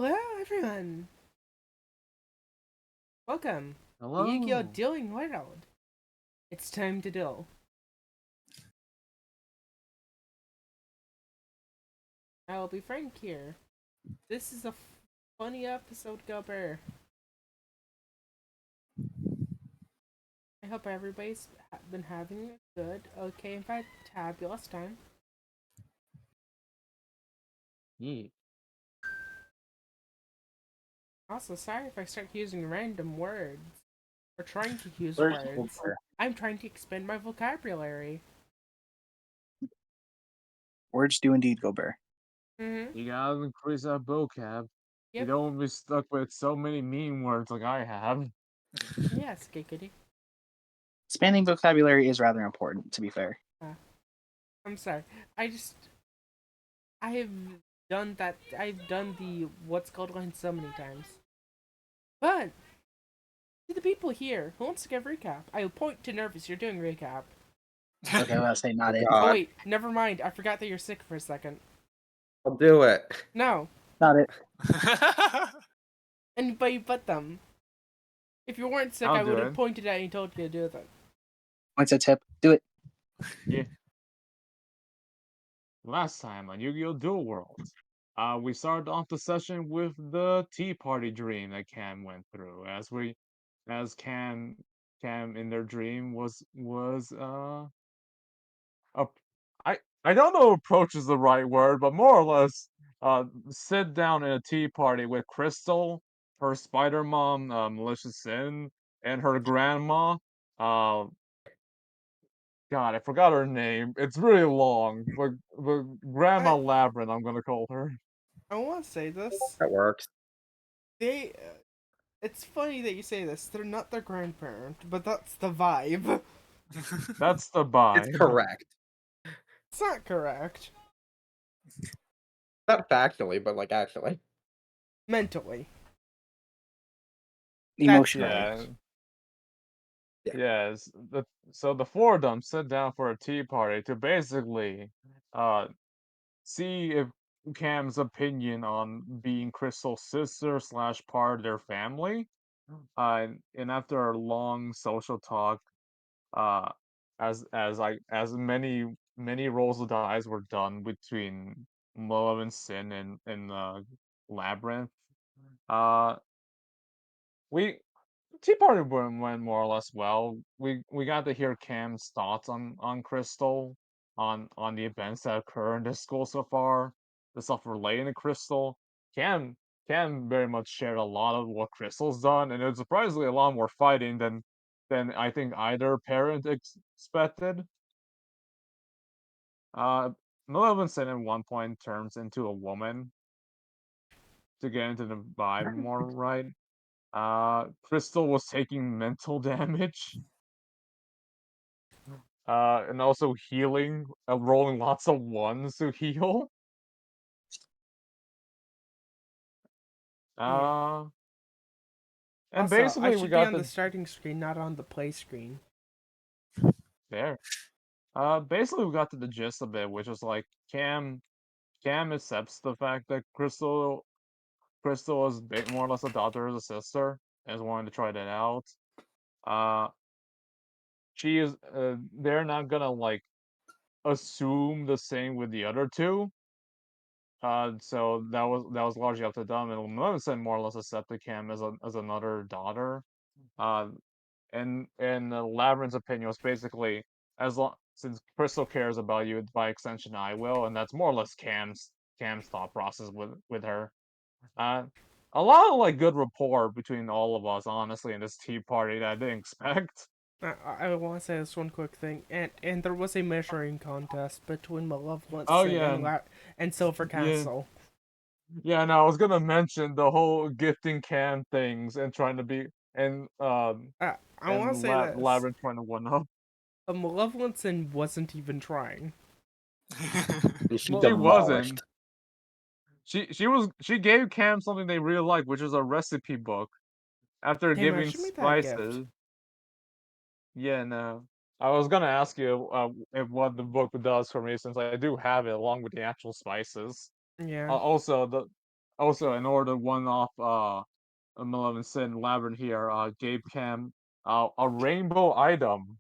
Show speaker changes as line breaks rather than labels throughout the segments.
Hello, everyone. Welcome to Yu-Gi-Oh!
Hello.
Dueling World. It's time to duel. I will be Frank here. This is a funny episode, Gubber. I hope everybody's been having a good, okay, in fact, fabulous time.
Yeah.
Also, sorry if I start using random words or trying to use
Where's
words.
Goldberg?
I'm trying to expand my vocabulary.
Words do indeed go bare.
You gotta increase that vocab. You
Yep.
don't be stuck with so many mean words like I have.
Yes, Giggity.
Expanding vocabulary is rather important, to be fair.
I'm sorry. I have done that. I've done the what's called line so many times. But to the people here who wants to give recap, I will point to Nervous. You're doing recap.
Okay, well, I'll say not it.
Oh wait, never mind. I forgot that you're sick for a second.
I'll do it.
No,
Not it.
anybody but them. If you weren't sick,
I'll
I
do
would have
it.
pointed at you and told you to do that.
Points at tip. Do it.
Yeah. Last time on Yu-Gi-Oh! Duel World, we started off the session with the Tea Party dream that Cam went through. As Cam in their dream was a I don't know if approach is the right word, but more or less sit down in a tea party with Crystal, her spider mom, Malicious Sin, and her grandma. Uh, God, I forgot her name. It's really long, but Grandma Labyrinth, I'm gonna call her.
I want to say this.
That works.
They. It's funny that you say this. They're not their grandparent, but that's the vibe.
That's the
It's
vibe.
correct.
It's not correct.
Not factually, but like actually.
Mentally.
Emotionally.
Yeah.
Yeah.
Yes. So the four of them sit down for a tea party to basically uh see if Cam's opinion on being Crystal's sister slash part of their family. And after a long social talk, uh, as many rolls of dice were done between Moab and Sin and Labyrinth, uh, we Tea Party went more or less well. We got to hear Cam's thoughts on Crystal, on the events that occur in this school so far, the stuff relating to Crystal. Cam Cam very much shared a lot of what Crystal's done, and it was surprisingly a lot more fighting than I think either parent expected. Uh, Maleficent at one point turns into a woman to get into the vibe more right. Crystal was taking mental damage. And also healing, rolling lots of ones to heal.
Yeah.
Uh, and
Also, I
basically we
should be
got
on the
the
starting screen, not on the play screen.
there. Basically we got to the gist of it, which is like Cam accepts the fact that Crystal is more or less a daughter as a sister, and is wanting to try that out. Uh, she is. They're not gonna like assume the same with the other two. So that was largely up to them, and Maleficent more or less accepted Cam as another daughter. Uh, and Labyrinth's opinion was basically since Crystal cares about you, by extension I will, and that's more or less Cam's thought process with her. Uh, a lot of like good rapport between all of us, honestly, in this tea party that I didn't expect.
I want to say this one quick thing, and there was a measuring contest between Malevolent
Oh
Sin
yeah,
and Silver
yeah,
Castle.
yeah. No, I was gonna mention the whole gifting Cam things and trying to be
I want to
and
say this:
Labyrinth trying to one up.
a Malevolent Sin wasn't even trying.
And she
Well,
She
demolished.
wasn't. She gave Cam something they really like, which is a recipe book. After
damn, I
giving
should make that a gift.
spices. Yeah, no. I was gonna ask you if what the book does for me, since I do have it along with the actual spices.
Yeah.
Also, Also, in order to one off a Malevolent Sin Labyrinth here, Gabe Cam, a rainbow item,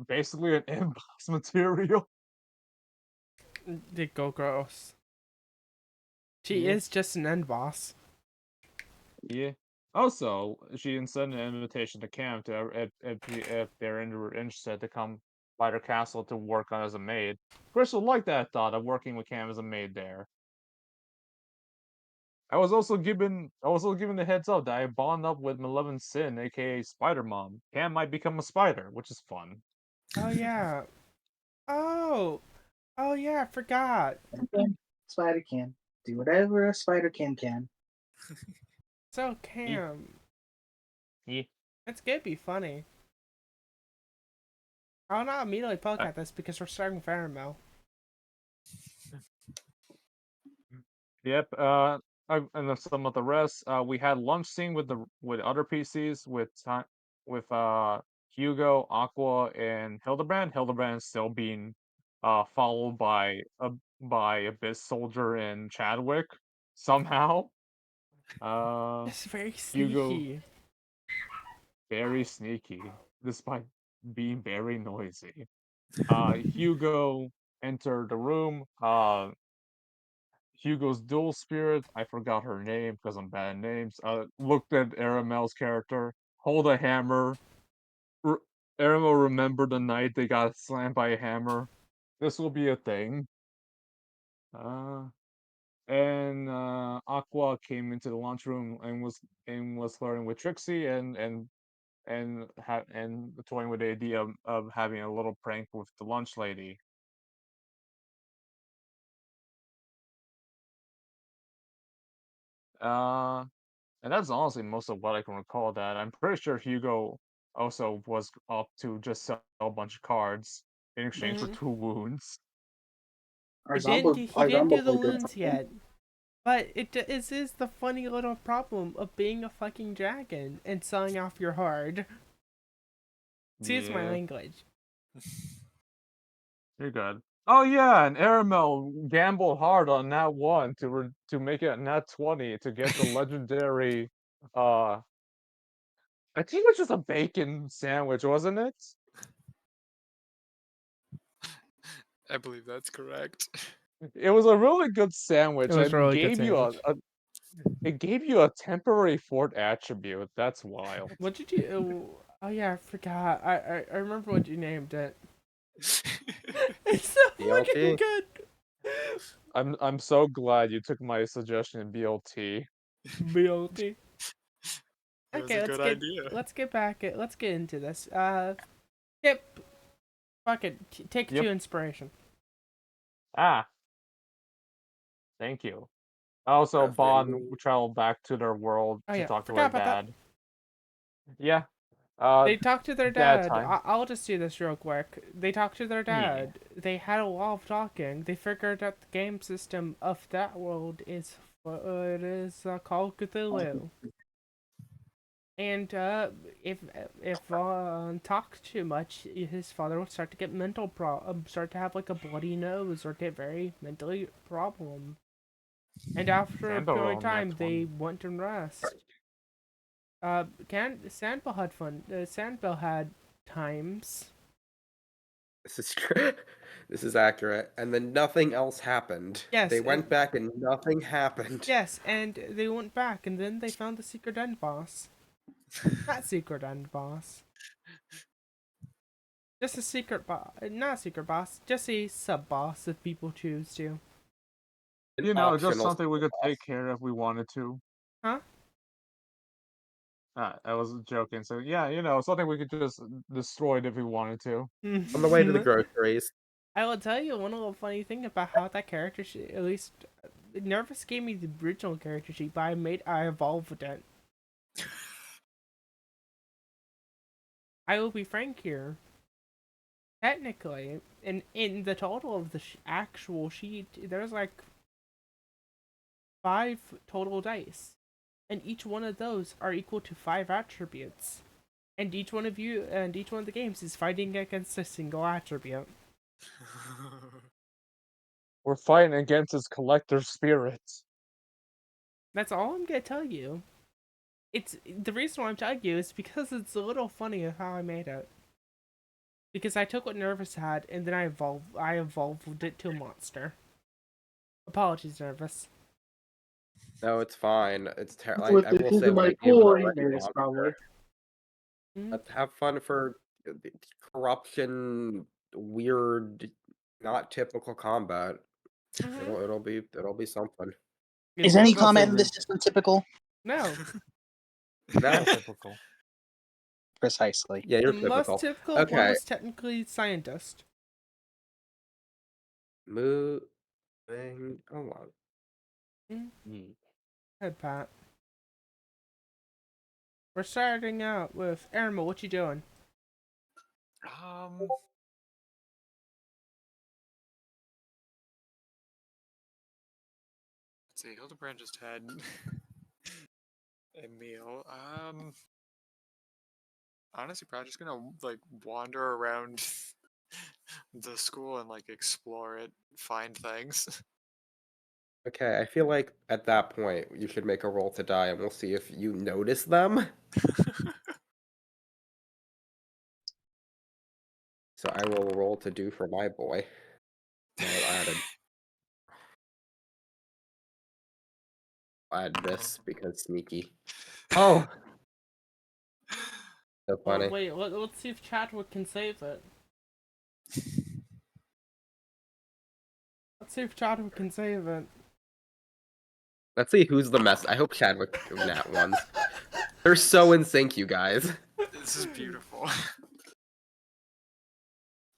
basically an emboss material.
They go gross. She
Yeah.
is just an end boss.
Yeah. Also, she sent an invitation to Cam to if they're interested to come by her castle to work on as a maid. Chris would like that thought of working with Cam as a maid there. I was also given the heads up that I bond up with Malevolent Sin, aka Spider Mom. Cam might become a spider, which is fun.
Oh yeah. Oh. Oh yeah, I forgot.
Spider can do whatever a spider can.
So Cam.
Yeah.
It's gonna be funny. I'll not immediately poke
I-
at this because we're starting Faramel.
Yep. And then some of the rest. We had lunch scene with other PCs with Hugo, Aqua, and Hildebrand. Hildebrand still being followed by Abyss Soldier and Chadwick somehow.
It's very
Hugo
sneaky.
very sneaky despite being very noisy. Hugo entered the room. Hugo's dual spirit, I forgot her name because I'm bad at names, looked at Aramel's character, hold a hammer. Aramel remembered the night they got slammed by a hammer. This will be a thing. And Aqua came into the lunchroom and was flirting with Trixie and toying with the idea of having a little prank with the lunch lady. And that's honestly most of what I can recall that. I'm pretty sure Hugo also was up to just sell a bunch of cards in exchange for
Mhm.
2 wounds.
He didn't do the wounds yet. But is the funny little problem of being a fucking dragon and selling off your hard. Excuse my
Yeah,
language.
you're good. Oh yeah, and Aramel gambled hard on nat 1 to make it a nat 20 to get the legendary I think it was just a bacon sandwich, wasn't it?
I believe that's correct.
It was a really good sandwich
It was
and
a really good
gave you
sandwich.
it gave you a temporary fort attribute. That's wild.
What did you? Oh yeah, I forgot. I remember what you named it. It's so fucking
BLT?
good.
I'm so glad you took my suggestion in BLT.
BLT.
It was
Okay,
a good idea.
let's get back. Let's get into this. Yep. Fuck it. Take
Yep.
2 inspiration.
Ah, thank you. Also,
That's
Bond
pretty
traveled back to their world
Oh
to
yeah,
talk to her
forgot about that.
dad. Yeah.
They talked to their
dad
dad.
time.
I'll just do this real quick. They talked to their
Yeah.
dad. They had a lot of talking. They figured that the game system of that world is called Cthulhu. And if Vaughn talked too much, his father would start to get start to have like a bloody nose or get very mentally problem. And after a
Sandbell
period of
rolled nat
time,
20.
they went and rest. Sandbell had fun. Sandbell had times.
This is true. This is accurate. And then nothing else happened.
Yes,
They went back and nothing happened.
Yes, and they went back, and then they found the secret end boss. Not secret end boss. Just a secret boss. Not a secret boss. Just a sub boss if people choose to.
An
You know, just
optional
something we could take care of if we wanted to.
Huh?
I was joking. So yeah, you know, something we could just destroy it if we wanted to.
on the way to the groceries.
I will tell you one little funny thing about how that character sheet, at least, Nervous gave me the original character sheet, but I evolved it. I will be frank here. Technically, in the total of the actual sheet, there's like 5 total dice, and each one of those are equal to 5 attributes, and each one of the games is fighting against a single attribute.
We're fighting against his collector spirit.
That's all I'm gonna tell you. It's the reason why I'm telling you is because it's a little funny of how I made it. Because I took what Nervous had and then I evolved it to a monster. Apologies, Nervous.
No, it's fine. It's terrible.
With
I
the
will
his
say
of
when
my
I gave him a
point,
Lucky
there's probably.
Monster, let's have fun for corruption, weird, not typical combat.
Mhm.
It'll be something.
Is
It
any
was
comment
a
in this system typical?
No.
No.
Typical.
Precisely.
Yeah,
The
you're
most
typical.
typical one
Okay.
was technically scientist.
Moving along.
Head Pat. We're starting out with Arma, what you doing?
Let's see. Hildebrand just had a meal. Honestly, probably just gonna like wander around the school and like explore it, find things.
Okay, I feel like at that point you should make a roll to die, and we'll see if you notice them. So I will roll to do for my boy. I'll add this because sneaky. Oh, so funny.
Oh, wait, let's see if Chadwick can save it. Let's see if Chadwick can save it.
Let's see who's the mess. I hope Chadwick Nat ones. They're so in sync, you guys.
This is beautiful.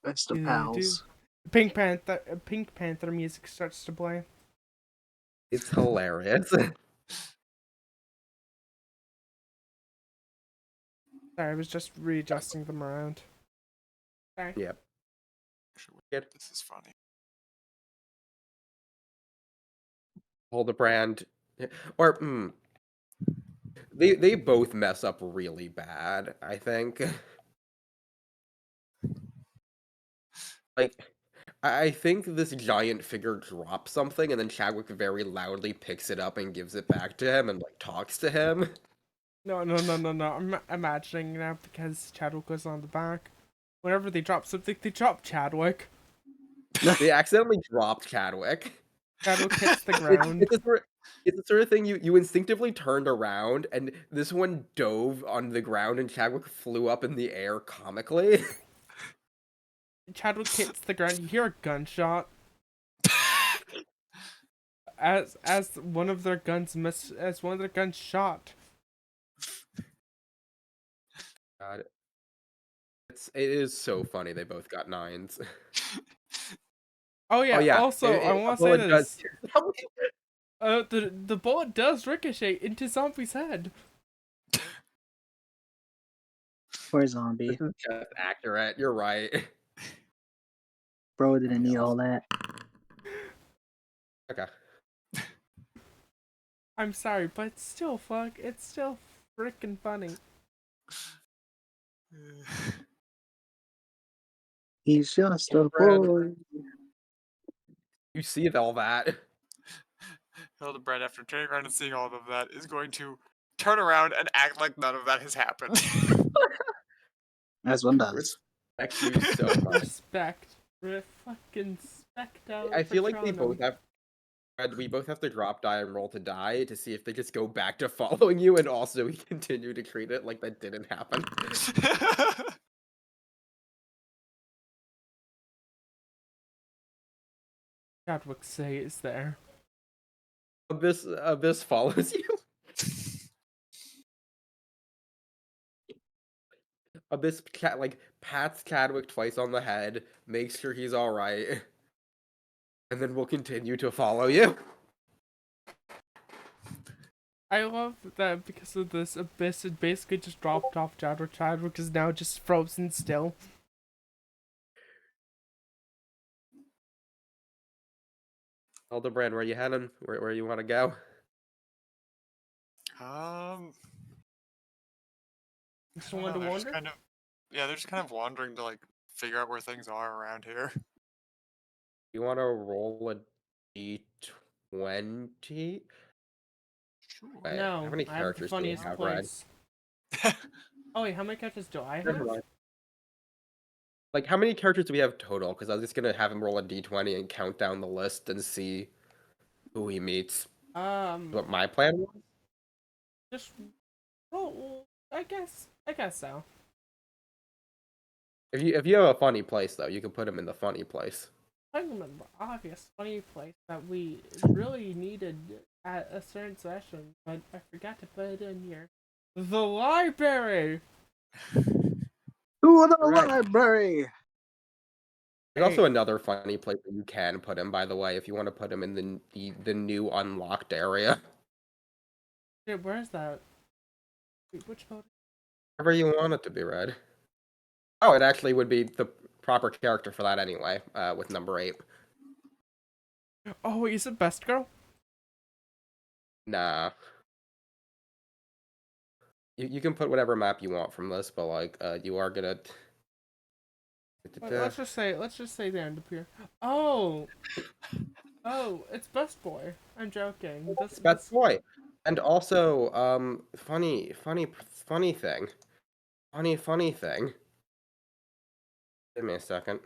Best of
Do,
pals.
Pink Panther music starts to play.
It's hilarious.
Sorry, I was just readjusting them around. Sorry.
Yep. Good.
This is funny.
Hildebrand, or they both mess up really bad. I think. Like, I think this giant figure drops something, and then Chadwick very loudly picks it up and gives it back to him, and like talks to him.
No. I'm imagining now because Chadwick was on the back. Whenever they drop something, they drop Chadwick.
They accidentally dropped Chadwick.
Chadwick hits the
It's,
ground.
it's the sort of thing you instinctively turned around, and this one dove on the ground, and Chadwick flew up in the air comically.
Chadwick hits the ground. You hear a gunshot. As one of their guns shot.
God, it is so funny. They both got 9s.
Oh yeah.
Oh yeah.
Also, I want to say this. The bullet does ricochet into Zombie's head.
Poor zombie.
This is just accurate. You're right.
Bro didn't need all that.
Okay.
I'm sorry, but it's still freaking funny.
He's just a
Hildebrand.
boy.
You see all that?
Hildebrand, after turning around and seeing all of that, is going to turn around and act like none of that has happened.
As one does.
Respect you so much.
Respect. Fucking respect.
I feel like we both have to drop die and roll to die to see if they just go back to following you, and also we continue to treat it like that didn't happen.
Chadwick stays there.
Abyss follows you. Abyss pats Chadwick twice on the head, makes sure he's all right, and then we'll continue to follow you.
I love that because of this, Abyss had basically just dropped off Chadwick. Chadwick is now just frozen still.
Hildebrand, where you heading? Where you want to go?
Just
I don't
wanted to
know, they're just
wonder.
they're just kind of wandering to like figure out where things are around here.
You want to roll a d20?
Sure.
Wait,
No,
how many
I have the
characters do we
funniest
have, Red?
place. Oh wait, how many characters do I
Never
have?
mind. Like, how many characters do we have total? Because I was just gonna have him roll a d20 and count down the list and see who he meets. What my plan was?
Just well, I guess so.
If you have a funny place though, you can put him in the funny place.
I remember obvious funny place that we really needed at a certain session, but I forgot to put it in here. The library.
To the
Right.
library.
There's also
Hey.
another funny place that you can put him, by the way, if you want to put him in the new unlocked area.
Dude, where's that? Wait, which photo?
Wherever you want it to be, Red. Oh, it actually would be the proper character for that anyway, with number 8.
Oh, wait, is it Best Girl?
Nah. You can put whatever map you want from this, but like, you are gonna.
Let's just say the end up here. Oh, it's Best Boy. I'm joking.
It's Best Boy. And also, funny thing. Funny thing. Give me a second.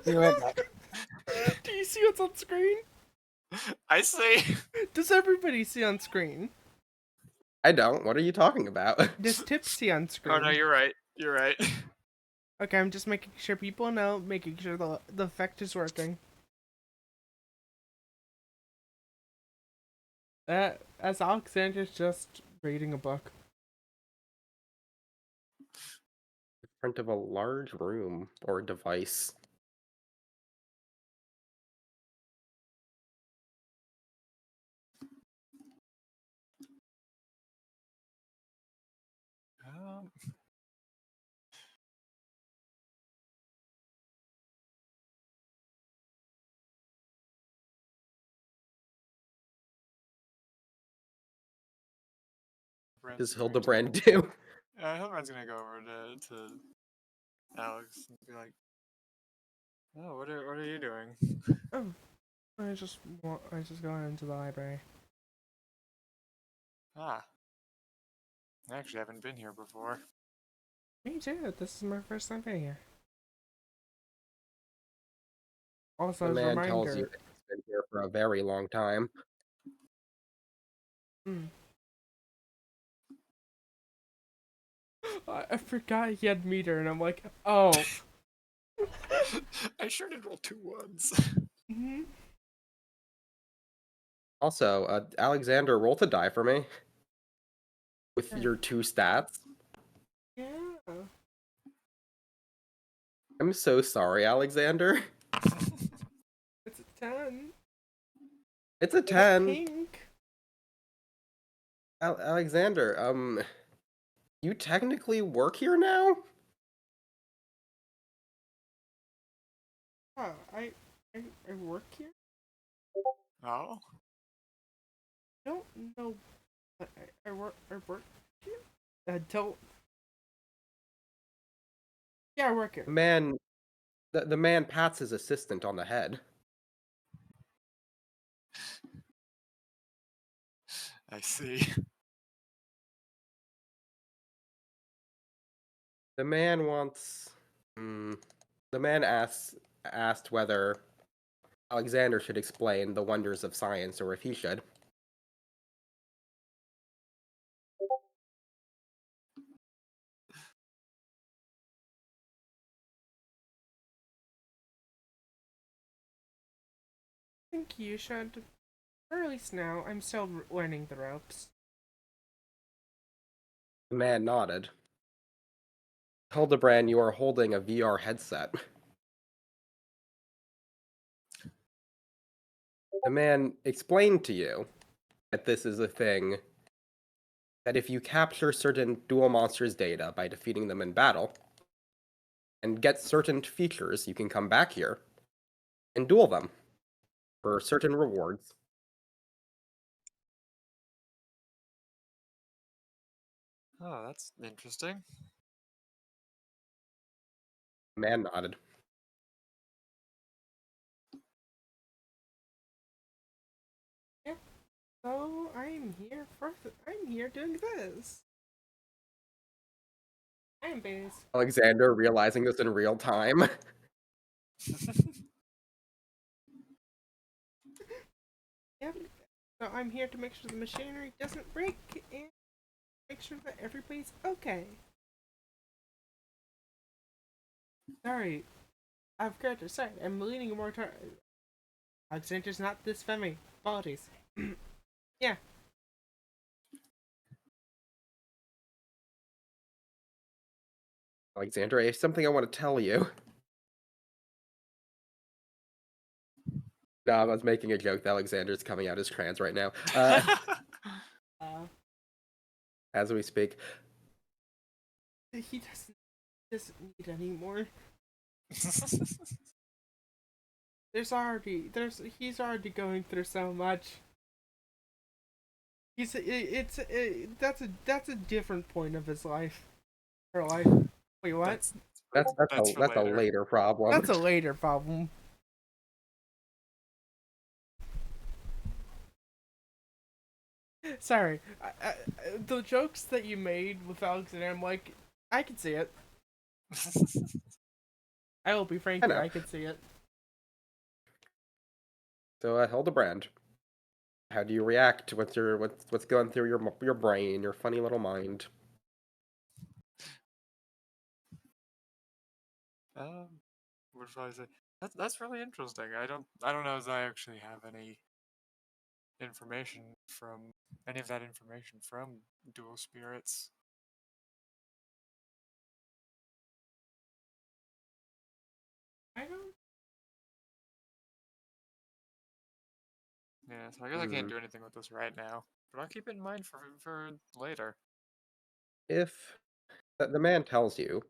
You read that.
Do you see what's on screen?
I see.
Does everybody see on screen?
I don't. What are you talking about?
Does Tip see on screen?
Oh no, you're right. You're right.
Okay, I'm just making sure people know, making sure the effect is working. As Alexander's just reading a book.
In front of a large room or device.
Um,
What does
Brent's
Hildebrand do?
Hildebrand's gonna go over to Alex and be like, "Oh, what are you doing?"
Oh, I just got into the library.
Ah, I actually haven't been here before.
Me too. This is my first time being here. Also,
The
as a
man
reminder.
tells you that he's been here for a very long time.
I forgot he had meter, and I'm like, oh.
I sure did roll 2 ones.
Mm-hmm.
Also, Alexander, roll to die for me. With
Yeah.
your 2 stats.
Yeah.
I'm so sorry, Alexander.
It's a 10.
It's a
It's
10.
pink.
Alexander, you technically work here now?
Oh, I work here?
Oh,
I don't know, but I work here? Don't. Yeah, I work here.
The man pats his assistant on the head.
I see.
The man wants. The man asked whether Alexander should explain the wonders of science or if he should.
I think you should. Or at least now, I'm still learning the ropes.
The man nodded. Hildebrand, you are holding a VR headset. The man explained to you that this is a thing that if you capture certain duel monsters' data by defeating them in battle, and get certain features, you can come back here and duel them for certain rewards.
Oh, that's interesting.
Man nodded.
So I'm here doing this. I'm based.
Alexander realizing this in real time.
Yep. So I'm here to make sure the machinery doesn't break and make sure that everybody's okay. Sorry, I've got to say, I'm leaning more toward. Alexander's not this funny. Apologies. Yeah.
Alexander, I have something I want to tell you. No, I was making a joke that Alexander's coming out as trans right now. As we speak.
He doesn't need any more. He's already going through so much. That's a different point of his life. Her life. Wait, what?
That's
That's
for
a later problem.
That's a later problem. Sorry, the jokes that you made with Alexander, I'm like, I can see it. I will be frank here, I can see it.
So, Hildebrand, how do you react? What's going through your brain, your funny little mind?
What should I say? That's really interesting. I don't know as I actually have any information from any of that information from Dual Spirits.
I don't.
Yeah, so I guess I can't do anything with this right now, but I'll keep it in mind for later.
If the man tells you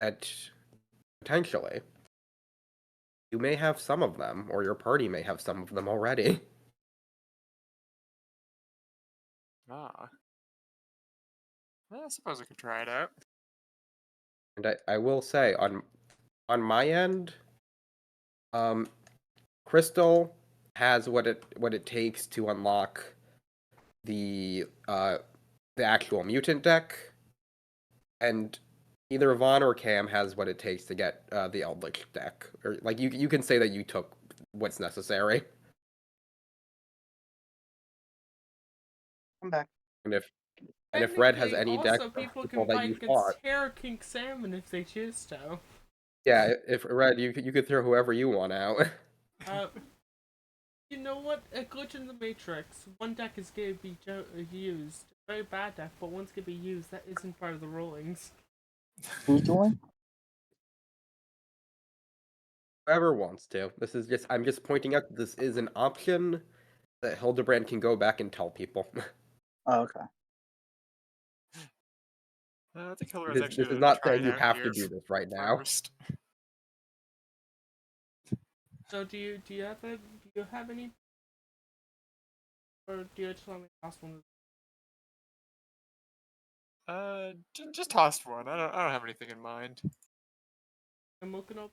that potentially you may have some of them, or your party may have some of them already.
Ah, well, I suppose I could try it out.
And I will say on my end, Crystal has what it takes to unlock the actual mutant deck, and either Vaughn or Cam has what it takes to get the Eldritch deck. Or like you can say that you took what's necessary.
I'm back.
And if Red has
Technically,
any deck
also
of
people
people
can
that
fight
you
against
fought,
Terror King Salmon if they choose to.
yeah, if Red, you could throw whoever you want out.
You know what? A glitch in the Matrix. One deck is going to be used. Very bad deck, but one's going to be used. That isn't part of the rulings.
Who's doing?
Whoever wants to. I'm just pointing out that this is an option that Hildebrand can go back and tell people.
Oh, okay.
I think Hilary
This
actually
is
gonna
not
try
saying
it
you
out
have
here
to do this right now.
first.
So do you have any, or do you just want me to ask one?
Just tossed one. I don't have anything in mind.
I'm looking up.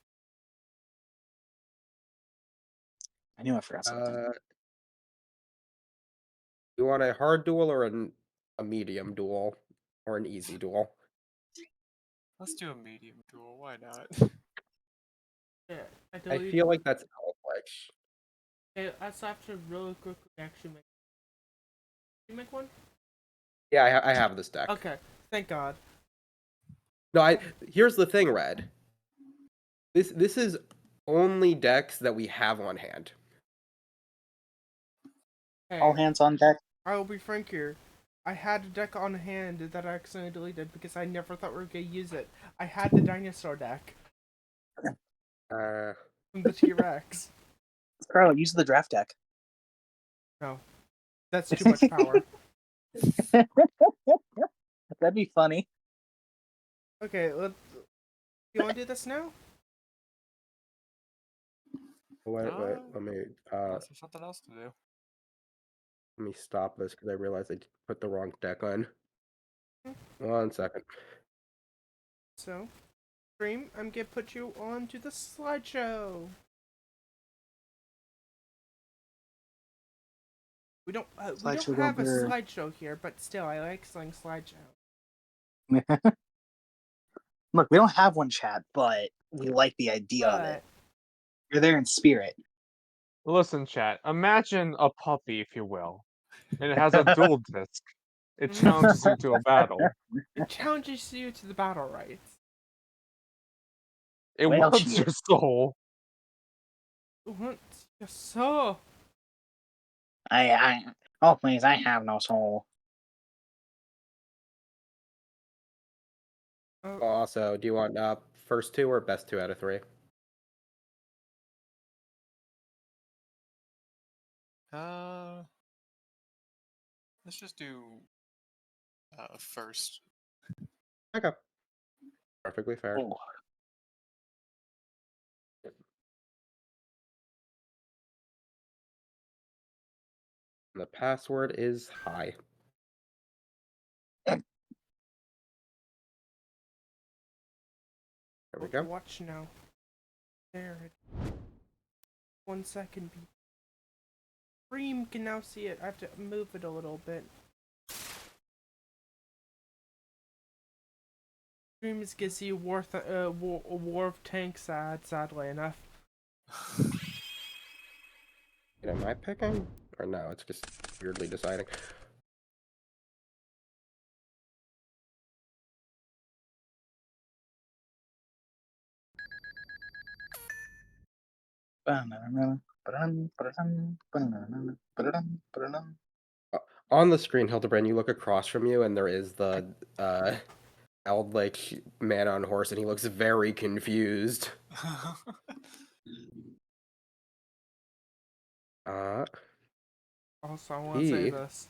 I knew I forgot something.
You want a hard duel or a medium duel or an easy duel?
Let's do a medium duel. Why not?
Yeah,
I feel like that's Eldritch.
Okay, I just have to really quickly actually make. You make one?
Yeah, I have this deck.
Okay, thank God.
No, here's the thing, Red. This is only decks that we have on hand.
Hey,
All hands on deck.
I will be frank here. I had a deck on hand that I accidentally deleted because I never thought we were gonna use it. I had the dinosaur deck from the T-Rex.
Scarlet, use the draft deck.
No, that's too much power.
That'd be funny.
Okay, you want to do this now?
Wait, let me
Unless there's something else to do.
stop this because I realized I put the wrong deck on. 1 second.
So, Dream, I'm gonna put you onto the slideshow. We don't
Slideshow
have a
over.
slideshow here, but still, I like saying slideshow.
Look, we don't have one, chat, but we like the idea of it.
But
You're there in spirit.
Listen, chat. Imagine a puppy, if you will, and it has a dual disc. It challenges you to a battle.
it challenges you to the battle rights.
It
Well,
wants
shit.
your soul.
What? Yes, so.
Oh please, I have no soul.
Also, do you want first 2 or best 2 out of 3?
Let's just do first.
Okay. Perfectly fair.
Oh.
The password is hi. There we go.
Watch now. There. 1 second. Dream can now see it. I have to move it a little bit. Dream is gonna see War of Tanks sadly enough.
Am I picking? Or no, it's just weirdly deciding. On the screen, Hildebrand, you look across from you, and there is the Eldritch man on horse, and he looks very confused.
Also, I want to say this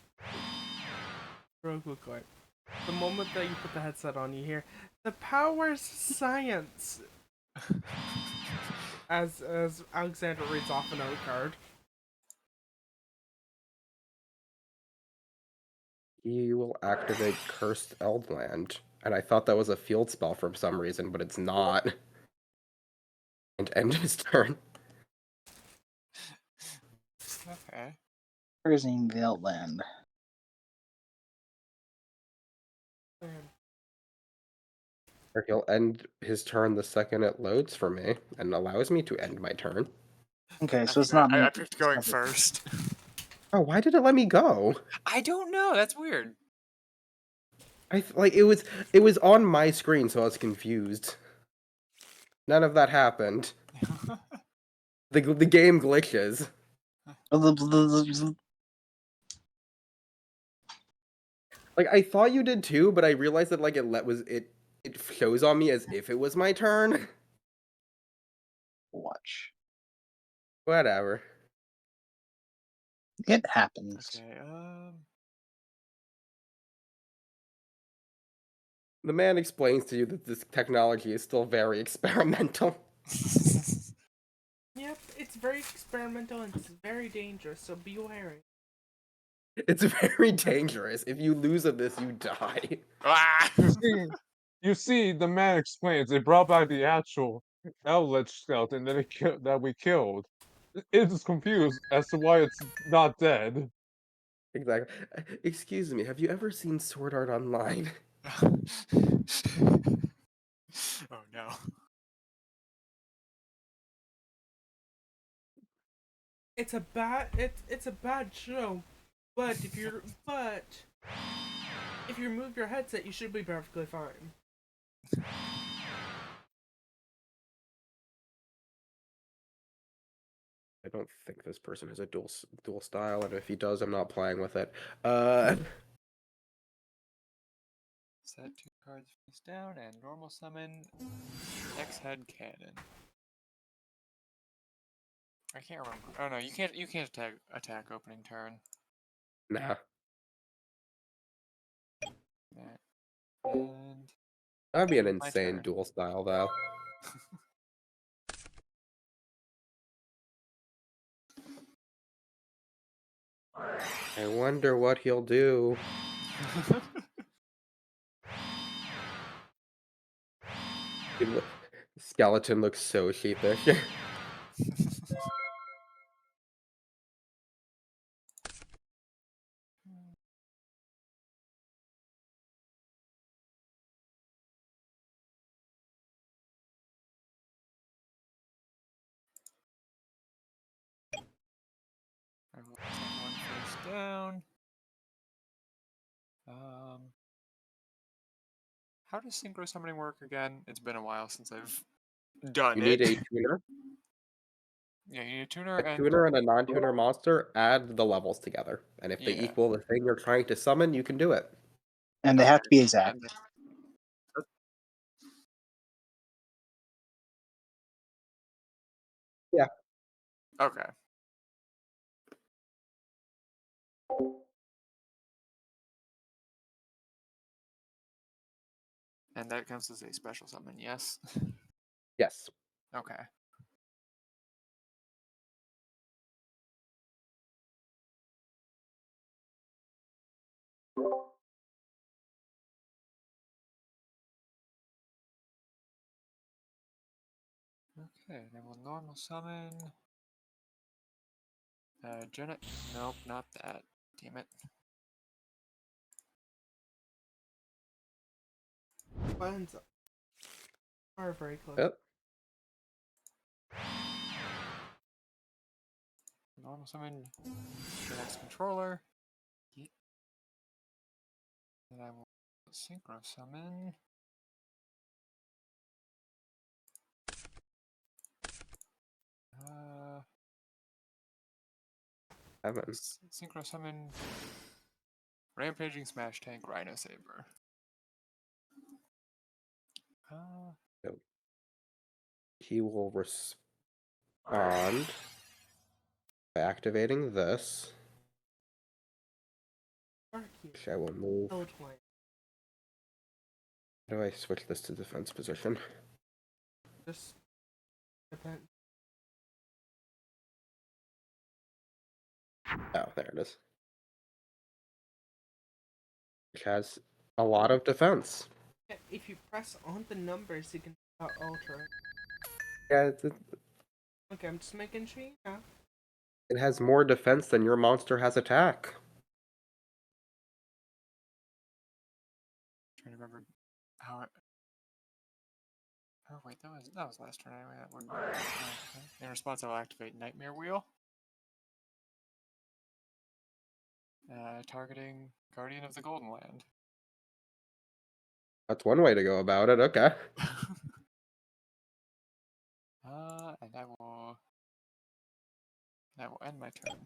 real quickly. The moment that you put the headset on, you hear the powers science as Alexander reads off a note card.
He will activate Cursed Eldland. And I thought that was a field spell for some reason, but it's not. And end his turn.
Okay.
Cursing Veilland.
Or he'll end his turn the second it loads for me, and allows me to end my turn.
Okay, so it's not me.
I picked going first.
Oh, why did it let me go?
I don't know. That's weird.
Like it was on my screen, so I was confused. None of that happened. The game glitches. Like I thought you did too, but I realized that like it shows on me as if it was my turn.
Watch.
Whatever.
It happens.
Okay.
The man explains to you that this technology is still very experimental.
Yep, it's very experimental and it's very dangerous, so be wary.
It's very dangerous. If you lose of this, you die.
Ah!
You see, the man explains they brought back the actual Eldritch skeleton that we killed. It is confused as to why it's not dead.
Exactly. Excuse me, have you ever seen Sword Art Online?
Oh no.
It's a bad show, but if you remove your headset, you should be perfectly fine.
I don't think this person has a dual style, and if he does, I'm not playing with it.
Set 2 cards face down and normal summon X-Head Cannon. I can't remember. Oh no, you can't attack opening turn.
Nah.
That. And
That'd be an
my
insane
turn.
dual style, though. I wonder what he'll do. Skeleton looks so sheepish.
I will set one face down. How does synchro summoning work again? It's been a while since I've done
You
it.
need a tuner.
Yeah, you need a tuner
A
and
tuner and a non-tuner monster, add the levels together. And if they
Yeah.
equal the thing you're trying to summon, you can do it.
And they have to be exact.
and okay. And that counts as a special summon, yes?
Yes.
Okay. Okay, then we'll normal summon. Janet. Nope, not that. Damn it.
Buttons are very close.
Yep.
Normal summon Janet's controller. Yeet. Then I will synchro summon.
Heaven.
Synchro summon Rampaging Smash Tank Rhino Saber.
He will respond by activating this.
Are cute.
Which I will move.
Old one.
How do I switch this to defense position?
Just depend.
Oh, there it is. Which has a lot of defense.
Yeah, if you press on the numbers, you can alter it.
Yeah,
Okay, I'm just making sure you know.
it has more defense than your monster has attack.
Trying to remember how it. Oh wait, that was last turn anyway. That wouldn't. Okay. In response, I will activate Nightmare Wheel. Targeting Guardian of the Golden Land.
That's one way to go about it. Okay.
And I will end my turn.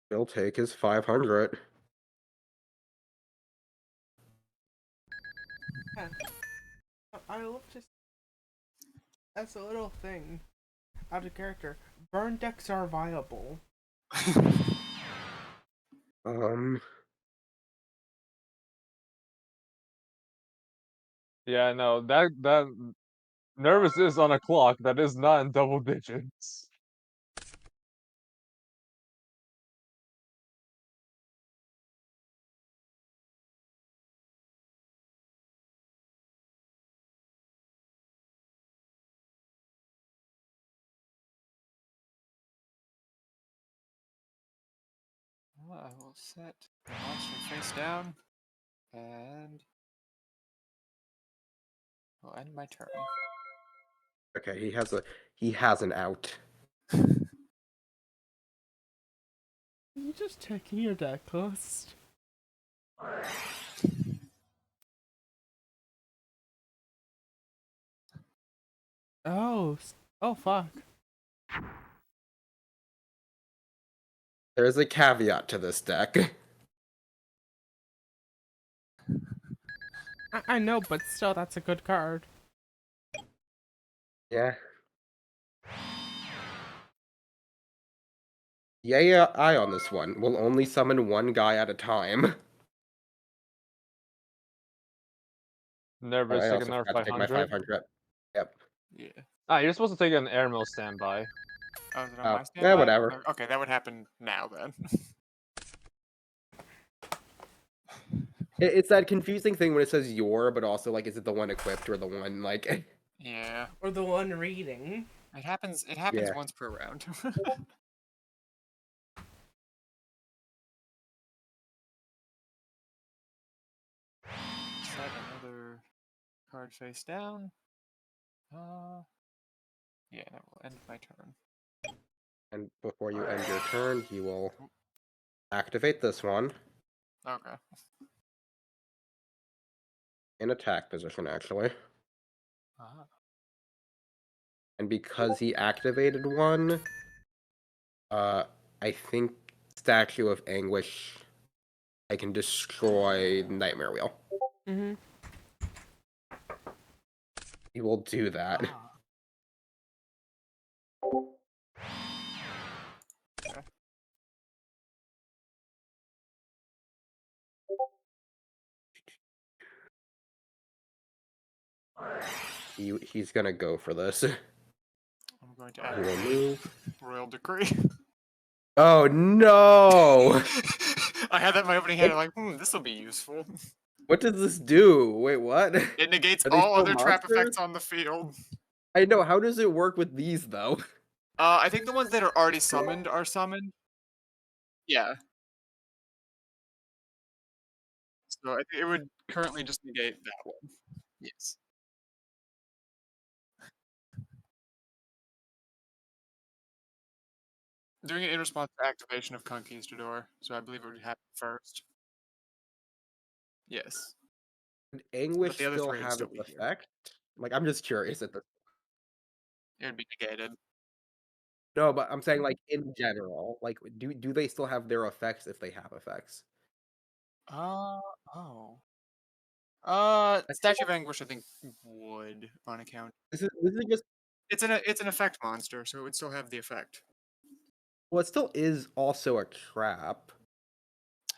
He'll take his 500.
Yeah. I love just as a little thing out of character. Burn decks are viable.
Yeah, no, that Nervous is on a clock that is not in double digits.
Well, I will set the monster face down, and I'll end my turn.
Okay, he has an out.
You just checking your deck list. Oh, fuck.
There's a caveat to this deck.
I know, but still, that's a good card.
Yeah. Yeah, eye on this one. We'll only summon one guy at a time.
Nervous
I
take
also
another
forgot to take my
500.
500. Yep.
Yeah.
Ah, you're supposed to take an airmill standby.
Oh, is it on
Oh,
my
yeah,
standby?
whatever.
Okay, that would happen now then.
It's that confusing thing when it says your, but also like, is it the one equipped or the one like?
Yeah,
Or the one reading.
it happens. It happens
Yeah.
once per round. Set another card face down. Yeah, that will end my turn.
And before you end your turn, he will activate this one
Okay.
in attack position, actually.
Ah.
And because he activated one, I think Statue of Anguish, I can destroy Nightmare Wheel.
Mm-hmm.
He will do that.
Ah. Okay.
He's gonna go for this.
I'm going to
He will
activate
move.
Royal Decree.
Oh no!
I had that in my opening hand. I'm like, this will be useful.
What does this do? Wait, what?
It negates
Are they
all
still
other trap
monsters?
effects on the field.
I know. How does it work with these though?
I think the ones that are already summoned are summoned. Yeah. So I think it would currently just negate that one. Yes. Doing it in response to activation of Conquistador, so I believe it would happen first. Yes.
Would Anguish
the other
still
three would
have
still
its
be here.
effect? Like, I'm just curious at this.
It would be negated.
No, but I'm saying like in general, like do they still have their effects if they have effects?
Oh. Statue of Anguish, I think, would on account.
This is just
It's an effect monster, so it would still have the effect.
well, it still is also a trap.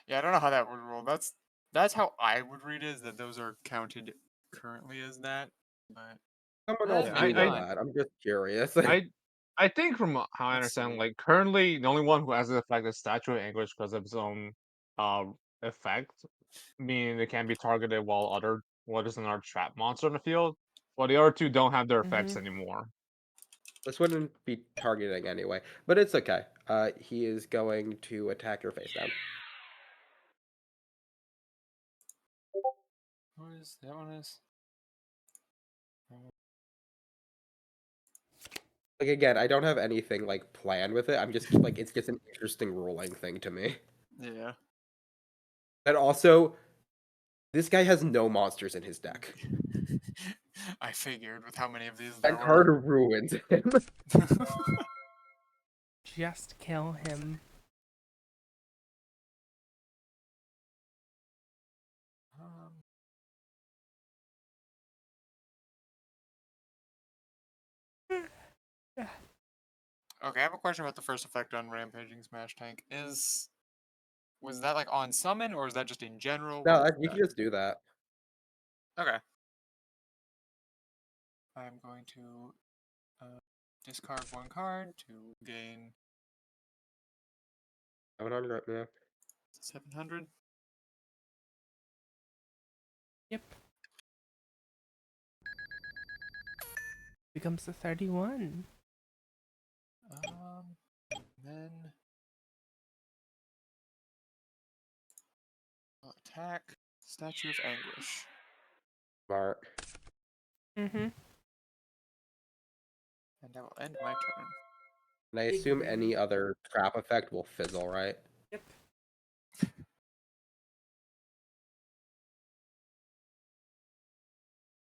Yeah, I don't know how that would roll. That's how I would read it, is that those are counted currently as that. But
Someone
Well,
else
maybe
do
not.
that. I'm just curious.
I think from how I
Let's
understand,
see.
like currently the only one who has the effect is Statue of Anguish because of its own effect, meaning it can be targeted while there's another trap monster in the field. While the other two don't have their effects
Mm-hmm.
anymore.
This wouldn't be targeting anyway, but it's okay. He is going to attack your face down.
What is that one is?
Like again, I don't have anything like planned with it. I'm just like it's just an interesting rolling thing to me.
Yeah.
And also, this guy has no monsters in his deck.
I figured with how many of these there
That
were.
card ruins him.
Just kill him.
Okay, I have a question about the first effect on Rampaging Smash Tank. Was that like on summon, or is that just in general?
No,
What is
you can
that?
just do that.
Okay. I'm going to discard one card to gain
700, yeah.
700.
Yep. Becomes a 31.
Then I'll attack Statue of Anguish.
Smart.
Mm-hmm.
And that will end my turn.
And I
Big
assume
win.
any other trap effect will fizzle, right?
Yep.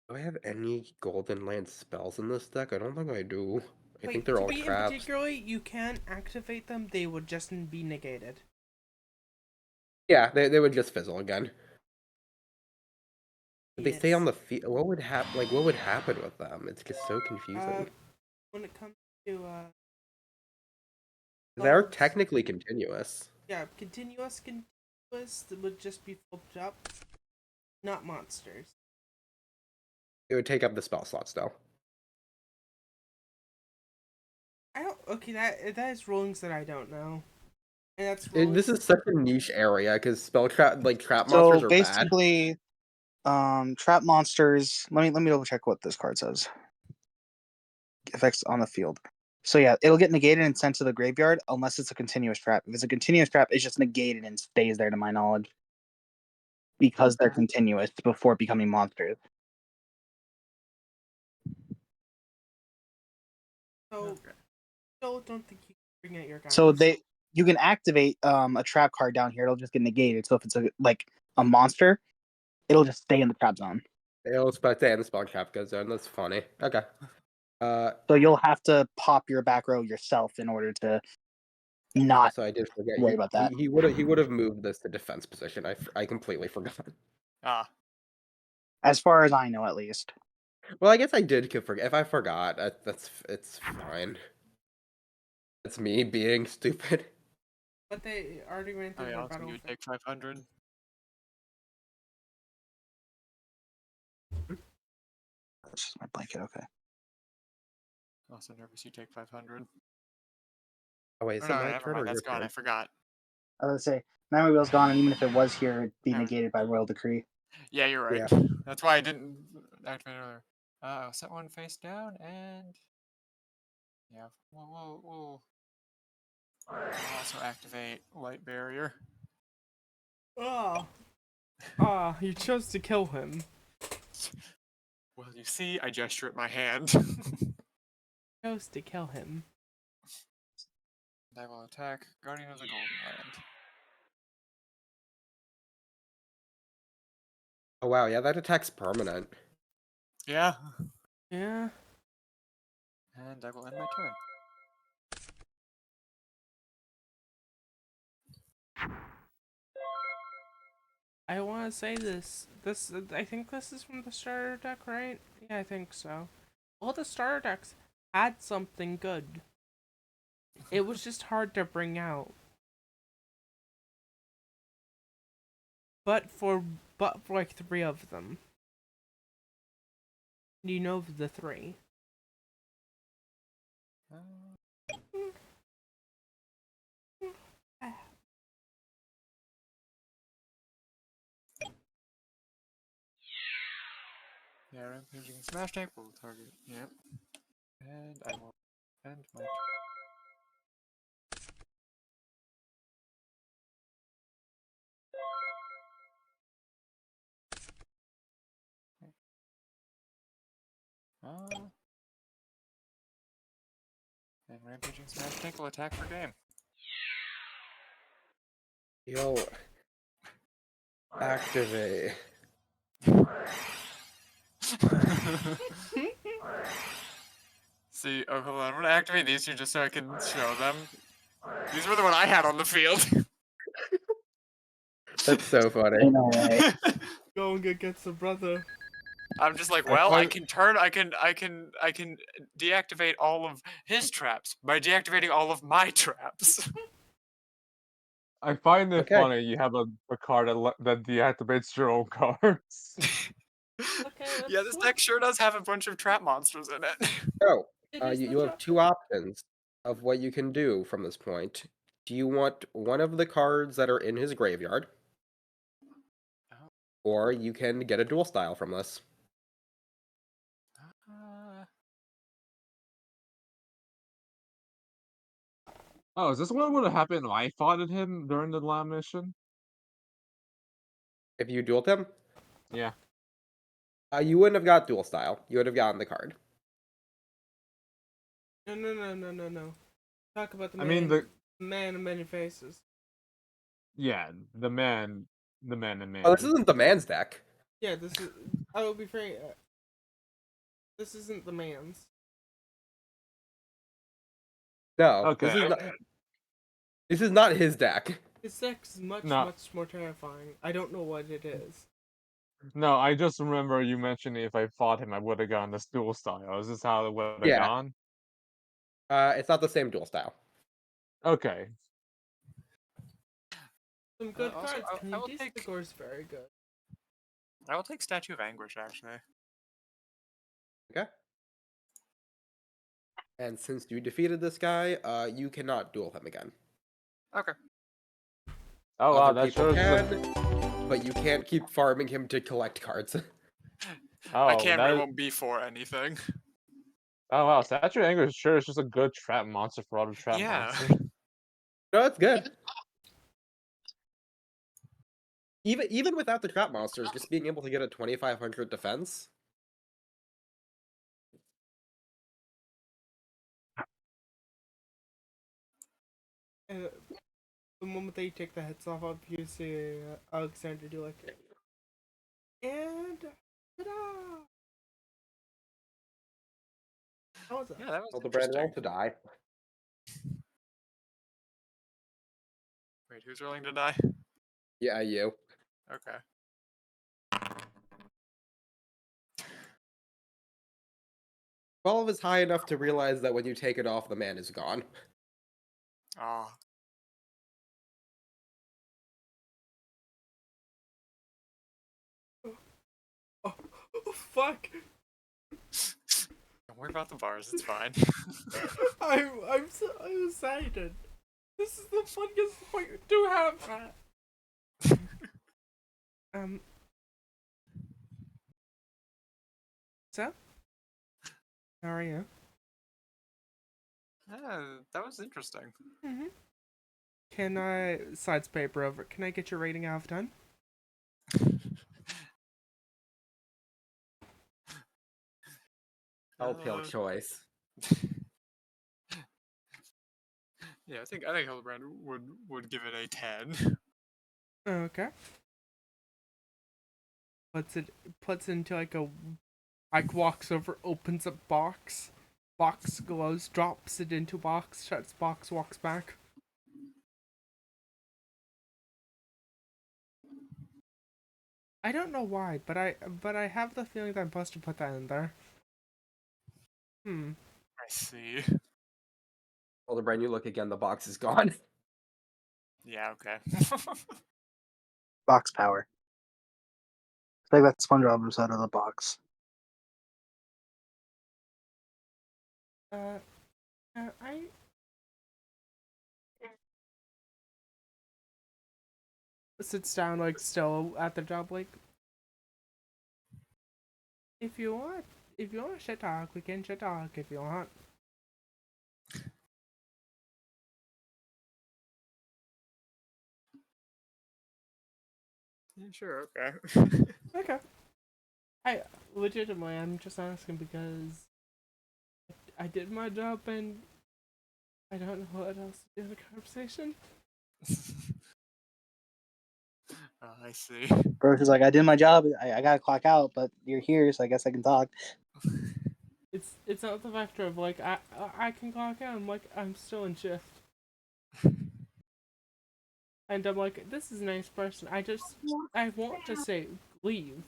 Do I have any Golden Land spells in this deck? I don't think I do. I think
Like,
they're
to
all
be in
traps.
particularly, you can activate them, they would just be negated.
Yeah, they would just fizzle again. If they stay on
Yes.
the field, what would happen? Like, what would happen with them? It's just so confusing.
When it comes to,
They're
spells,
technically continuous.
yeah, continuous would just be flipped up, not monsters.
It would take up the spell slots, though.
I don't, okay, that is rulings that I don't know. And that's
This is such a niche area because spell trap trap
So
monsters are bad.
basically, trap monsters. Let me double check what this card says. Effects on the field. So yeah, it'll get negated and sent to the graveyard unless it's a continuous trap. If it's a continuous trap, it's just negated and stays there, to my knowledge, because they're continuous before becoming monsters.
So, still don't think you can bring out your guys.
So you can activate a trap card down here. It'll just get negated. So if it's a monster, it'll just stay in the trap zone.
They'll expect to end the spell trap go zone. That's funny. Okay.
So you'll have to pop your back row yourself in order to not
So I did forget.
worry about that.
He would have moved this to defense position. I completely forgot.
Ah,
As far as I know, at least.
Well, I guess I did forget. If I forgot, it's fine. It's me being stupid.
But they already ran
oh
through
yeah,
their
also
battle.
you would take 500.
That's just my blanket. Okay.
Also nervous you take 500.
Oh wait, is
Oh,
it
no,
my
never
turn or
mind,
your
that's gone, I
turn?
forgot.
I was gonna say memory wheel's gone, and even if it was here, it'd be
Never.
negated by royal decree.
Yeah, you're right.
Yeah.
That's why I didn't activate it earlier. I'll set one face down and yeah, we'll also activate light barrier.
You chose to kill him.
Well, you see, I gesture at my hand.
Chose to kill him.
I will attack Guardian of the Golden Land.
Oh wow, yeah, that attack's permanent.
Yeah.
Yeah.
And I will end my turn.
I want to say this. I think this is from the starter deck, right? Yeah, I think so. All the starter decks had something good. It was just hard to bring out. But for like 3 of them. You know the 3.
Yeah, Rampaging Smash Tank will target. Yep. And I will end my turn. And Rampaging Smash Tank will attack for game.
Yo, activate.
See, oh, hold on. I'm gonna activate these two just so I can show them. These were the one I had on the field.
That's so funny.
Ain't no way.
Going against the brother.
I'm just like,
I
well, I
find-
can turn, I can deactivate all of his traps by deactivating all of my traps.
I find it
Okay.
funny you have a card that deactivates your own cards.
Yeah, this deck sure does have a bunch of trap monsters in it.
So,
It is
you
the
have
drop
2 options of what you can do from this point. Do you want one of the cards that are in his graveyard?
Oh.
Or you can get a dual style from this.
Oh, is this what would have happened if I fought at him during the last mission?
If you dueled him,
Yeah.
you wouldn't have got dual style. You would have gotten the card.
No. Talk about the
I
man.
mean, the
Man of many faces.
yeah, the man and man.
Oh, this isn't the man's deck.
Yeah, this is. I will be frank. This isn't the man's.
No.
Okay.
This is not his deck.
His deck's much
No.
more terrifying. I don't know what it is.
No, I just remember you mentioning if I fought him, I would have gotten this dual style. Is this how it would have
Yeah.
gone?
It's not the same dual style.
Okay.
Some good
Also,
cards.
I will
Candice
take-
the Gore's very good.
I will take Statue of Anguish, actually.
Okay. And since you defeated this guy, you cannot duel him again.
Okay.
Oh wow,
Other
that
people
shows.
can, but you can't keep farming him to collect cards.
I
Oh,
can't
that.
room before anything.
Oh wow, Statue of Anger sure is just a good trap monster for all the trap
Yeah.
monsters.
No, it's good. Even without the trap monsters, just being able to get a 2500 defense.
The moment that you take the heads off, you see Alexander do like, and ta-da! How was that?
Yeah, that was
Hildebrand
interesting.
roll to die.
Wait, who's willing to die?
Yeah, you.
Okay.
12 is high enough to realize that when you take it off, the man is gone.
Ah.
Oh, fuck!
Don't worry about the bars, it's fine.
I'm so excited. This is the funniest point to have. So, how are you?
Yeah, that was interesting.
Mm-hmm. Can I sides paper over? Can I get your rating out of 10?
Help your
Uh,
choice.
Yeah, I think Hildebrand would give it a 10.
Okay. Puts into walks over, opens a box. Box glows, drops it into box, shuts box, walks back. I don't know why, but I have the feeling that I'm supposed to put that in there.
I see.
Hildebrand, you look again, the box is gone.
Yeah, okay.
Box power. It's like that SpongeBob episode of the box.
I sits down still at the job if you want to shit talk, we can shit talk if you want.
Yeah, sure, okay.
Okay. I'm just asking because I did my job and I don't know what else to do in the conversation.
Oh, I see.
Bro's is like, I did my job. I gotta clock out, but you're here, so I guess I can talk.
It's not the factor of I can clock out. I'm still in shift, and I'm like, this is a nice person. I want to say leave.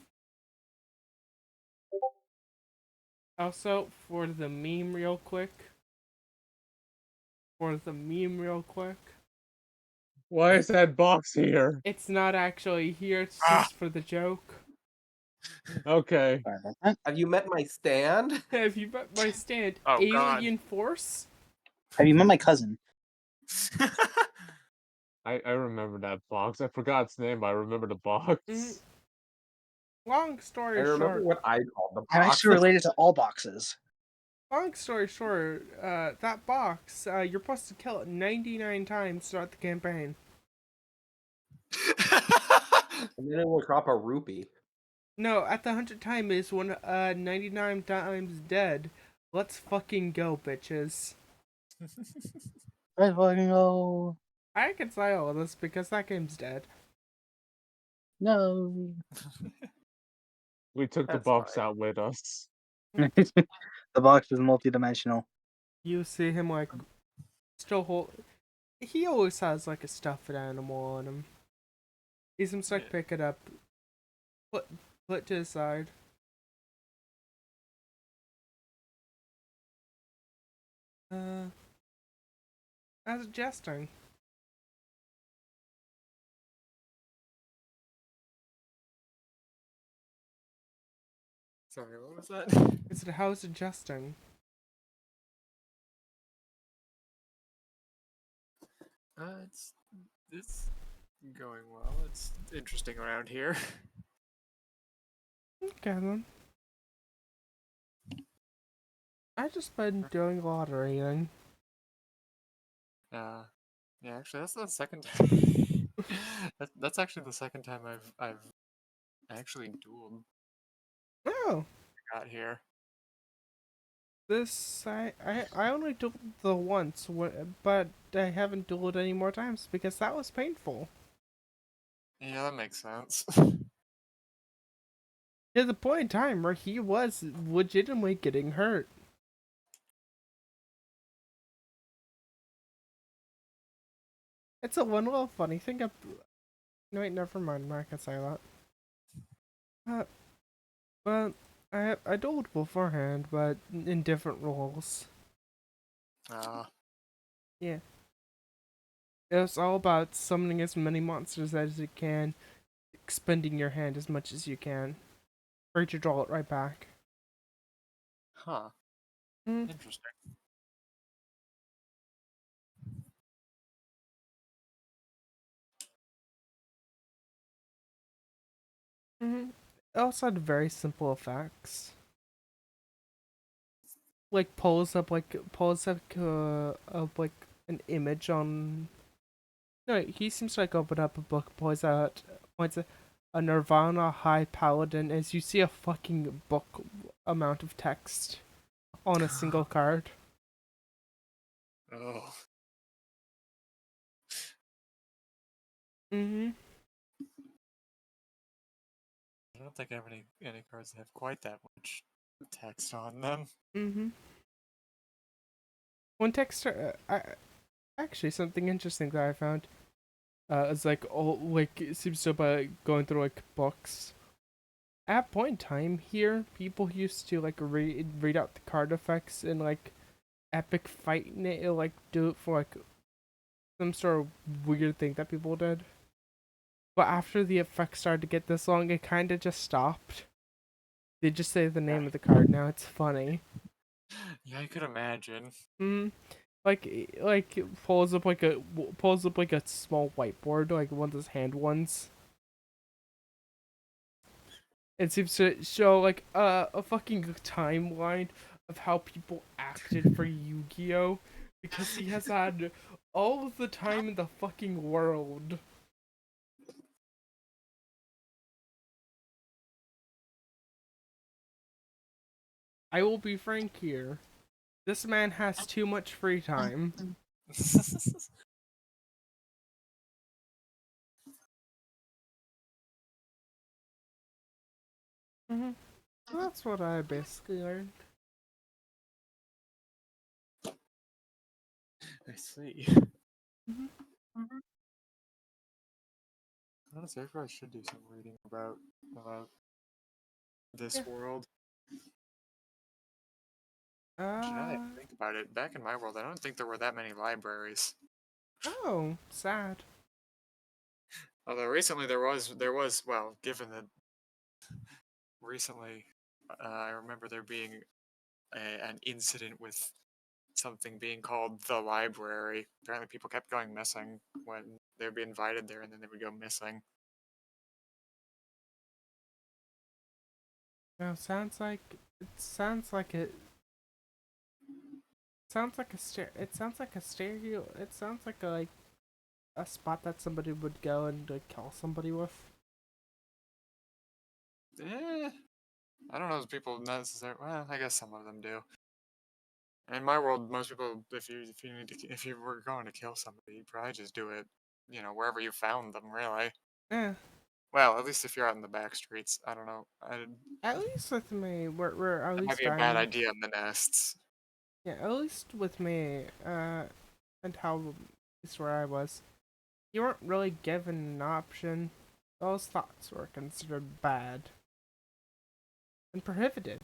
Also, for the meme real quick.
Why is that box here?
It's not actually here, it's
Ah!
just for the joke.
Okay.
Sorry about that.
Have you met my stand?
Have you met my stand?
Oh, God.
Alien Force?
Have you met my cousin?
I remember that box. I forgot its name, but I remember the box.
Mm. Long
I
story
remember
short,
what I called the box.
I'm actually related to all boxes.
that box, you're supposed to kill it 99 times throughout the campaign.
And then it will drop a rupee.
No, at the 100th time is when 99 times dead. Let's fucking go, bitches.
Let's fucking go.
I can say all this because that game's dead.
No.
We took the
That's
box
fine.
out with us.
The box is multi-dimensional.
You see him still hold. He always has a stuffed animal on him. He's him
Yeah.
pick it up, put to the side. As jesting.
Sorry, what was that?
Is it how's adjusting?
It's going well. It's interesting around here.
Okay then. I just been doing a lot of reading.
Yeah, actually, that's the second time. That's actually the second time I've actually dueled
Oh,
got here.
this I only dueled the once, but I haven't dueled any more times because that was painful.
Yeah, that makes sense.
To the point in time where he was legitimately getting hurt. It's a one little funny thing. No, wait, never mind. I'm not gonna say that. But I dueled beforehand, but in different roles.
Uh,
Yeah. It's all about summoning as many monsters as you can, expending your hand as much as you can, or to draw it right back.
huh.
Mm,
Interesting.
hmm It also had very simple effects. Like pulls up like an image on. No, he seems to like open up a book, points at a Nirvana High Paladin as you see a fucking book amount of text on a single card.
Oh.
Mm-hmm.
I don't think I have any cards that have quite that much text on them.
Mm-hmm. One text, actually something interesting that I found. Is like like it seems to by going through like books. At point in time here, people used to like read out the card effects in like epic fight, and it like do it for like some sort of weird thing that people did. But after the effects started to get this long, it kind of just stopped. They just say the name of the card now. It's funny.
Yeah, I could imagine.
Like it pulls up like a small whiteboard, like one of those hand ones. It seems to show like a fucking timeline of how people acted for Yu-Gi-Oh! Because he has had all of the time in the fucking world. I will be frank here. This man has too much free time. hmm That's what I basically learned.
I see.
hmm
Honestly, I probably should do some reading about this
Yeah.
world. Now that I
Uh
think about it, back in my world, I don't think there were that many libraries.
oh, sad.
Although recently there was well, given that recently I remember there being an incident with something being called the library. Apparently, people kept going missing when they would be invited there, and then they would go missing.
No, sounds like a it sounds like a stereo. It sounds like a spot that somebody would go and like, kill somebody with.
I don't know if people necessarily. Well, I guess some of them do. In my world, most people, if you were going to kill somebody, you'd probably just do it, wherever you found them, really.
Eh.
Well, at least if you're out in the back streets, I don't know.
At least with me, where at
That might
least
be a bad
I'm.
idea in the nests.
Yeah, at least with me, and how at least where I was, you weren't really given an option. Those thoughts were considered bad and prohibited.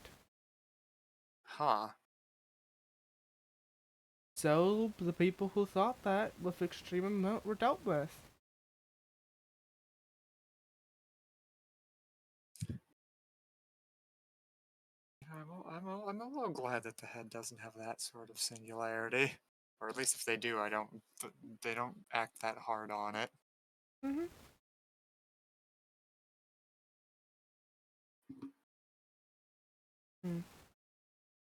Huh.
So the people who thought that with extreme amount were dealt with.
I'm a little glad that the head doesn't have that sort of singularity, or at least if they do, they don't act that hard on it.
Mm-hmm.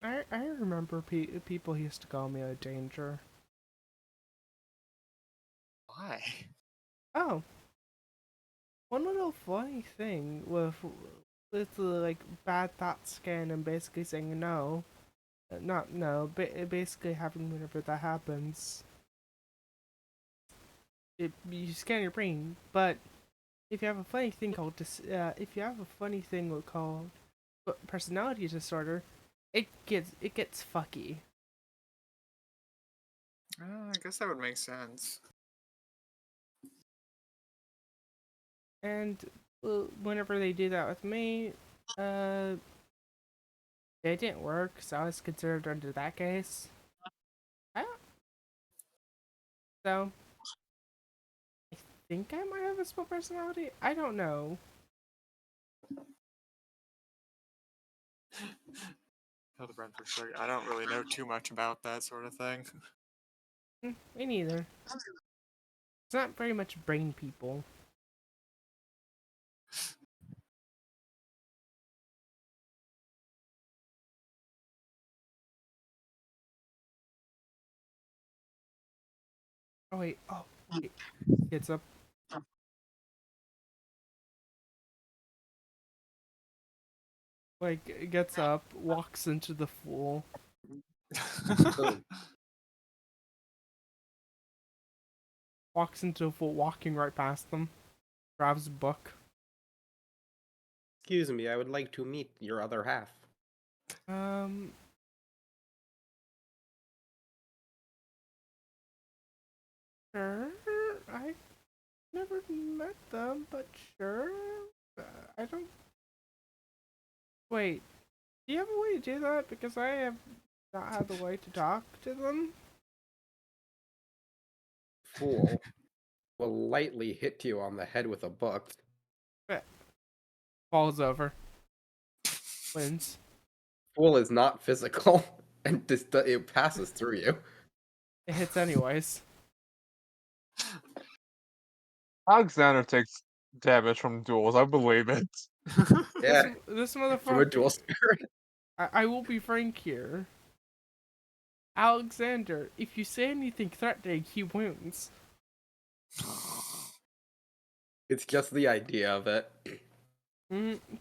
I remember people used to call me a danger.
Why?
Oh, one little funny thing with the like bad thought scan and basically saying no, not no, basically having whenever that happens, you scan your brain. But if you have a funny thing called if you have a funny thing called personality disorder, it gets fucky.
I guess that would make sense.
And whenever they do that with me, it didn't work, so I was considered under that case. So, I think I might have a split personality. I don't know.
Hildebrand for sure. I don't really know too much about that sort of thing.
Me neither. It's not very much brain people. Oh wait, it gets up. Like, it gets up, walks into the fool. Walks into the fool, walking right past them. Grabs a book.
Excuse me, I would like to meet your other half.
Sure. I never met them, but sure. I don't. Wait. Do you have a way to do that? Because I have not had the way to talk to them.
Fool will lightly hit you on the head with a book.
Falls over. Wins.
Fool is not physical, and it passes through you.
It hits anyways.
Alexander takes damage from duels. I believe it.
Yeah,
This
from a
motherfucker.
dual spirit.
I will be frank here. Alexander, if you say anything threatening, he wins.
It's just the idea of it.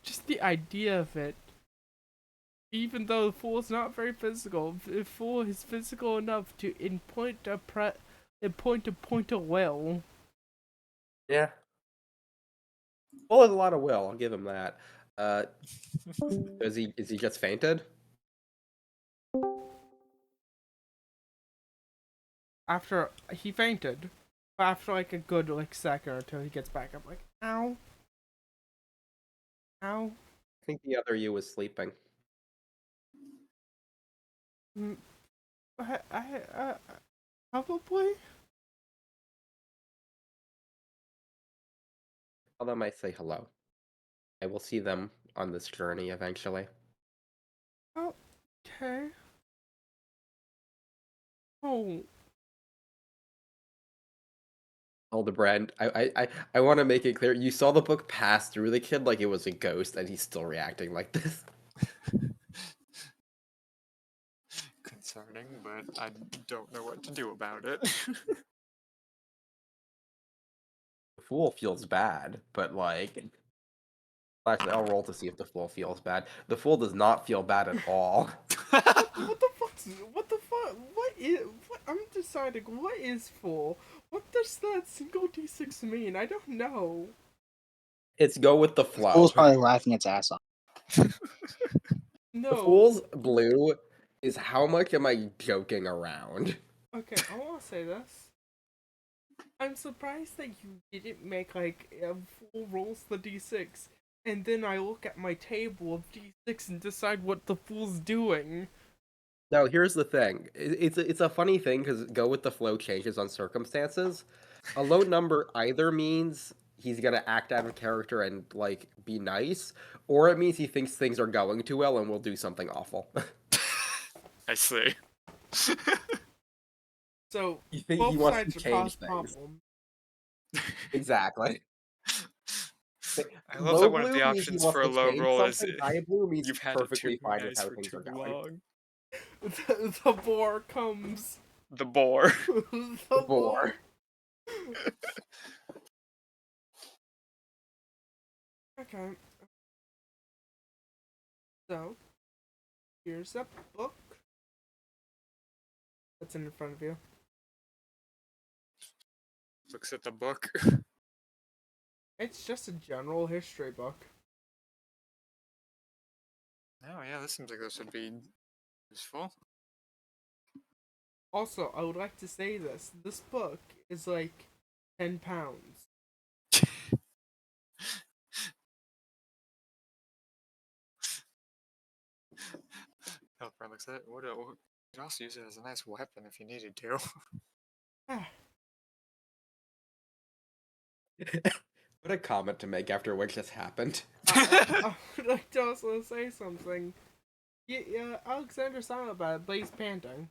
Just the idea of it. Even though the fool is not very physical, the fool is physical enough to point a will.
Yeah. Fool has a lot of will. I'll give him that. Is he just fainted?
After he fainted, after like a good second or two, he gets back up like, ow, ow.
I think the other you was sleeping.
Probably.
Tell them I say hello. I will see them on this journey eventually.
Okay. Oh.
Hildebrand, I want to make it clear. You saw the book pass through the kid like it was a ghost, and he's still reacting like this.
Concerning, but I don't know what to do about it.
The fool feels bad, but like... Actually, I'll roll to see if the fool feels bad. The fool does not feel bad at all.
What the fuck? What? I'm deciding what is full. What does that single D6 mean? I don't know.
It's go with the flow.
Fool's probably laughing its ass off.
No.
The fool's blue is how much am I joking around?
Okay, I want to say this. I'm surprised that you didn't make like a fool rolls the D6, and then I look at my table of D6 and decide what the fool's doing.
Now, here's the thing. It's a funny thing because go with the flow changes on circumstances. A low number either means he's gonna act out of character and like be nice, or it means he thinks things are going too well and will do something awful.
I see.
So
You think
both
he wants
sides
to
are
change
cause
things?
problem.
Exactly.
I love
Low
that one of
blue
the
means he
options
wants
for a
to
low
change
roll is
something. High blue means
you've
he's
had it
perfectly
too
fine with
nice
how
for
things
too
are going.
long.
The boar comes.
The boar.
The
Boar.
Okay. So, here's a book that's in front of you.
Looks at the book.
It's just a general history book.
Oh yeah, this seems like this would be useful.
Also, I would like to say this. This book is like £10.
Helper looks at it. You could also use it as a nice weapon if you needed to.
What a comment to make after what just happened.
I would like to also say something. Yeah, Alexander's not about but he's panting.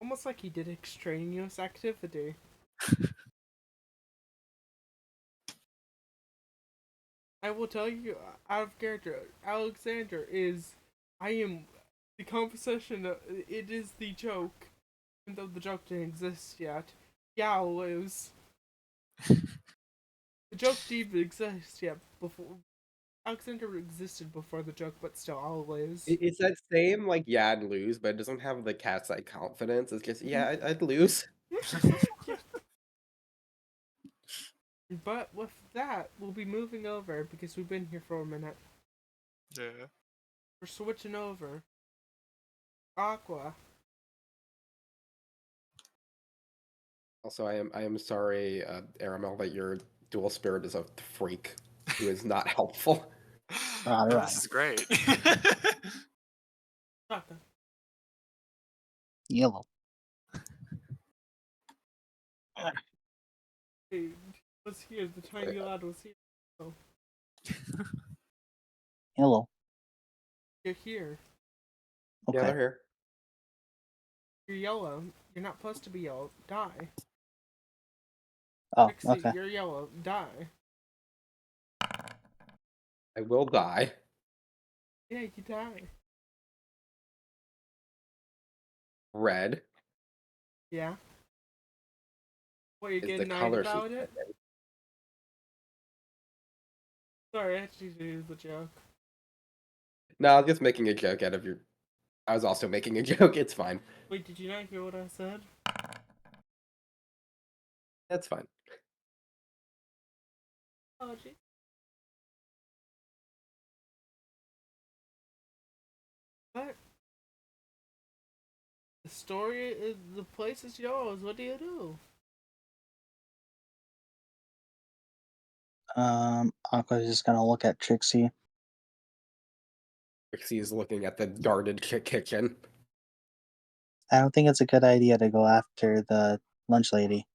Almost like he did extraneous activity. I will tell you, out of character, Alexander is. I am. The conversation, it is the joke. Even though the joke didn't exist yet. Yeah, I'll lose. The joke didn't exist yet before. Alexander existed before the joke, but still, I'll lose.
It's that same like yeah, I'd lose, but it doesn't have the cat's eye confidence. It's just yeah, I'd lose.
But with that, we'll be moving over because we've been here for a minute.
Yeah.
We're switching over. Aqua.
Also, I am sorry, Aramel, that your dual spirit is a freak who is not helpful.
No,
Right.
this is great.
Shotgun.
Yellow.
Hey, was here. The tiny lad was here. Oh,
Yellow.
you're here.
Okay.
Yeah, they're here.
You're yellow. You're not supposed to be yellow. Die.
Oh,
Trixie,
okay.
you're yellow. Die.
I will die.
Yeah, you die.
Red
Yeah. What, you're
is the
getting nice
color she
about it? Sorry, I actually do the joke.
No, I was just making a joke out of your. I was also making a joke. It's fine.
Wait, did you not hear what I said?
That's fine.
Oh, gee. What? The story is the place is yours. What do you do?
Aqua's just gonna look at Trixie.
Trixie is looking at the guarded kitchen.
I don't think it's a good idea to go after the lunch lady.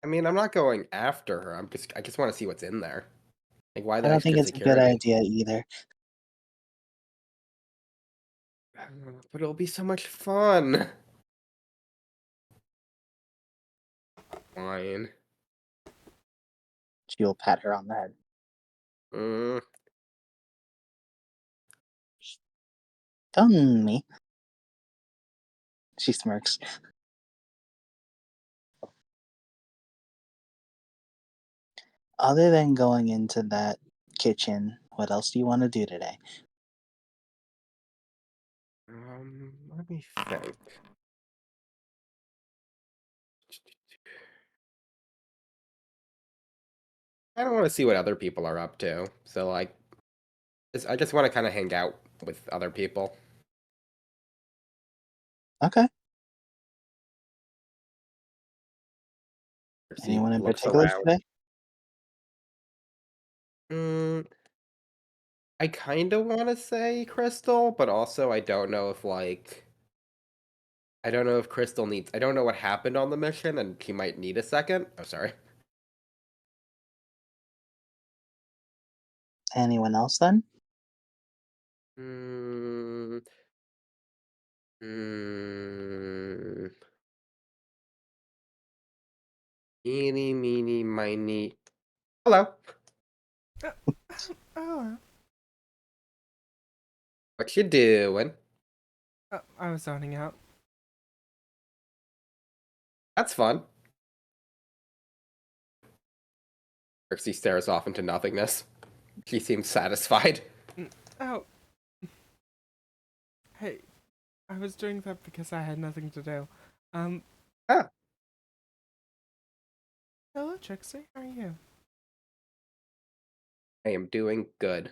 I mean, I'm not going after her. I just want to see what's in there. Like, why
I
the
don't think
extra
it's a good
security?
idea either.
But it'll be so much fun. Fine.
She'll pat her on the head.
Mm,
Done me. She smirks. Other than going into that kitchen, what else do you want to do today?
let me think. I don't want to see what other people are up to. So, like, I just want to kind of hang out with other people.
Okay.
See
Anyone in
looks
particular
around.
today?
I kind of want to say Crystal, but also I don't know if I don't know if Crystal needs. I don't know what happened on the mission, and she might need a second. Oh, sorry.
Anyone else then?
Mm, mm, Eeny, meeny, miny. Hello.
Oh,
What you doing?
I was zoning out.
That's fun. Trixie stares off into nothingness. She seems satisfied.
Oh. Hey, I was doing that because I had nothing to do.
Ah.
Hello, Trixie. How are you?
I am doing good.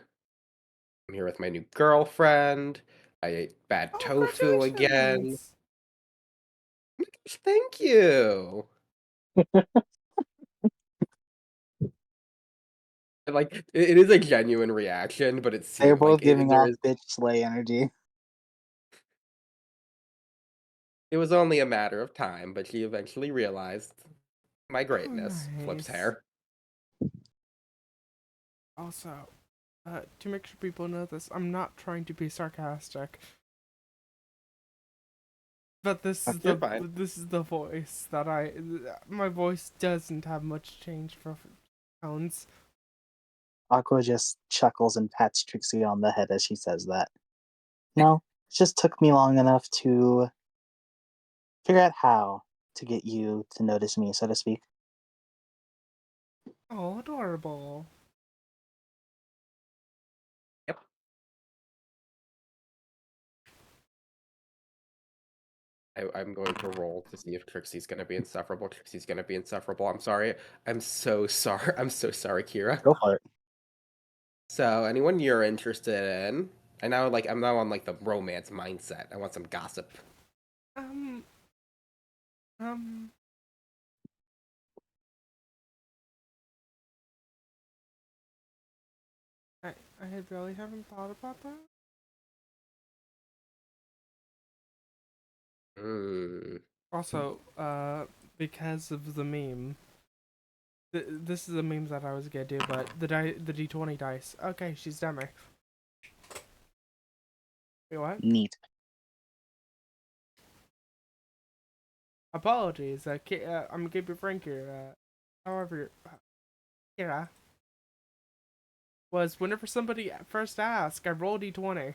I'm here with my new girlfriend. I ate bad
Oh,
tofu again.
congratulations!
Thank you. Like it is a genuine reaction, but it
They're
seems
both
like
giving
there
off
is.
bitch slay energy.
It was only a matter of time, but she eventually realized my
Oh,
greatness. Flips
nice.
hair.
Also, to make sure people know this, I'm not trying to be sarcastic. But
You're fine.
this is the voice that my voice doesn't have much change for tones.
Aqua just chuckles and pats Trixie on the head as she says that. No, it just took me long enough to figure out how to get you to notice me, so to speak.
Oh, adorable.
Yep. I'm going to roll to see if Trixie's gonna be insufferable. Trixie's gonna be insufferable. I'm sorry. I'm so sorry. I'm so sorry, Kira.
Go for it.
So, anyone you're interested in? And now, like, I'm now on like the romance mindset. I want some gossip.
Um, um, I I really haven't thought about that.
Hmm.
Also, because of the meme. This is the memes that I was gonna do, but the D20 dice. Okay, she's done me. Wait, what?
Neat.
Apologies. I'm gonna be frank here. However, Kira was whenever somebody first asks, I roll D20.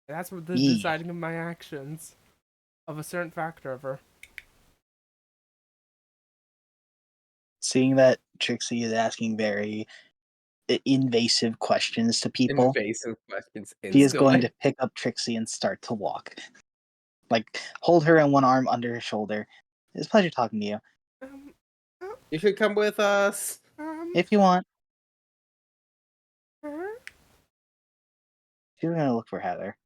That's what the
Yee.
deciding of my actions of a certain factor of her.
Seeing that Trixie is asking very invasive questions to people,
Invasive questions
she is going
instantly.
to pick up Trixie and start to walk. Like, hold her in one arm under her shoulder. It's a pleasure talking to you.
Um,
You should come with us.
If you want,
her?
she's gonna look for Heather.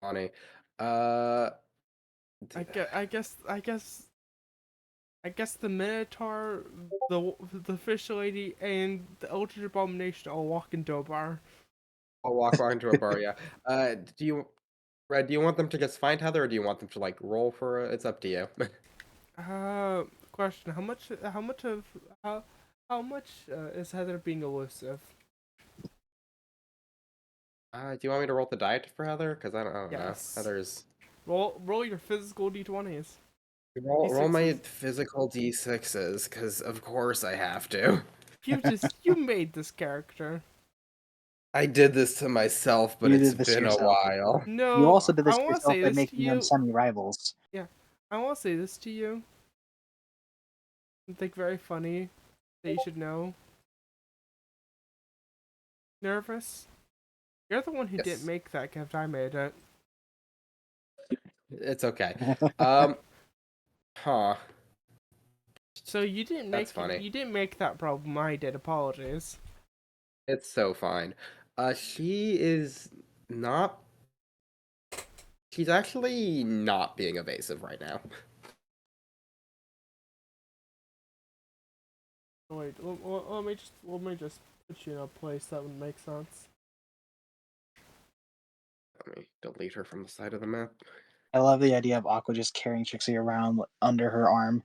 Funny.
I guess the Minotaur, the fish lady, and the Eldritch Abomination all walk into a bar.
I'll walk into a bar. Yeah. Do you, Red? Do you want them to just find Heather, or do you want them to like roll for it? It's up to you.
Question: how much is Heather being elusive?
Do you want me to roll the die for Heather? Because I don't know.
Yes.
Heather's.
Roll your physical d20s.
Roll my
D6s.
physical d6s, because of course I have to.
You made this character.
I did this to myself, but
You
it's
did this
been a
yourself.
while.
No,
You also did
I
this
want to
yourself
say
by
this to
making them
you.
semi-rivals.
Yeah, I want to say this to you. Something very funny that you should know. Nervous? You're the one who
Yes.
didn't make that gift. I made it.
It's okay. Huh.
So you didn't
That's funny.
You didn't make that problem. I did. Apologies.
It's so fine. She is not. She's actually not being evasive right now.
Wait, let me just put you in a place that would make sense.
Let me delete her from the side of the map.
I love the idea of Aqua just carrying Trixie around under her arm.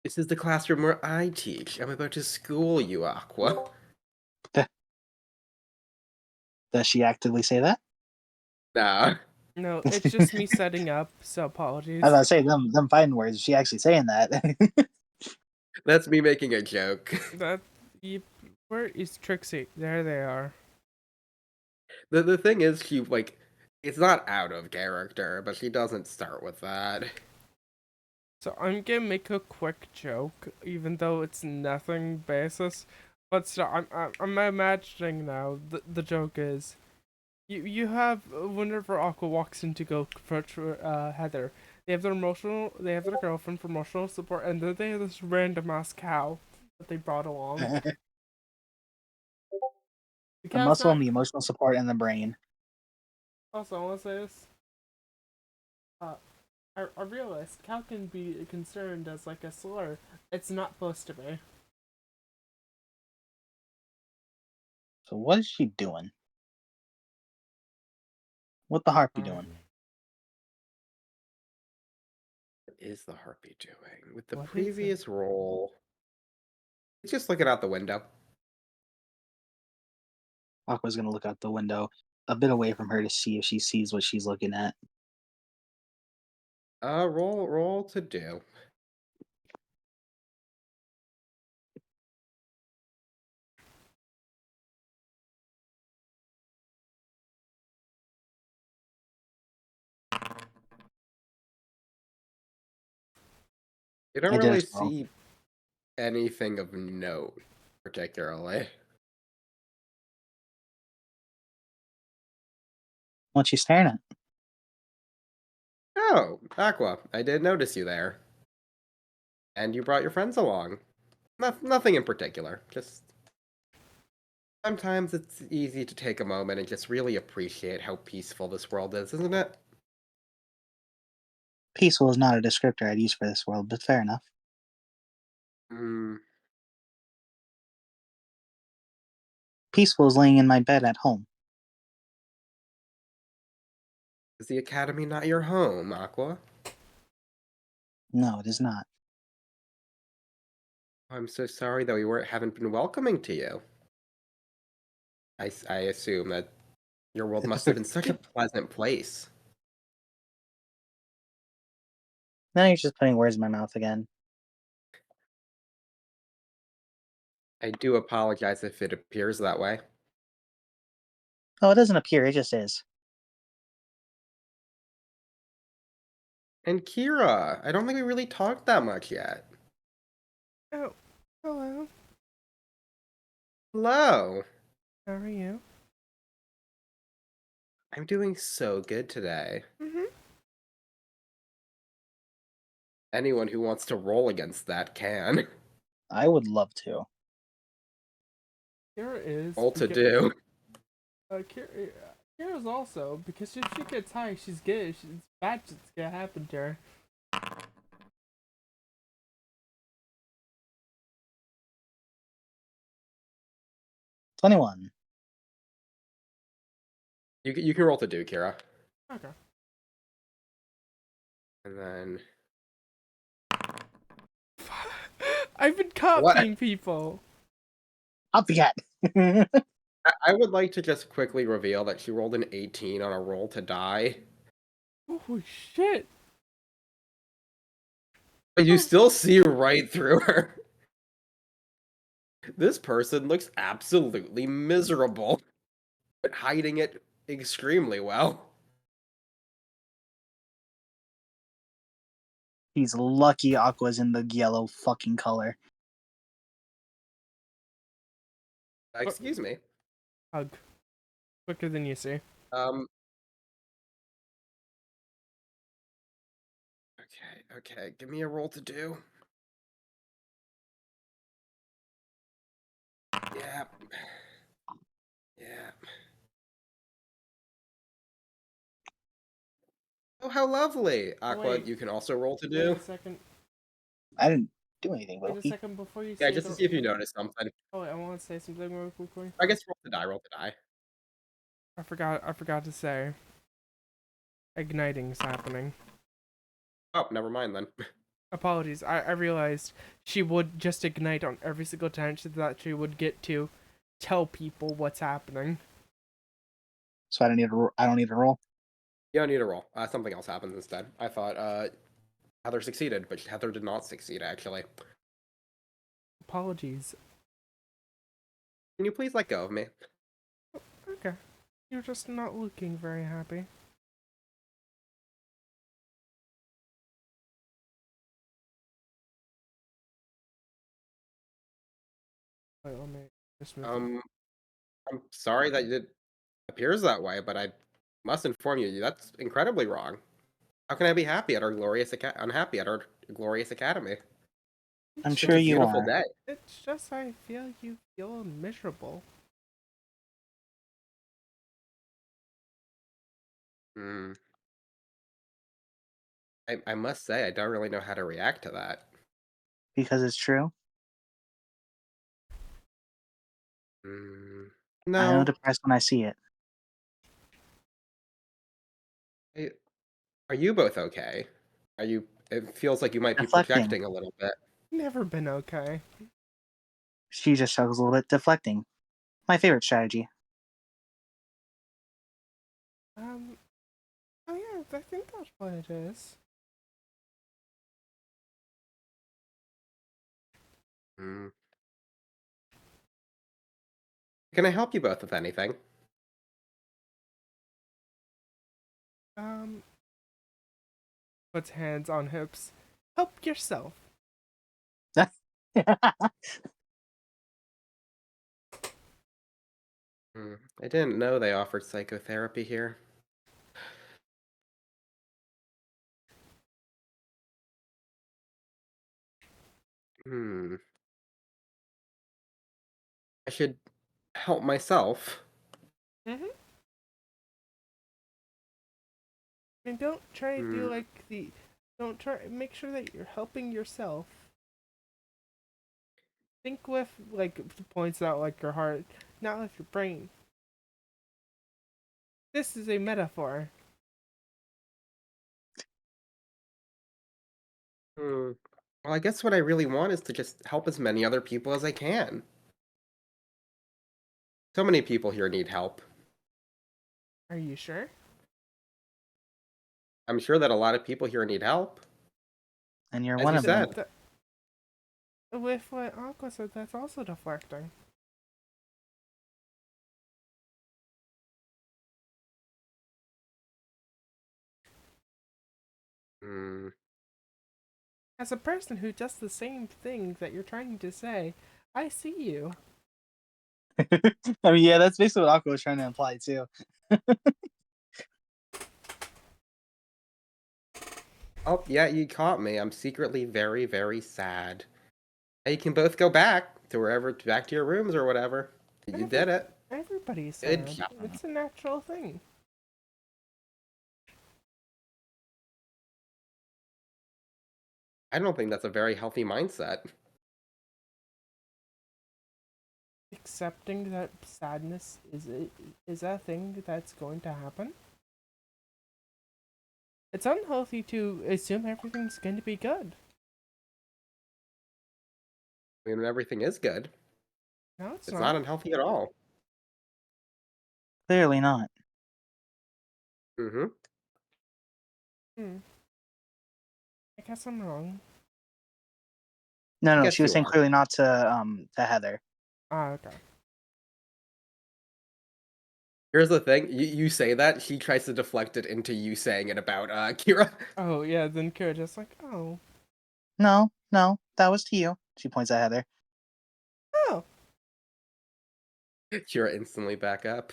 This is the classroom where I teach. I'm about to school you, Aqua.
Does she actively say that?
Nah.
No, it's just me setting up, so apologies.
I was about to say them fighting words. Is she actually saying that?
That's me making a joke.
That where is Trixie? There they are.
The thing is, she, like, it's not out of character, but she doesn't start with that.
So I'm gonna make a quick joke, even though it's nothing basis. But still, I'm imagining now. The joke is, you have whenever Aqua walks in to go for Heather, they have their girlfriend for emotional support, and then they have this random ass cow that they brought along. The
The
cow's
muscle
not-
and the emotional support and the brain.
Also, I want to say this. I realized cow can be concerned as like a slur. It's not supposed to be.
So what is she doing? What the harpy doing?
What is the harpy doing? With the
What is it?
previous role, he's just looking out the window.
Aqua's gonna look out the window a bit away from her to see if she sees what she's looking at.
Roll to do. You don't
I did
really
as well.
see anything of note, particularly.
What you staring at?
Oh, Aqua, I did notice you there. And you brought your friends along. Nothing in particular, just... Sometimes it's easy to take a moment and just really appreciate how peaceful this world is, isn't it?
Peaceful is not a descriptor I'd use for this world, but fair enough.
Hmm.
Peaceful is laying in my bed at home.
Is the Academy not your home, Aqua?
No, it is not.
I'm so sorry that we haven't been welcoming to you. I assume that your world must have been such a pleasant place.
Now you're just putting words in my mouth again.
I do apologize if it appears that way.
Oh, it doesn't appear, it just is.
And Kira, I don't think we really talked that much yet.
Oh, hello.
Hello.
How are you?
I'm doing so good today.
Mhm.
Anyone who wants to roll against that can.
I would love to.
Kira is.
Roll to
beca-
do.
Kira's also, because if she gets high, she's good. Bad shit's gonna happen to her.
$21.
You can roll to do, Kira.
Okay.
And then
I've been copying people.
Copycat.
I would like to just quickly reveal that she rolled an 18 on a roll to die.
Oh shit.
But you still see right through her. This person looks absolutely miserable, but hiding it extremely well.
He's lucky Aqua's in the yellow fucking color.
Excuse me.
Hug. Quicker than you see.
Okay, give me a roll to do. Yeah. Yeah. Oh, how lovely! Aqua,
wait.
you can also roll to
Wait
do.
a second.
I didn't do anything,
Wait a
Wilkie.
second before you
Yeah,
say
just to
the-
see if you notice something.
Oh wait, I want to say something real quickly.
I guess roll to die.
I forgot to say. Igniting's happening.
Oh, never mind then.
Apologies. I realized she would just ignite on every single tangent that she would get to tell people what's happening.
So I don't need to roll.
You don't need to roll. Something else happens instead. I thought Heather succeeded, but Heather did not succeed, actually.
Apologies.
Can you please let go of me?
Okay. You're just not looking very happy. Wait, let me just move it.
I'm sorry that it appears that way, but I must inform you that's incredibly wrong. How can I be happy at our unhappy at our glorious academy?
I'm
It's
sure
Such a
just-
you
beautiful
are.
day.
It's just I feel you feel miserable.
Hmm. I must say I don't really know how to react to that.
Because it's true.
Mm,
I know
no,
depressed when I see it.
are you both okay? Are you? It feels like you might be
Deflecting.
projecting a little bit.
Never been okay.
She just struggles a little bit. Deflecting. My favorite strategy.
Oh yeah, I think that's what it is.
Mm. Can I help you both with anything?
Puts hands on hips. Help yourself.
I didn't know they offered psychotherapy here. Hmm. I should help myself.
Mm-hmm. And don't try to do
Hmm.
like the. Don't try. Make sure that you're helping yourself. Think with like points out like your heart, not with your brain. This is a metaphor.
Hmm. Well, I guess what I really want is to just help as many other people as I can. So many people here need help.
Are you sure?
I'm sure that a lot of people here need help.
And you're
As
one
you
of them.
said.
With what Aqua said, that's also deflecting.
Hmm.
As a person who does the same thing that you're trying to say, I see you.
I mean, yeah, that's basically what Aqua was trying to imply too.
Oh, yeah, you caught me. I'm secretly very, very sad. Hey, you can both go back to back to your rooms or whatever. You did it.
Everybody's
Good
sad.
job.
It's a natural thing.
I don't think that's a very healthy mindset.
Accepting that sadness is a thing that's going to happen. It's unhealthy to assume everything's going to be good.
I mean, everything is good.
No, it's
It's
not.
not unhealthy at all.
Clearly not.
Mm-hmm.
I guess I'm wrong.
No,
Guess
she was
you
saying
are.
clearly not to Heather.
Ah, okay.
Here's the thing. You say that, she tries to deflect it into you saying it about Kira.
Oh, yeah, then Kira just like, oh.
No, that was to you. She points at Heather.
Oh.
Kira instantly back up.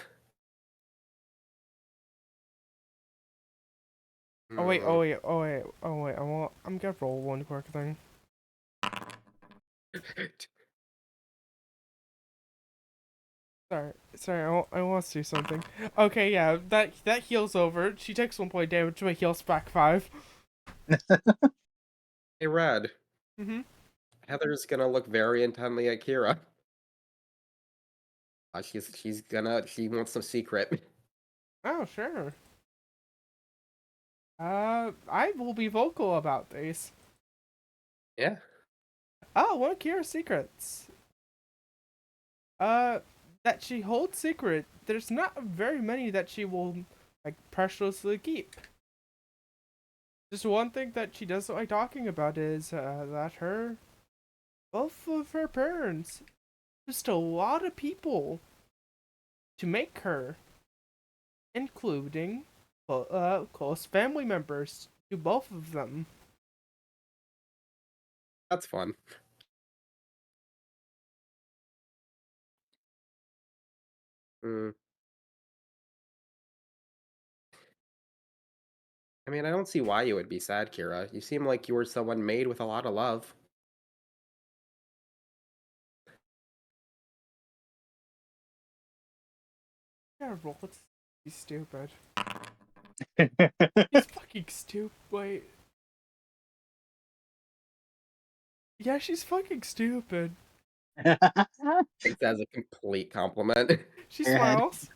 Oh, wait, I'm gonna roll one quick thing. Sorry, I want to do something. Okay, yeah, that heals over. She takes 1 point damage, but heals back 5.
Hey, Red.
Mm-hmm.
Heather's gonna look very intently at Kira. She wants some secret.
Oh, sure. I will be vocal about this.
Yeah.
Oh, one of Kira's secrets. That she holds secret. There's not very many that she will like preciously keep. Just one thing that she doesn't like talking about is that both of her parents, just a lot of people to make her, including close family members to both of them.
That's fun. Hmm. I mean, I don't see why you would be sad, Kira. You seem like you were someone made with a lot of love.
Yeah, Rolex. He's stupid. He's fucking stupid. Wait. Yeah, she's fucking stupid.
Takes that as a complete compliment.
She
Airhead.
smiles.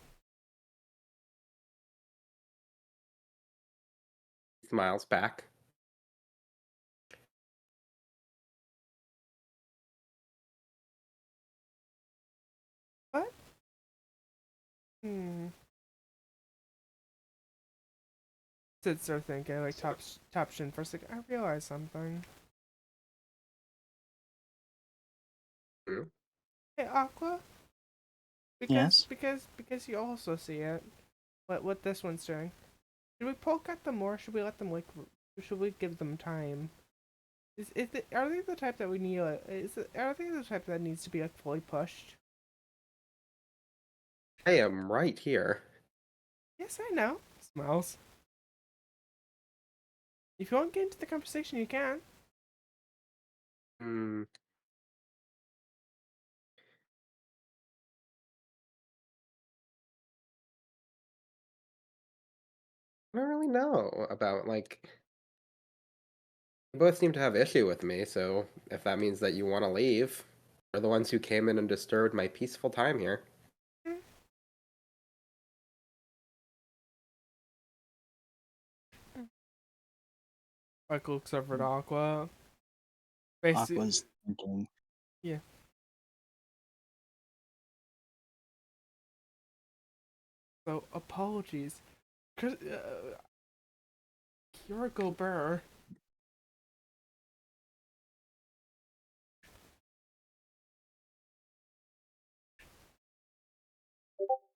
Smiles back.
What? Hmm. Sits there thinking, like, top shin for a second. I realized something.
Hmm?
Hey, Aqua?
Yes?
Because you also see it. What this one's doing. Should we poke at them more? Should we let them, like, should we give them time? Are they the type that we need, are they the type that needs to be, like, fully pushed?
I am right here.
Yes, I know. Smiles. If you want to get into the conversation, you can.
Hmm. I don't really know about, like... You both seem to have issue with me, so if that means that you want to leave, you're the ones who came in and disturbed my peaceful time here.
Like, looks over at Aqua. Basically,
Aqua's thinking.
yeah. So, apologies. Kira Gobert.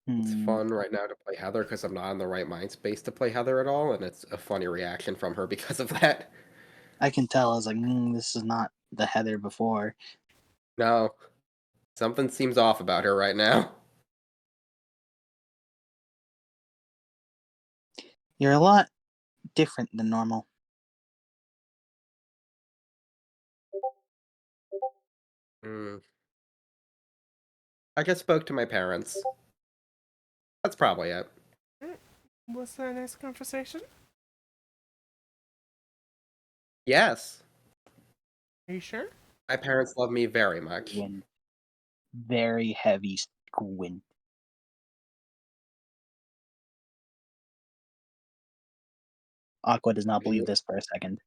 It's
Hmm.
fun right now to play Heather because I'm not in the right mind space to play Heather at all, and it's a funny reaction from her because of that.
I can tell. I was like, this is not the Heather before.
No, something seems off about her right now.
You're a lot different than normal.
Hmm. I just spoke to my parents. That's probably it.
Was that a nice conversation?
Yes,
Are you sure?
my parents love me very much.
Squint. Very heavy squint. Aqua does not believe this for a second.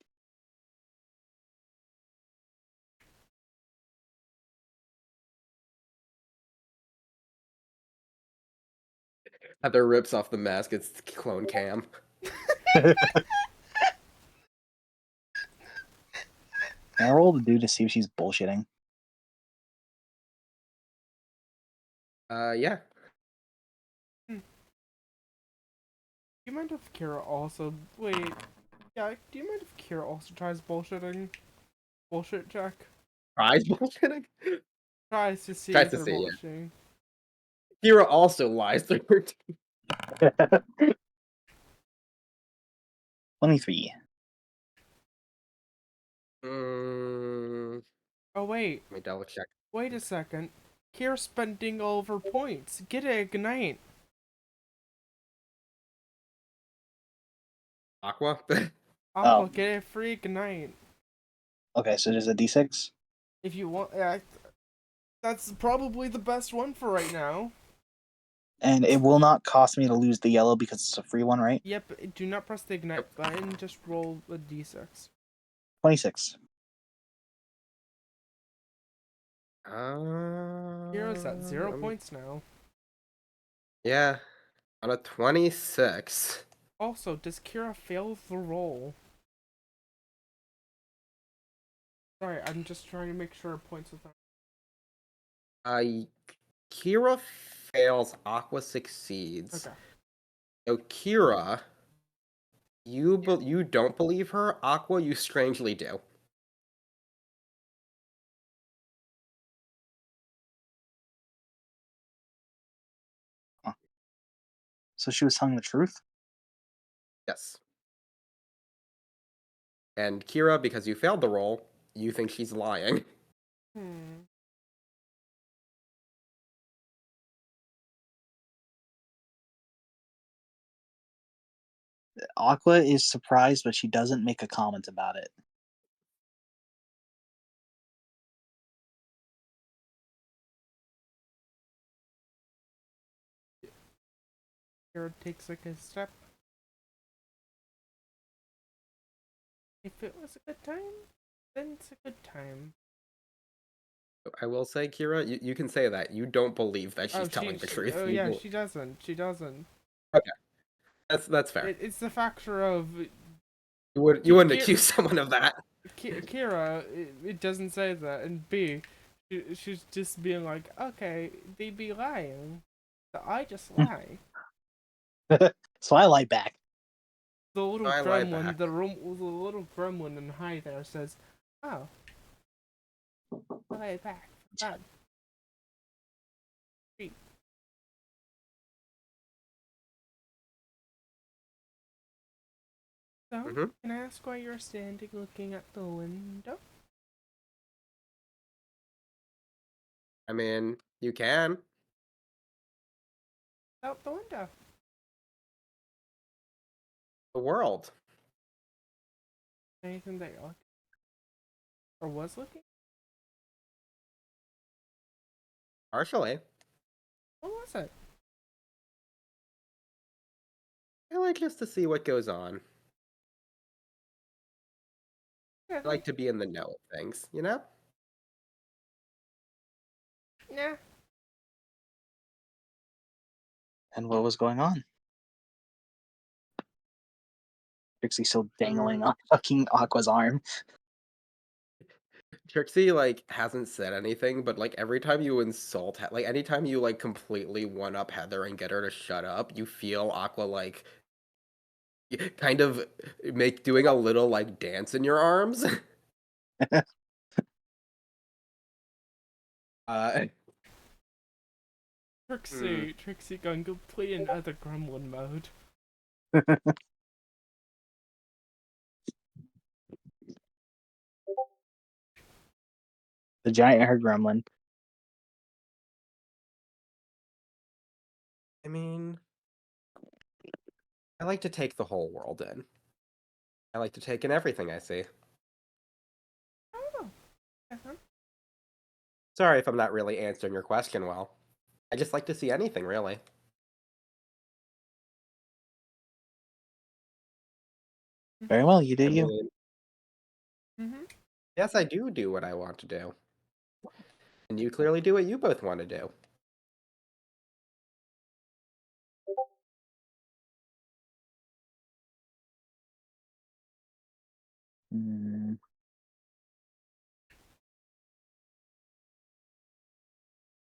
Heather rips off the mask. It's clone Cam.
Can I roll the dude to see if she's bullshitting?
Yeah.
Do you mind if Kira also wait? Yeah. Do you mind if Kira also tries bullshitting? Bullshit check.
Tries bullshitting?
Tries to see
Tries
if
to
they're
see, yeah.
bullshitting.
Kira also lies through her teeth.
23.
Oh wait.
Let me double check.
Wait a second. Kira's spending all of her points. Get a ignite.
Aqua?
Aqua,
Oh.
get a free ignite.
Okay, so there's a d6.
If you want, that's probably the best one for right now.
And it will not cost me to lose the yellow because it's a free one, right?
Yep. Do not press the ignite button. Just roll a d6.
26.
Kira's at 0
let me-
points now.
Yeah, on a 26.
Also, does Kira fail the roll? Sorry, I'm just trying to make sure points with that.
Kira fails, Aqua succeeds.
Okay.
So Kira, you don't believe her. Aqua, you strangely do.
So she was telling the truth?
Yes. And Kira, because you failed the roll, you think she's lying.
Hmm.
Aqua is surprised, but she doesn't make a comment about it.
Kira takes like a step. If it was a good time, then it's a good time.
I will say, Kira, you can say that. You don't believe that she's telling the truth.
Oh
You
yeah,
bel-
she doesn't. She doesn't.
that's fair.
It's the factor of
You wouldn't
Kira-
accuse someone of that.
Kira. It doesn't say that, and B, she's just being like, okay, they be lying, so I just lie.
So I lie back.
The little
I lie
gremlin,
back.
the little gremlin in high there says, "Oh, I lie back. God, Sweet. So,
Mhm.
can I ask why you're standing looking at the window?
I mean, you can.
Out the window.
The world.
Anything that you're looking, or was looking?
Partially.
What was it?
I like just to see what goes on.
Yeah,
I like to be in the know of things, you know?
Nah.
And what was going on? Trixie still dangling on fucking Aqua's arm.
Trixie like hasn't said anything, but like every time you insult, like anytime you like completely one up Heather and get her to shut up, you feel Aqua like kind of doing a little like dance in your arms. uh,
Trixie going complete in other gremlin mode.
The giant hair gremlin.
I mean, I like to take the whole world in. I like to take in everything I see.
Oh. Uh-huh.
Sorry if I'm not really answering your question well. I just like to see anything, really.
Very well, you do
I
you.
mean,
Mm-hmm.
yes, I do what I want to do. And you clearly do what you both want to do.
Mm,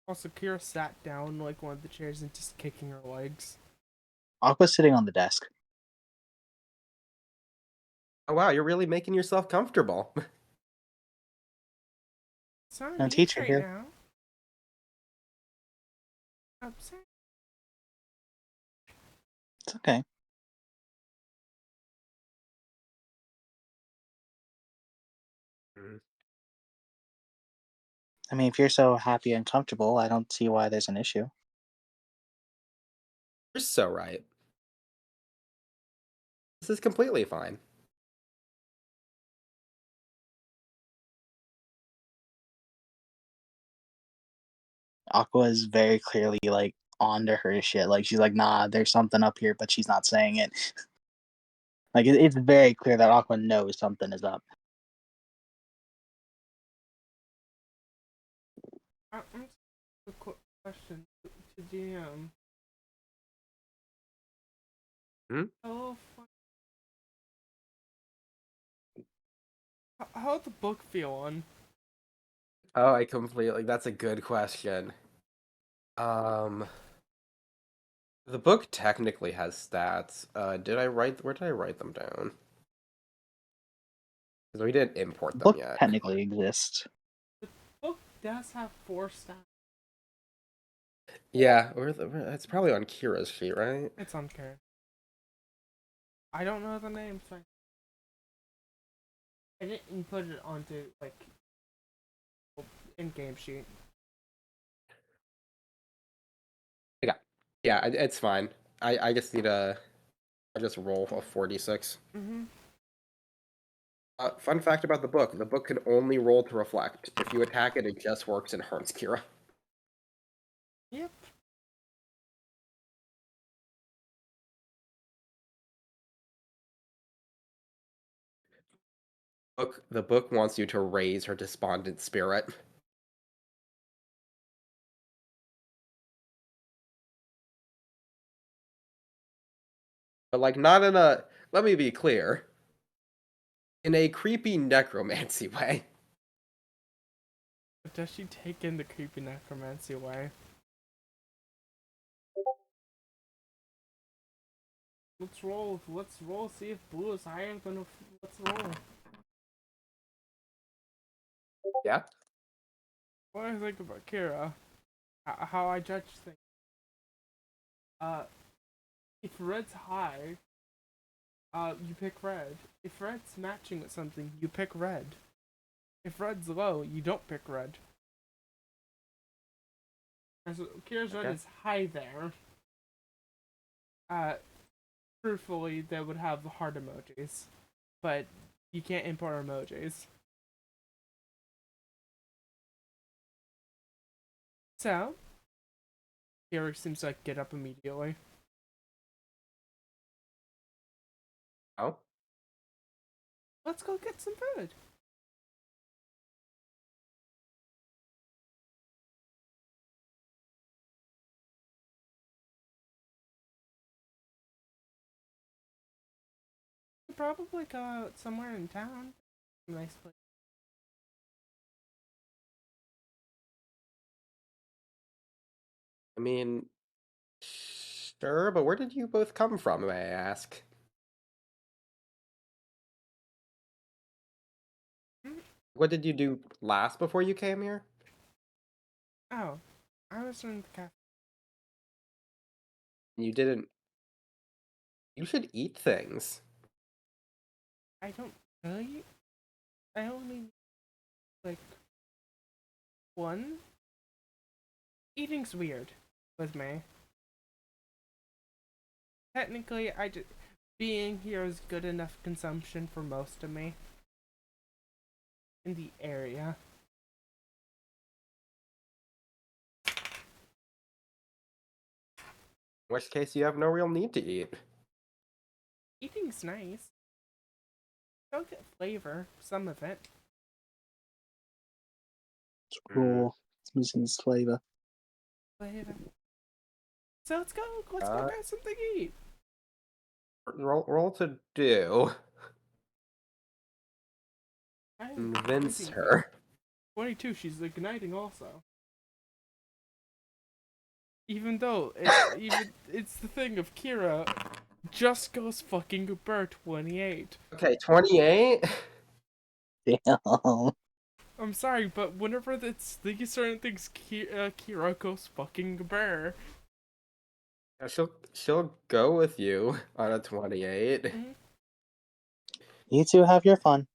Also, Kira sat down like one of the chairs and just kicking her legs.
Aqua's sitting on the desk.
Oh wow, you're really making yourself comfortable.
It's not
No
neat
teacher
right
here.
now. Upset.
It's okay.
Mm.
I mean, if you're so happy and comfortable, I don't see why there's an issue.
You're so right. This is completely fine.
Aqua is very clearly like onto her shit. Like she's like, nah, there's something up here, but she's not saying it. Like it's very clear that Aqua knows something is up.
I'm just a quick question to DM.
Hmm?
Oh, how'd the book feel on?
Oh, I completely. That's a good question. Um, the book technically has stats. Did I write? Where did I write them down? Because we didn't import
The
them
book
yet.
technically exists.
Book does have 4 stats.
Yeah, it's probably on Kira's sheet, right?
It's on Karen. I don't know the name, so I didn't put it onto like in-game sheet.
Yeah, yeah, it's fine. I just need a. I just roll a 46.
Mm-hmm.
Fun fact about the book: the book can only roll to reflect. If you attack it, it just works and hurts Kira.
Yep.
The book wants you to raise her despondent spirit. But like not in a, let me be clear, in a creepy necromancy way.
But does she take in the creepy necromancy way? Let's roll. Let's roll. See if blue is higher than. Let's roll.
Yeah.
What do I think about Kira? How I judge things. If red's high, you pick red. If red's matching with something, you pick red. If red's low, you don't pick red. And so Kira's red
Okay.
is high there. Truthfully, they would have heart emojis, but you can't import emojis. So, Kira seems to like get up immediately.
Oh.
Let's go get some food. We'll probably go out somewhere in town. Nice place.
I mean, sure, but where did you both come from, may I ask? What did you do last before you came here?
Oh, I was in the cafe.
You didn't. You should eat things.
I don't really. I only like one. Eating's weird with me. Technically, being here is good enough consumption for most of me in the area.
In which case, you have no real need to eat.
Eating's nice. Don't get flavor, some of it.
It's cool. It's missing its flavor.
Flavor. So let's go. Let's go grab something to eat.
Roll to do. Convince her.
22. She's igniting also. Even though it's the thing of Kira just goes fucking Uber 28.
Okay, 28.
Damn.
I'm sorry, but whenever it's these certain things, Kira goes fucking Uber.
She'll go with you on a 28.
Mm-hmm.
You two have your fun.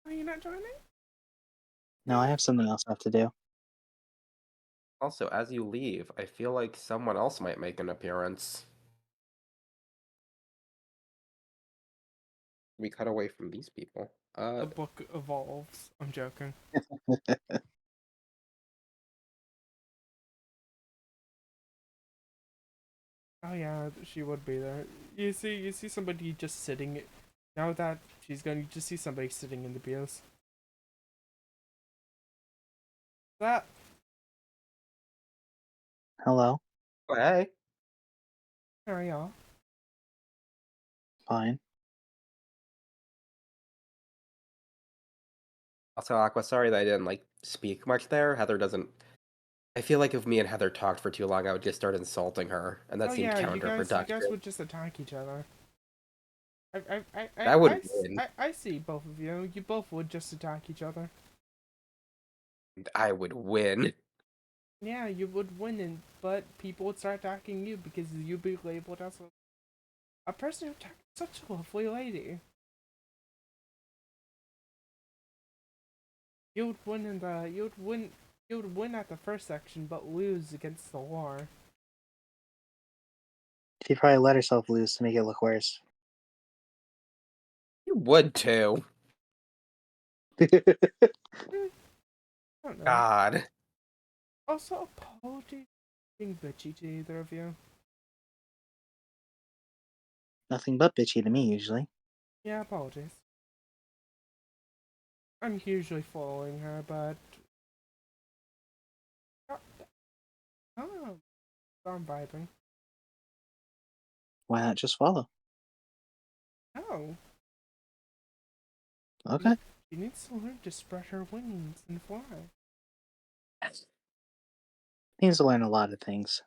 Are you not joining?
No, I have something else I have to do.
Also, as you leave, I feel like someone else might make an appearance. We cut away from these people.
The book evolves. I'm joking. Oh yeah, she would be there. You see somebody just sitting. Now that she's gone, you just see somebody sitting in the BS. That
Hello.
Hey.
there you are.
Fine.
Also, Aqua, sorry that I didn't like speak much there. Heather doesn't. I feel like if me and Heather talked for too long, I would just start insulting her, and that
Oh
seemed
yeah, you guys
counterproductive.
would just attack each other.
That would win.
I see both of you. You both would just attack each other.
I would win.
Yeah, you would win, but people would start attacking you because you'd be labeled as a person who attacked such a lovely lady. You would win you would win at the first section, but lose against the war.
She'd probably let herself lose to make it look worse.
You would too.
I don't know.
God.
Also, apologies for being bitchy to either of you.
Nothing but bitchy to me, usually.
Yeah, apologies. I'm usually following her, but oh, I'm vibing.
Why not just follow?
Oh,
Okay.
she needs to learn to spread her wings and fly.
Needs to learn a lot of things.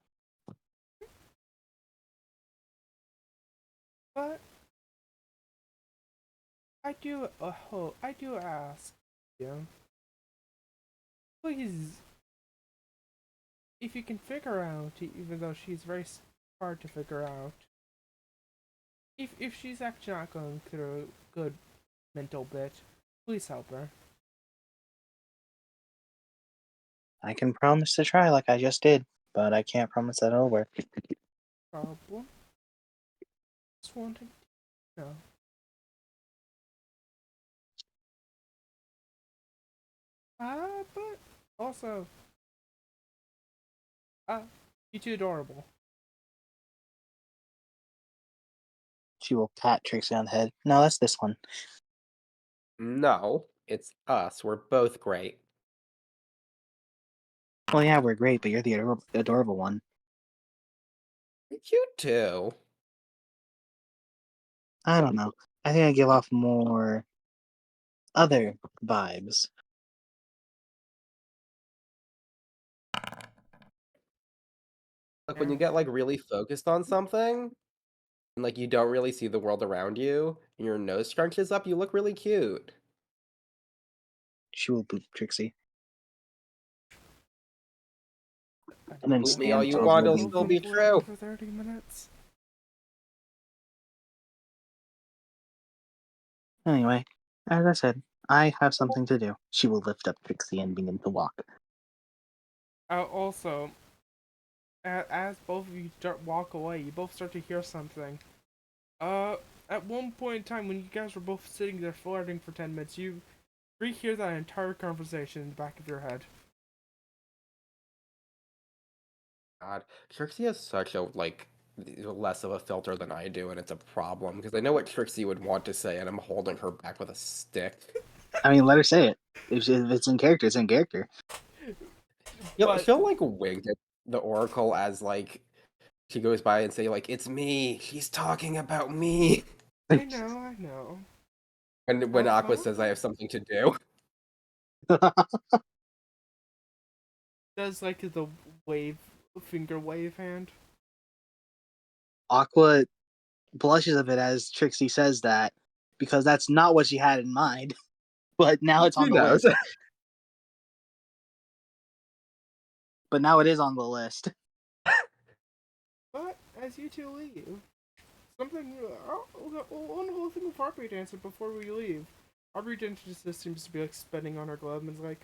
But I do ask you, please, if you can figure out, even though she's very hard to figure out, if she's actually not going through a good mental bit, please help her.
I can promise to try like I just did, but I can't promise that it'll work.
Problem? Just wanted to know. But also, you too adorable.
She will pat Trixie on the head. No, that's this one.
No, it's us. We're both great.
Well, yeah, we're great, but you're the adorable one.
You too.
I don't know. I think I give off more other vibes.
Like when you get like really focused on something, and like you don't really see the world around you, and your nose scrunches up, you look really cute.
She will boop Trixie. And then
Boop me
stand
all you
so
want,
it'll
it'll
be-
still be true.
For 30 minutes.
Anyway, as I said, I have something to do. She will lift up Trixie and begin to walk.
Also, as both of you walk away, you both start to hear something. At one point in time, when you guys were both sitting there flirting for 10 minutes, you rehear that entire conversation in the back of your head.
God, Trixie has such a like less of a filter than I do, and it's a problem because I know what Trixie would want to say, and I'm holding her back with a stick.
I mean, let her say it. If it's in character, it's in character.
She'll like wink at the Oracle as like she goes by and say like, "It's me. She's talking about me."
I know.
And when Aqua
Uh-huh.
says I have something to do,
Does like the finger wave hand.
Aqua blushes a bit as Trixie says that because that's not what she had in mind. But now it's on
who
the
knows?
list. But now it is on the list.
But as you two leave, something. One whole thing with Aubrey to answer before we leave. Aubrey just seems to be like spinning on her glove and is like,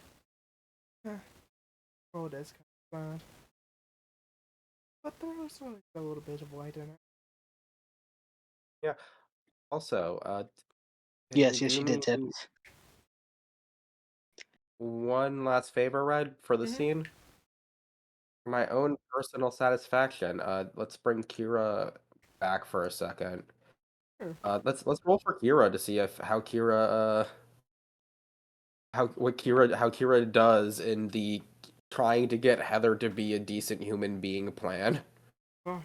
oh, it is kind of sad. But there was like a little bit of light in it.
Yeah. Also,
Yes,
can
yes,
you
she
do
did tip.
me one last favor, Red, for the
Mhm.
scene? For my own personal satisfaction, let's bring Kira back for a second.
Sure.
Let's roll for Kira to see if how Kira does in the trying to get Heather to be a decent human being plan.
Fuck.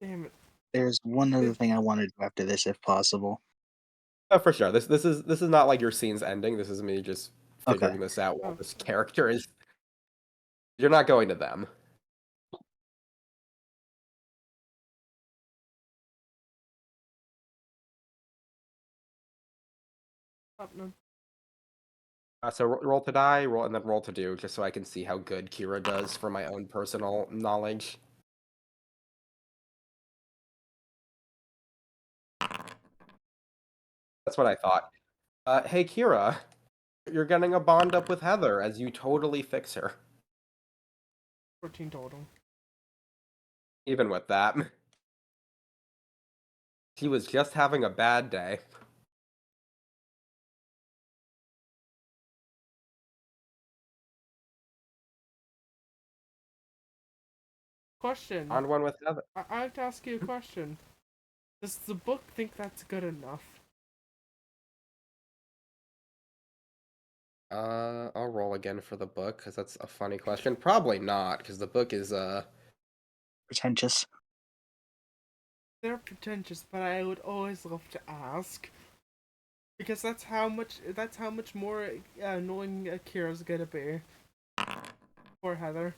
Damn it.
There's one other thing I want to do after this, if possible.
For sure. This is not like your scene's ending. This is me just figuring
Okay.
this out while
Oh.
this character is. You're not going to them.
Happening.
So roll to die, roll and then roll to do, just so I can see how good Kira does for my own personal knowledge. That's what I thought. Hey Kira, you're getting a bond up with Heather as you totally fix her.
14 total.
Even with that. She was just having a bad day.
Question.
On one with Heather.
I have to ask you a question. Does the book think that's good enough?
I'll roll again for the book, because that's a funny question. Probably not, because the book is,
Pretentious.
They're pretentious, but I would always love to ask. Because that's how much more annoying Akira's gonna be. Poor Heather.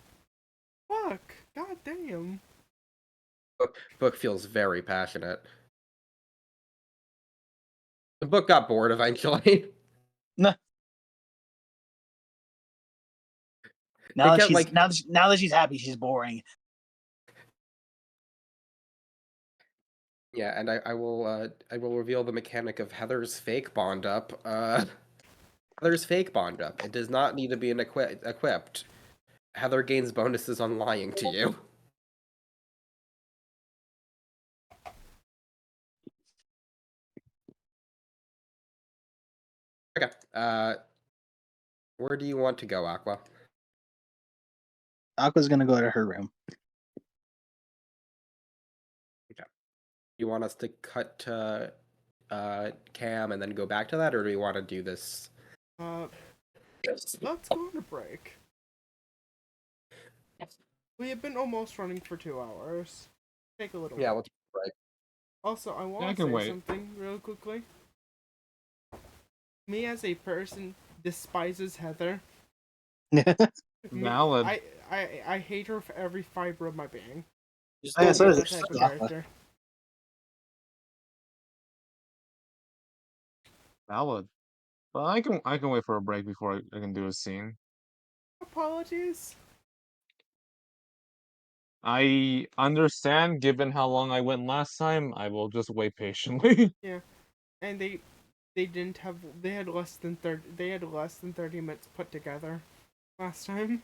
Fuck. God damn.
book feels very passionate. The book got bored eventually.
Nah.
It
Now that
kept,
she's
like-
now that she's happy, she's boring.
Yeah, and I will reveal the mechanic of Heather's fake bond up. Heather's fake bond up. It does not need to be equipped. Heather gains bonuses on lying to you. Okay. Where do you want to go, Aqua?
Aqua's gonna go to her room.
You want us to cut to Cam and then go back to that, or do we want to do this?
Let's go on a break. We have been almost running for 2 hours. Take a little.
Yeah,
bit.
let's break.
Also, I
I
want to
can
say
wait.
something real quickly. Me as a person despises Heather.
Valid.
I hate her for every fiber of my being.
Just
Oh, yeah,
don't
so
get
is
That
it.
type of
Aqua.
character.
Valid. But I can wait for a break before I can do a scene.
Apologies.
I understand, given how long I went last time, I will just wait patiently.
And they didn't have they had less than 30 minutes put together last time.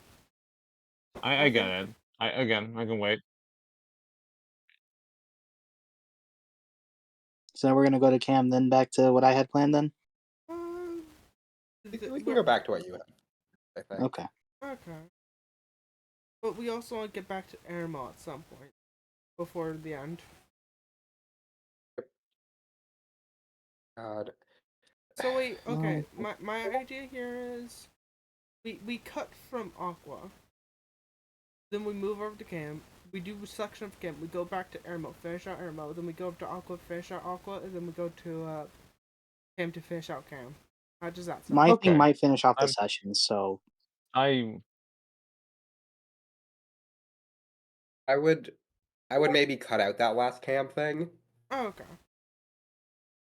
I get it. I can wait.
So we're gonna go to Cam, then back to what I had planned. Then
We can go back to what you had, I think.
okay.
Okay. But we also want to get back to Airmail at some point before the end.
God.
So wait, okay. My idea here is we cut from Aqua. Then we move over to Cam. We do a section of Cam. We go back to Airmo, finish out Airmo. Then we go up to Aqua, finish out Aqua, and then we go to Cam to finish out Cam. How does that sound?
My
Okay.
thing might finish off the
I'm-
session, so
I
I would maybe cut out that last Cam thing,
Oh, okay.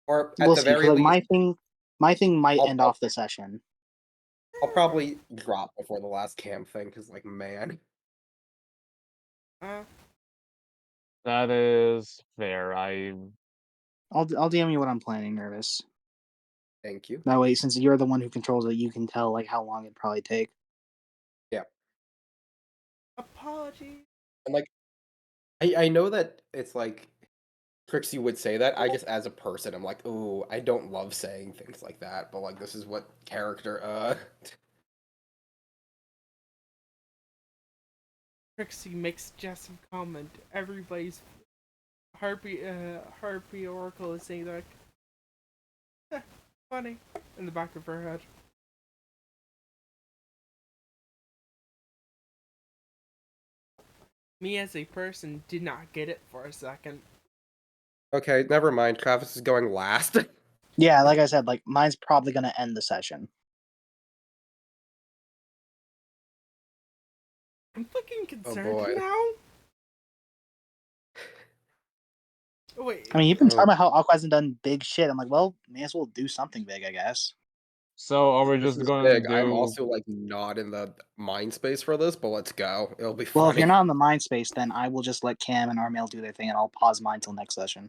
or at
we'll
the
see. 'Cause,
very
like,
least,
my thing might
I'll-
end off the session.
I'll probably drop before the last Cam thing, because, like, man.
that is fair.
I'll DM you what I'm planning, Nervous.
Thank you.
That way, since you're the one who controls it, you can tell like how long it'd probably take.
Apologies.
And, like, I know that it's, like, Trixie would say that. I just, as a person, I'm like, ooh, I don't love saying things like that, but, like, this is what character,
Trixie makes just a comment. Everybody's Harpy Oracle is saying like funny in the back of her head. Me as a person did not get it for a second.
Okay, never mind. Travis is going last.
Yeah, like I said, like mine's probably gonna end the session.
I'm fucking concerned
boy.
now. Wait,
I mean, you've been
Oh.
talking about how Aqua hasn't done big shit. I'm like, well, may as well do something big, I guess.
So are we
This
just
is
going to
big. I'm
do?
also like not in the mind space for this, but let's go. It'll be
Well, if
funny.
you're not in the mind space, then I will just let Cam and Armail do their thing, and I'll pause mine till next session.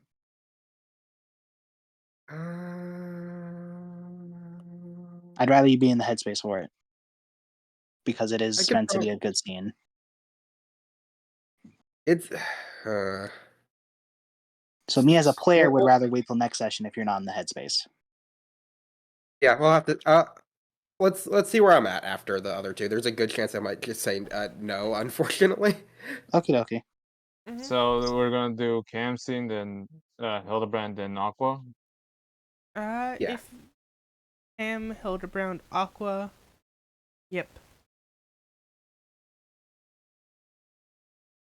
I'd rather you be in the headspace for it because it
I
is
could
meant to be
prob-
a good scene.
It's
So me as a player would
well,
rather wait till next session if you're not in the headspace.
yeah, we'll have to. Let's see where I'm at after the other two. There's a good chance I might just say no, unfortunately.
Okie dokie.
mhm.
So we're gonna do Cam scene, then Hildebrand, then Aqua.
Yeah.
If Cam, Hildebrand, Aqua, yep.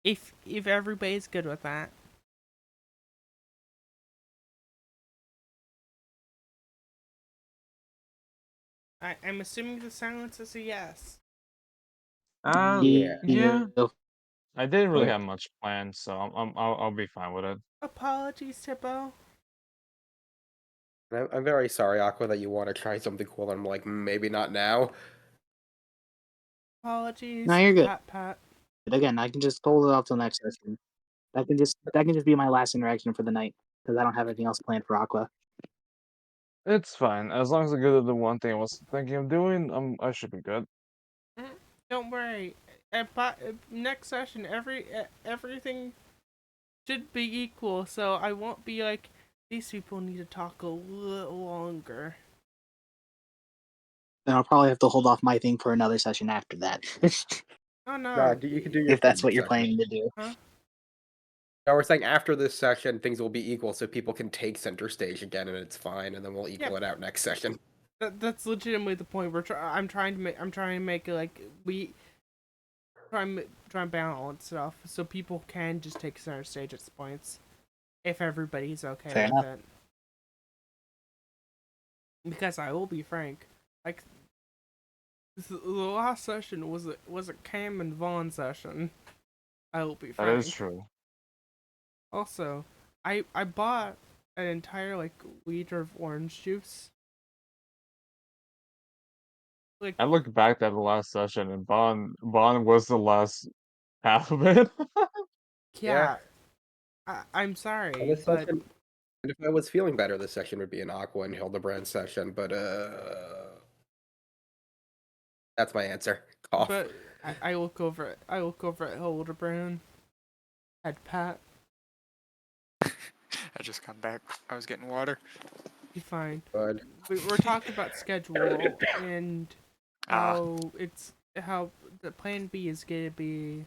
If everybody's good with that. I'm assuming the silence is a yes.
Yeah.
Yeah. I didn't really
Okay.
have much planned, so I'll be fine with it.
Apologies, Tippo.
I'm very sorry, Aqua, that you want to try something cool. I'm like, maybe not now.
Apologies.
No, you're good.
Pat.
But again, I can just hold it off till next session. That can just be my last interaction for the night because I don't have anything else planned for Aqua.
It's fine as long as I get the one thing I was thinking of doing. I should be good.
Don't worry. Next session, everything should be equal, so I won't be like, these people need to talk a little longer.
Then I'll probably have to hold off my thing for another session after that.
Oh no.
Nah, you can do your
if that's
thing
what you're
next session.
planning to do.
Huh?
No, we're saying after this session, things will be equal, so people can take center stage again, and it's fine, and then we'll equal
Yep.
it out next session.
That's legitimately the point. I'm trying to make it like we try and balance stuff so people can just take center stage at points if everybody's okay
Fair
with
enough.
it. Because I will be frank, like the last session was a Cam and Vaughn session. I will be
That
frank.
is true.
Also, I bought an entire like liter of orange juice. Like
I look back at the last session, and Bond was the last half of it.
yeah, I'm
And
sorry,
this
but
session, and if I was feeling better, this session would be an Aqua and Hildebrand session, but that's my answer. Cough.
but I look over at Hildebrand. Head pat.
I just come back. I was getting water.
Be fine.
Good.
We're talking about schedule and how the plan B is gonna be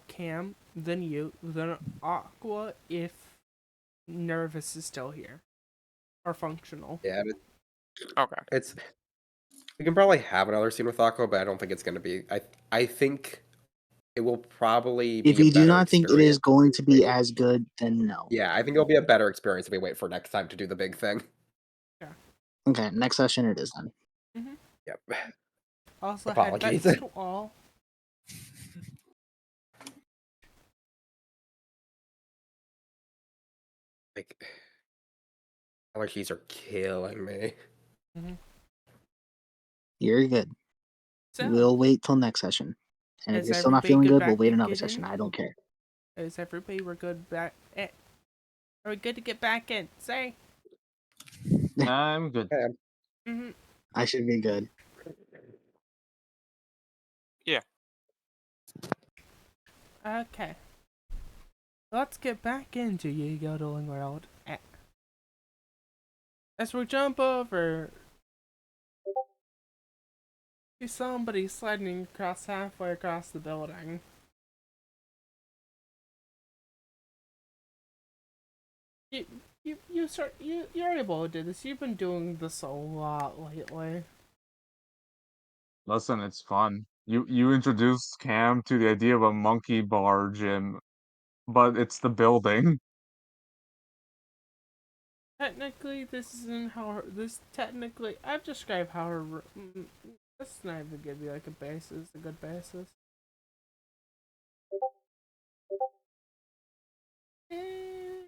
Cam, then you, then Aqua if Nervous is still here. Or functional.
Yeah,
Okay.
it's. We can probably have another scene with Aqua, but I don't think it's going to be. I think it will probably be
If
a
you do
better
not think it is
experience.
going to be as good, then no.
Yeah, I think it'll be a better experience if we wait for next time to do the big thing.
Okay, next session it is then.
Yep.
Also
Apologies.
headbutts to all.
Like, allergies are killing me.
You're good.
So
We'll wait till next session. And if
is
you're still not
everybody
feeling
good
good, we'll
back
wait
to
another
get
session.
in?
I don't care.
Is everybody we're good back are we good to get back in? Say.
I'm good.
Mm-hmm.
I should be good.
Okay. Let's get back into Ye Yodeling World. As we jump over to somebody sliding across halfway across the building. You're able to do this. You've been doing this a lot lately.
Listen, it's fun. You introduced Cam to the idea of a monkey bar gym, but it's the building.
Technically, this isn't how this technically I've described how her. Let's not even give you like a basis, a good basis. Eh,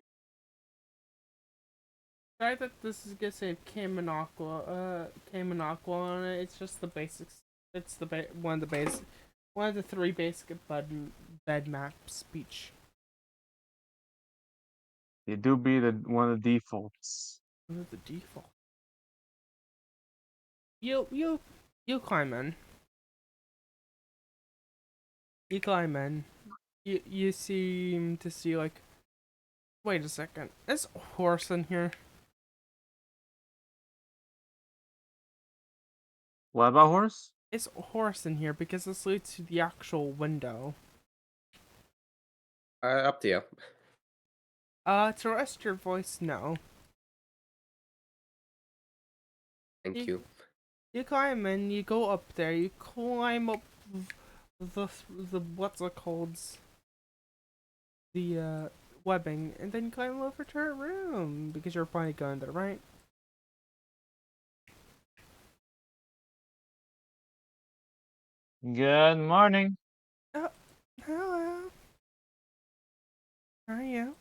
sorry that this is gonna say Cayman Aqua on it. It's just the basics. It's the one of the three basic bed map speech.
You do be one of the defaults.
One of the default. You climb in. You climb in. You seem to see like. Wait a second. Is a horse in here?
What about horse?
Is a horse in here because this leads to the actual window.
Up to you.
To rest your voice, no.
Thank you.
You climb in, you go up there, you climb up the what's it called? The webbing, and then climb over to her room because you're probably going there, right?
Good morning.
Oh, hello. How are you?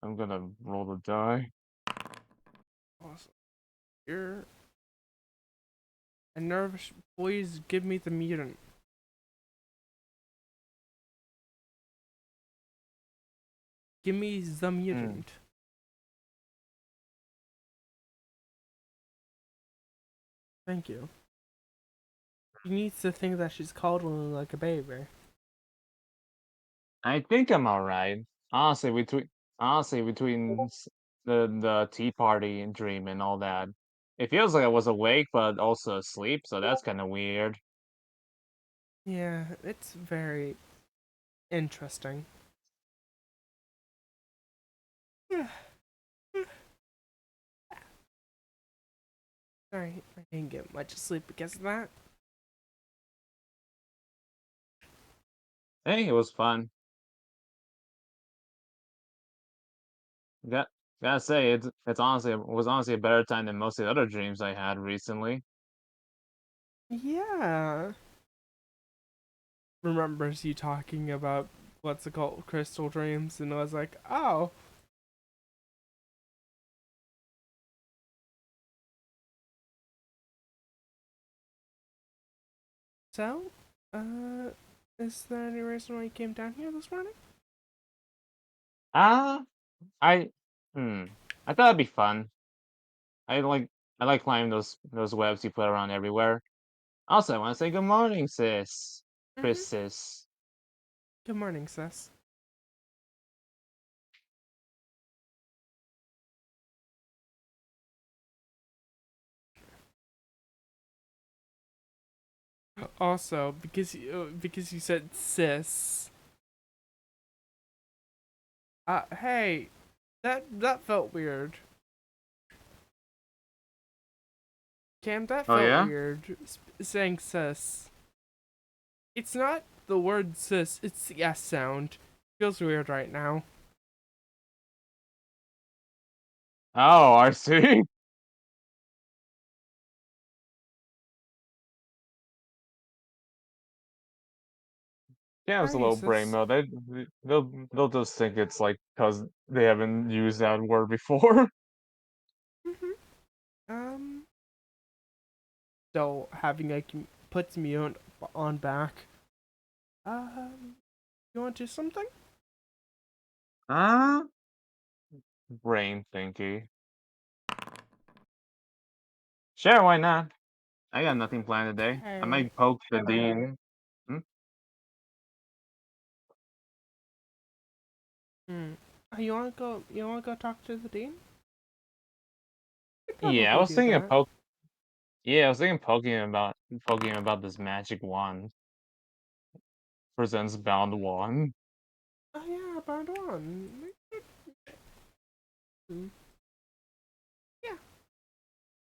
I'm gonna roll the die.
Awesome. You're a nervous. Please give me the mutant. Give me the mutant. Thank you. She needs to think that she's coddling like a baby.
I think I'm alright. Honestly, between the tea party and dream and all that, it feels like I was awake but also asleep, so that's kind of weird.
Yeah, it's very interesting. Sorry, I didn't get much sleep because of that.
Hey, it was fun. Got gotta say, it was honestly a better time than most of the other dreams I had recently.
Yeah. Remembers you talking about what's it called, crystal dreams, and I was like, oh. So, is there any reason why you came down here this morning?
Ah, I I thought it'd be fun. I like I like climbing those webs you put around everywhere. Also, I want to say good morning, sis.
Mm-hmm.
Chris, sis.
Good morning, sis. Also, because you said sis. Hey, that felt weird. Cam, that
Oh
felt
yeah?
weird. Saying sis. It's not the word sis. It's the S sound. Feels weird right now.
Oh, I see. Yeah, it's a
Alrighty,
little brain
sis.
mode. They'll just think it's like because they haven't used that word before.
Mhm. So having like puts me on back. You want to do something?
Ah, brain thinky. Sure, why not? I got nothing planned today. I
Hey.
might poke the dean. Hmm?
Hmm. You wanna go? You wanna go talk to the dean? You could
Yeah, I
probably
was
do
thinking of
that.
poke. Yeah, I was thinking poking him about this magic wand. Presents bound wand.
Oh yeah, about one. Hmm. Yeah,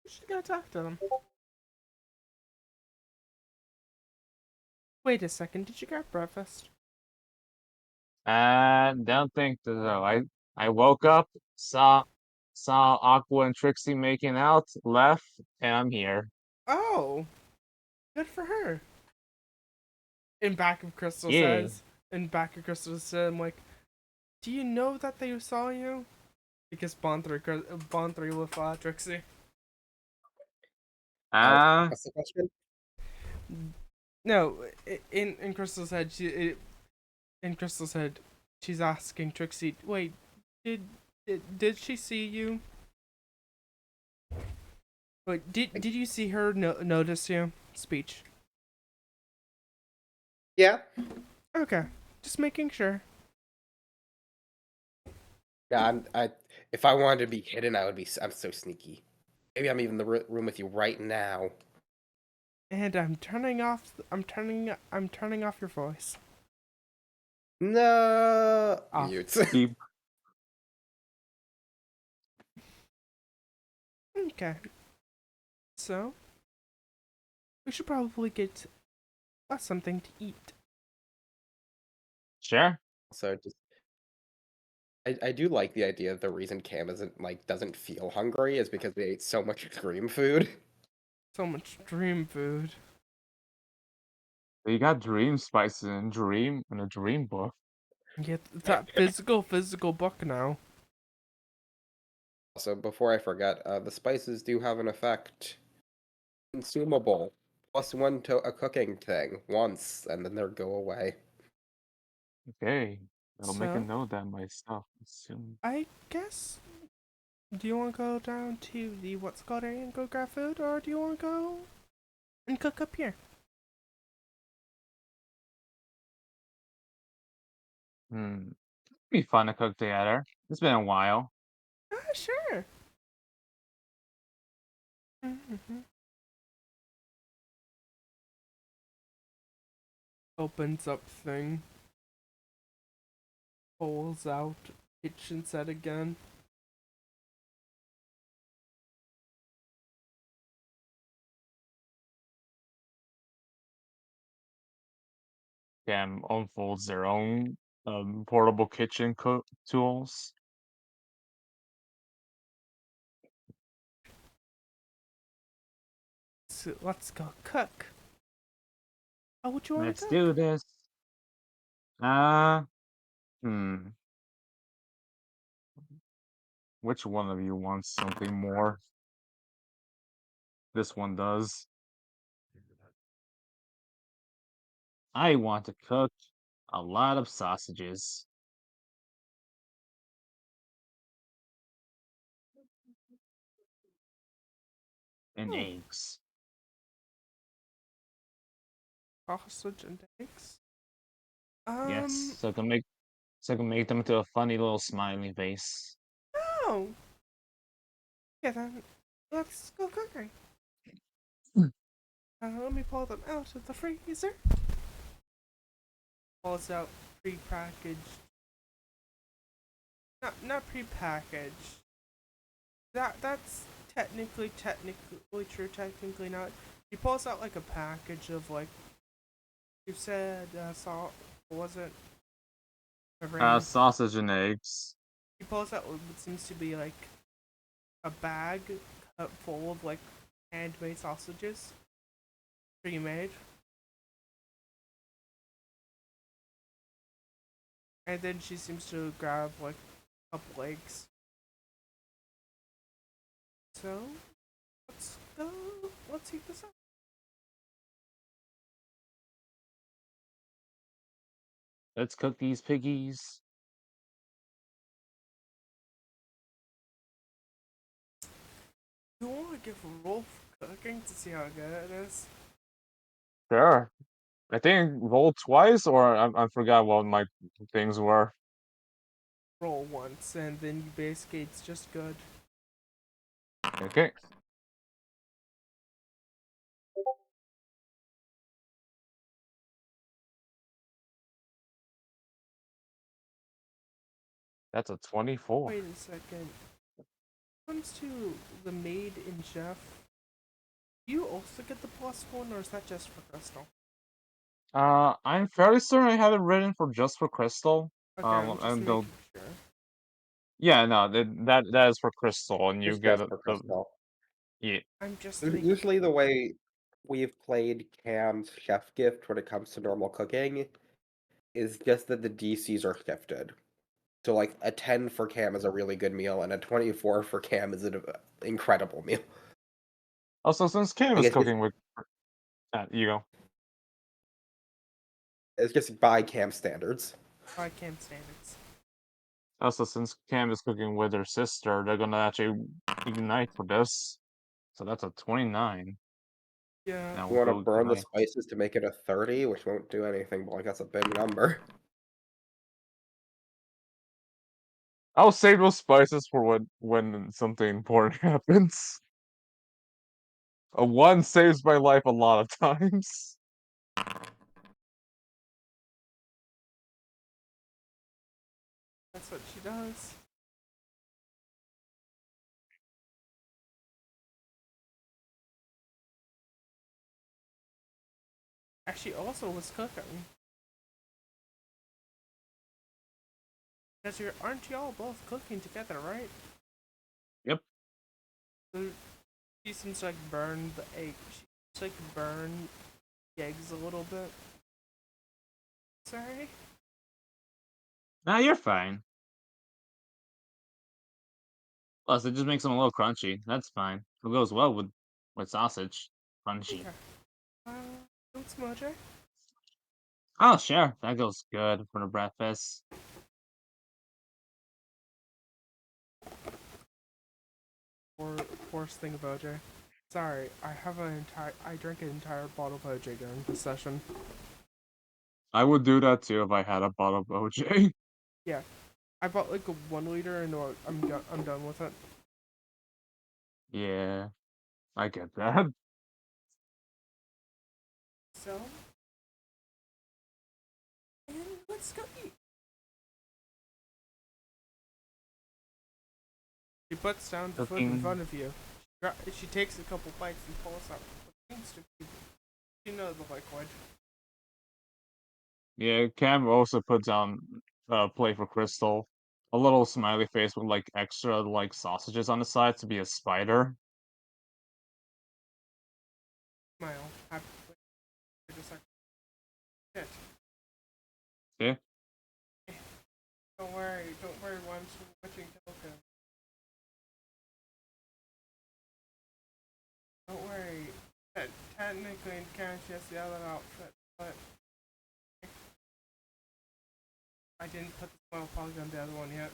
you should go talk to them. Wait a second, did you grab breakfast?
Don't think so. I woke up, saw Aqua and Trixie making out, left, and I'm here.
Oh, good for her. In back of Crystal
Yeah.
says, I'm like, do you know that they saw you? Because Bond 3 with Trixie.
Ah,
What's the question?
No, in Crystal's head, in Crystal's head, she's asking Trixie, wait, did she see you? Wait, did you see her notice you? Speech.
Yeah.
Okay, just making sure.
Yeah, if I wanted to be hidden, I'm so sneaky. Maybe I'm even in the room with you right now.
And I'm turning off your voice.
No.
Off.
Mute.
keep
Okay. So, we should probably get us something to eat.
sure.
So just I do like the idea that the reason Cam doesn't feel hungry is because they ate so much dream food.
So much dream food.
You got dream spices and dream in a dream book.
Get that physical book now.
Also, before I forget, the spices do have an effect. Consumable. +1 to a cooking thing once, and then they'll go away.
Okay, I'll make a
So,
note that myself soon.
I guess. Do you want to go down to the what's called area and go grab food, or do you want to go and cook up here?
Be fun to cook together. It's been a while.
Sure. Mm-hmm. Opens up thing. Pulls out kitchen set again.
Cam unfolds their own portable kitchen tools.
So let's go cook. Oh, what you want
Let's
to
do
cook?
this. Uh, hmm. Which one of you wants something more? This one does. I want to cook a lot of sausages and
Oh,
eggs.
sausage and eggs.
Yes, so I can make them into a funny little smiley face.
Oh. Yeah, then let's go cooking.
Mm.
Let me pull them out of the freezer. Pulls out pre-packaged. Not pre-packaged. That's technically true. Technically not. He pulls out like a package of like you said salt. Was it?
Sausage and eggs.
He pulls out what seems to be like a bag full of like handmade sausages, pre-made. And then she seems to grab like a couple eggs. So let's go. Let's heat this up.
Let's cook these piggies.
You want to give a roll for cooking to see how good it is?
Sure. I think roll twice, or I forgot what my things were.
Roll once, and then you basically it's just good.
Okay. That's a 24.
Wait a second. When it comes to the maid and chef, do you also get the +1, or is that just for Crystal?
I'm fairly certain I had it written for just for Crystal.
Okay, I'm just
And
making sure.
yeah, no, that is for Crystal, and you
It's
get
just for
the
Crystal.
yeah.
I'm just making.
Usually, the way we've played Cam's chef gift when it comes to normal cooking is just that the DCs are shifted. So, like, a 10 for Cam is a really good meal, and a 24 for Cam is an incredible meal.
Also, since Cam
I
is
guess
cooking with, you go.
it's just by Cam standards.
By Cam standards.
Also, since Cam is cooking with her sister, they're gonna actually ignite for this. So that's a 29.
Yeah.
Now
You
we'll
want to
go
burn the
ignite.
spices to make it a 30, which won't do anything, but like that's a big number.
I'll save those spices for when something important happens. A 1 saves my life a lot of times.
That's what she does. Actually, also was cooking. Because aren't y'all both cooking together, right?
Yep.
So she seems to like burn the egg. She seems to like burn the eggs a little bit. Sorry.
Nah, you're fine. Plus, it just makes them a little crunchy. That's fine. It goes well with sausage. Crunchy.
Okay. Don't smudge.
Oh, sure. That goes good for the breakfast.
Or worst thing about OJ. Sorry, I drank an entire bottle of OJ during this session.
I would do that too if I had a bottle of OJ.
Yeah, I bought like a 1 liter and I'm done with it.
Yeah, I get that.
So, and let's go eat. She puts down the food in
Cooking.
front of you. She takes a couple bites and pulls out what seems to be, the liquid.
Yeah, Cam also puts down a plate for Crystal. A little smiley face with like extra like sausages on the side to be a spider.
Smile. Happy. Wait a second. Shit.
Yeah.
Don't worry, I'm switching token. Don't worry. Technically, in canon, she has the other outfit, but I didn't put the smile polygon on the other one yet.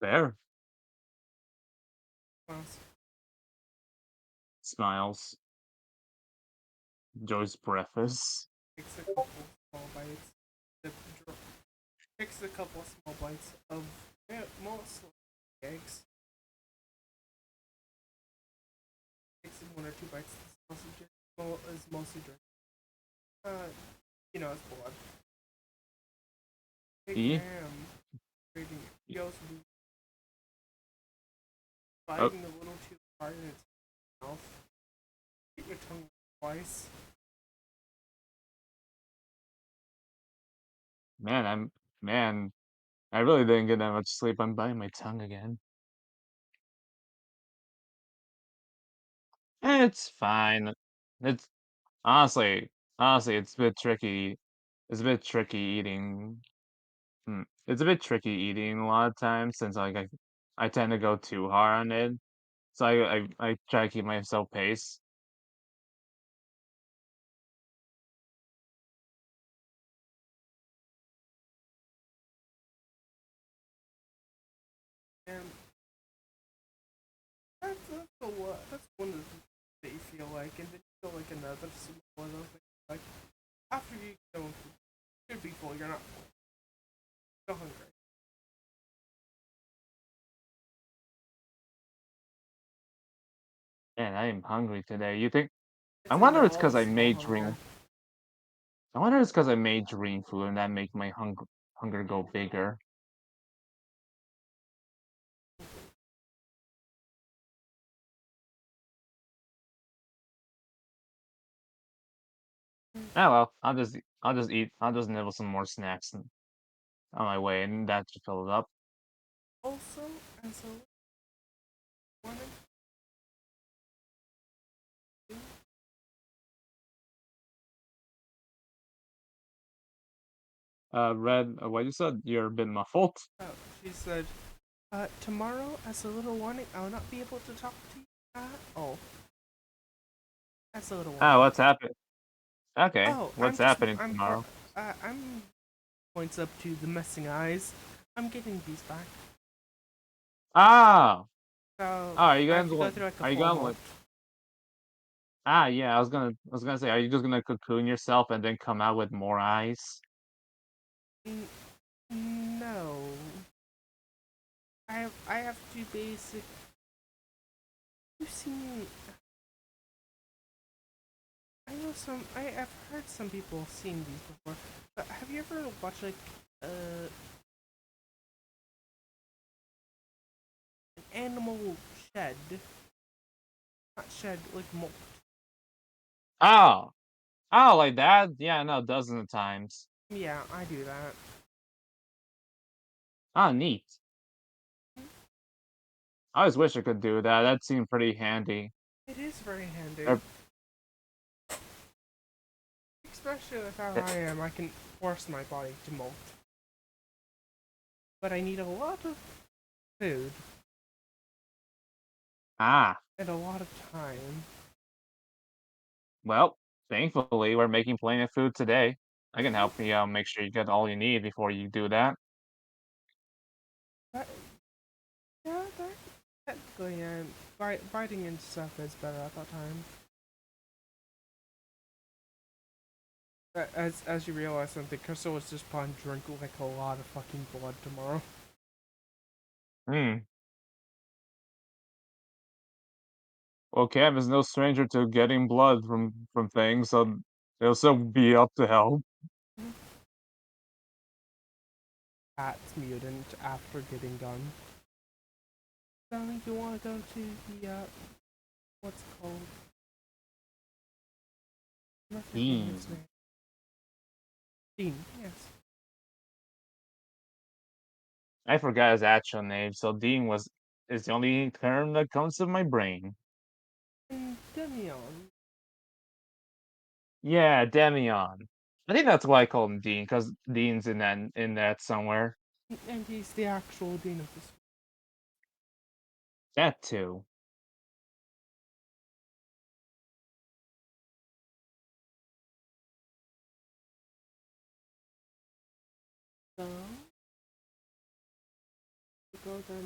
There.
Smiles.
Smiles. Joy's breakfast.
Takes a couple small bites. Takes a couple small bites of mostly eggs. Takes 1 or 2 bites of sausage. Is mostly drink. It's blood. Big
E?
ham. Creating he also be
Oh,
biting a little too hard in its mouth. Hit your tongue twice.
man, man, I really didn't get that much sleep. I'm biting my tongue again. It's fine. It's honestly, it's a bit tricky. It's a bit tricky eating. It's a bit tricky eating a lot of times since like I tend to go too hard on it. So I try to keep myself pace.
And that's one of the things that you feel like, and then you feel like another similar thing. Like after you go, you should be full. You're not full. You're still hungry.
Man, I am hungry today. You think? I
It's a
wonder it's
no
because I
small
made
hunger.
dream. I wonder it's because I made dream food and that make my hunger go bigger. Oh well, I'll just nibble some more snacks on my way, and that should fill it up.
Also, as a one
Red, what you said? You're a bit muffled.
she said, tomorrow, as a little warning, I will not be able to talk to you at all. That's a little warning.
Ah, what's happening? Okay,
Oh,
what's happening
I'm
tomorrow?
I'm points up to the missing eyes. I'm getting these back.
Ah,
So
are you
I have
going
to
to
go through like a
are you
full
going
month.
Ah, yeah, I was gonna say, are you just gonna cocoon yourself and then come out with more eyes?
No. I have to basic. You've seen. I know some. I've heard some people seen these before. But have you ever watched like an animal shed? Not shed, like molt.
Oh, oh, like that? Yeah, no, dozens of times.
Yeah, I do that.
Oh, neat. I always wish I could do that. That seemed pretty handy.
It is very handy.
Er,
Especially with how
eh,
I am, I can force my body to molt. But I need a lot of food
Ah,
and a lot of time.
well, thankfully we're making plenty of food today. I can help you make sure you get all you need before you do that.
But yeah, that technically, biting and stuff is better at that time. As you realize something, Crystal was just planning to drink like a lot of fucking blood tomorrow.
Hmm. Well, Cam is no stranger to getting blood from things, so he'll still be up to help.
Cat's mutant after getting done. Darling, you want to go to the what's it called? I'm forgetting its
Dean.
name. Dean, yes.
I forgot his actual name, so Dean is the only term that comes to my brain.
And Demion.
Yeah, Demion. I think that's why I call him Dean, because Dean's in that somewhere.
And he's the actual Dean of this.
That too.
So, we go there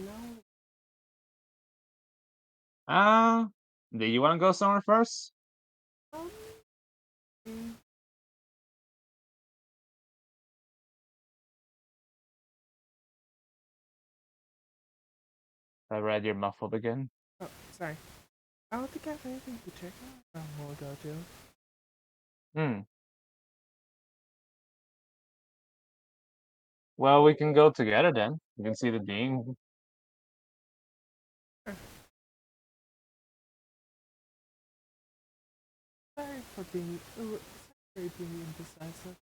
now.
Do you want to go somewhere first?
Um, mm,
I read you're muffled again.
oh, sorry. I don't think I have anything to check out. I want to go to.
Hmm. Well, we can go together then. You can see the Dean.
Sorry for being indecisive.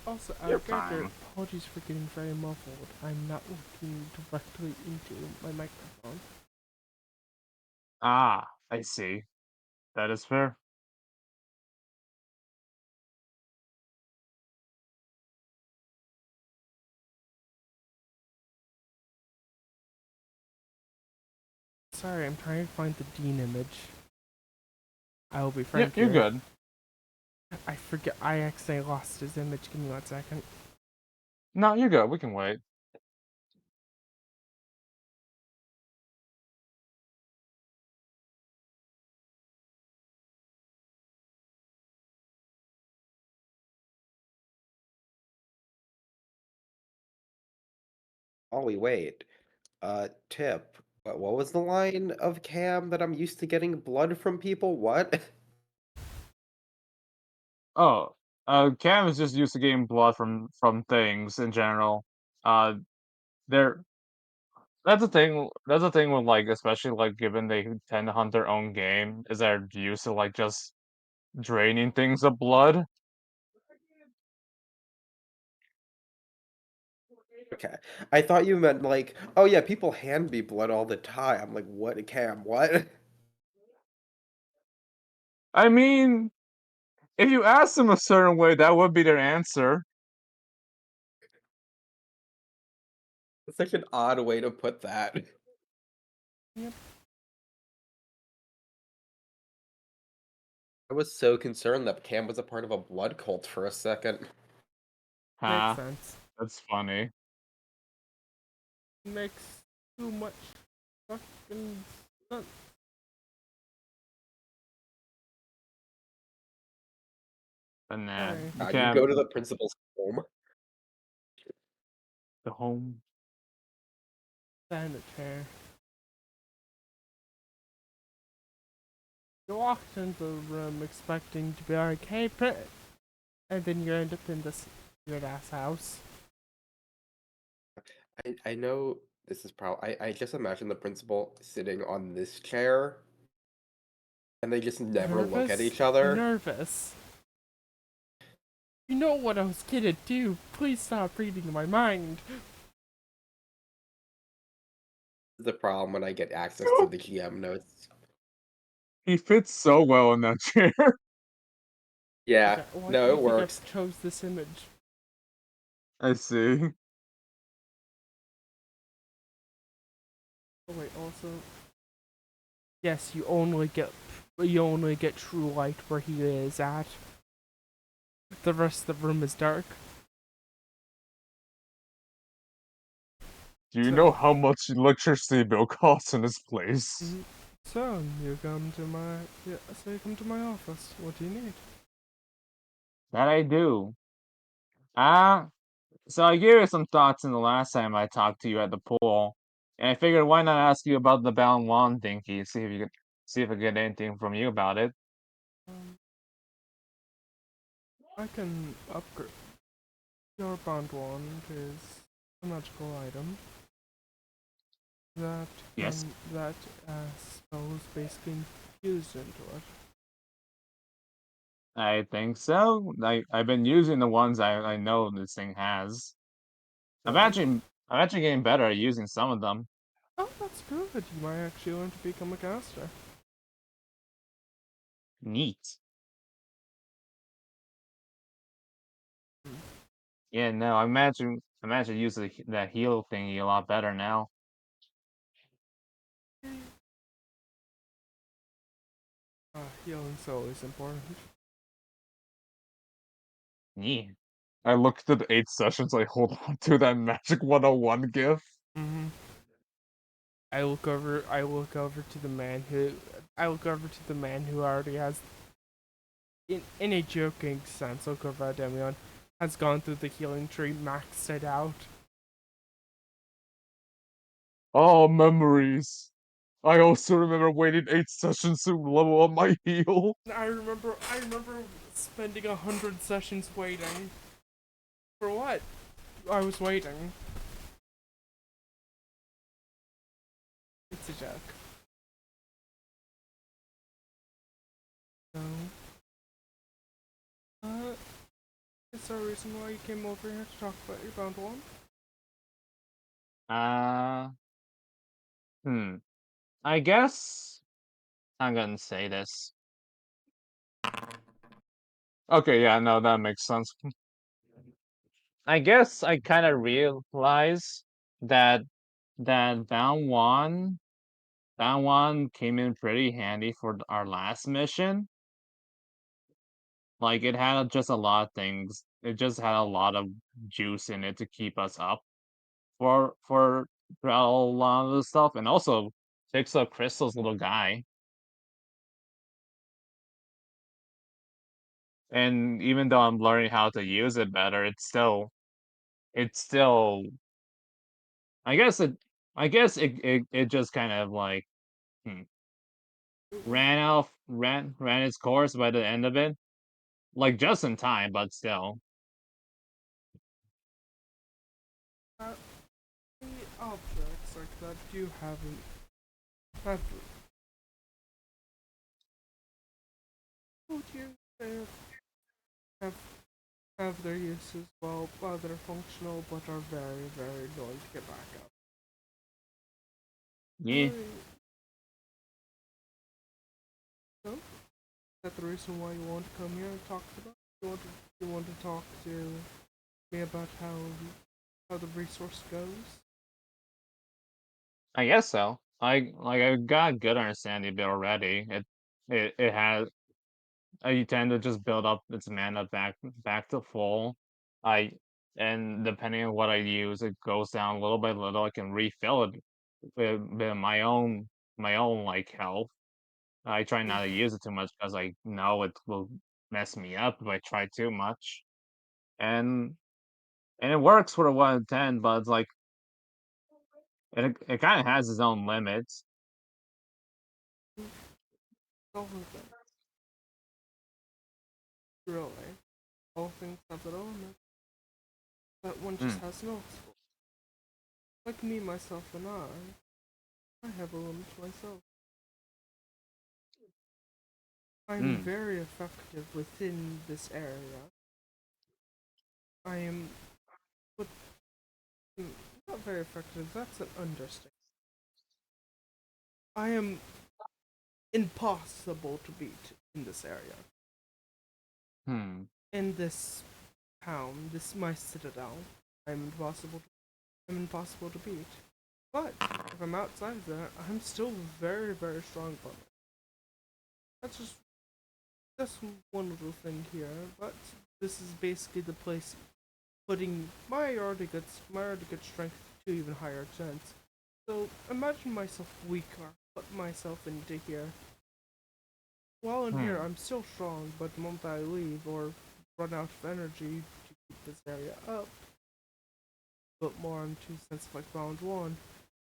Also,
You're
Gregor,
fine.
apologies for getting very muffled. I'm not looking directly into my microphone.
Ah, I see. That is fair.
Sorry, I'm trying to find the Dean image. I will be
You're,
frank
you're
here.
good.
I forget. I accidentally lost his image. Give me 1 second.
No, you're good. We can wait.
While we wait, Tip, what was the line of Cam that I'm used to getting blood from people? What?
Oh, Cam is just used to getting blood from things in general. Uh, there That's the thing. That's the thing with like, especially like, given they tend to hunt their own game, is they're used to like just draining things of blood.
Okay. I thought you meant like, oh yeah, people hand me blood all the time. I'm like, what, Cam? What?
I mean, if you ask them a certain way, that would be their answer.
It's such an odd way to put that.
Yep.
I was so concerned that Cam was a part of a blood cult for a second.
Makes
Ha,
sense.
that's funny.
Makes too much fucking sense.
And nah,
Sorry.
you
You
can't.
go to the principal's home.
The home.
Stand a chair. You walked into the room expecting to be like, hey, and then you end up in this weird ass house.
I know this is probably. I just imagine the principal sitting on this chair, and they just never look at each other.
Nervous. You know what I was gonna do. Please stop reading my mind.
This is the problem when I get access to the GM notes.
He fits so well in that chair.
Yeah,
Okay, why do
no,
you
it
think
works.
I chose this image?
I see.
Oh wait, also. Yes, you only get true light where he is at. The rest of the room is dark.
Do you
So-
know how much electricity bill costs in this place?
So you come to my office. What do you need?
That I do. Ah, so I gave you some thoughts in the last time I talked to you at the pool, and I figured why not ask you about the Bound Wand thingy, see if I get anything from you about it.
I can upgrade. Your bond wand is a magical item that
Yes.
spells basically infused into it.
I think so. I've been using the ones I know this thing has. I'm
Right?
actually getting better at using some of them.
Oh, that's good. You might actually learn to become a caster.
Neat. Yeah, no, I imagine using that heal thingy a lot better now.
Healing's always important.
Yeah. I looked at 8 sessions, I hold on to that Magic 101 gif.
Mm-hmm. I look over to the man who already has, in a joking sense, look over at Demion, has gone through the healing tree, maxed it out.
Oh, memories. I also remember waiting 8 sessions to level up my heal.
I remember spending 100 sessions waiting. For what? I was waiting. It's a joke. So, is there a reason why you came over here to talk about your bound one?
I guess I'm gonna say this. Okay, yeah, no, that makes sense. I guess I kind of realized that Bound One came in pretty handy for our last mission. Like it had just a lot of things. It just had a lot of juice in it to keep us up for a lot of the stuff, and also fix up Crystal's little guy. And even though I'm learning how to use it better, it's still I guess it just kind of like hmm, ran its course by the end of it. Like just in time, but still.
The objects, like that you haven't have would you say have have their uses while they're functional but are very, very annoying to get back up.
Yeah.
So, is that the reason why you want to come here and talk about? You want to talk to me about how the resource goes?
I guess so. I got a good understanding of it already. It has you tend to just build up its mana back to full. I and depending on what I use, it goes down little by little. I can refill it with my own like health. I try not to use it too much because I know it will mess me up if I try too much. And and it works for a 1 in 10, but it's like it kind of has its own limits.
All of them, really. All things have their own, but one just
Hmm.
has no. Like me, myself, and I have a limit myself. I'm
Hmm.
very effective within this area. I am, but not very effective. That's an understatement. I am impossible to beat in this area.
Hmm.
In this town, this my citadel. I'm impossible to beat. But if I'm outside of that, I'm still very, very strong opponent. That's just that's one little thing here. But this is basically the place putting my already good strength to even higher extents. So imagine myself weaker, put myself into here. While in here,
Hmm.
I'm still strong, but the moment I leave or run out of energy to keep this area up, but more on 2 cents like round one,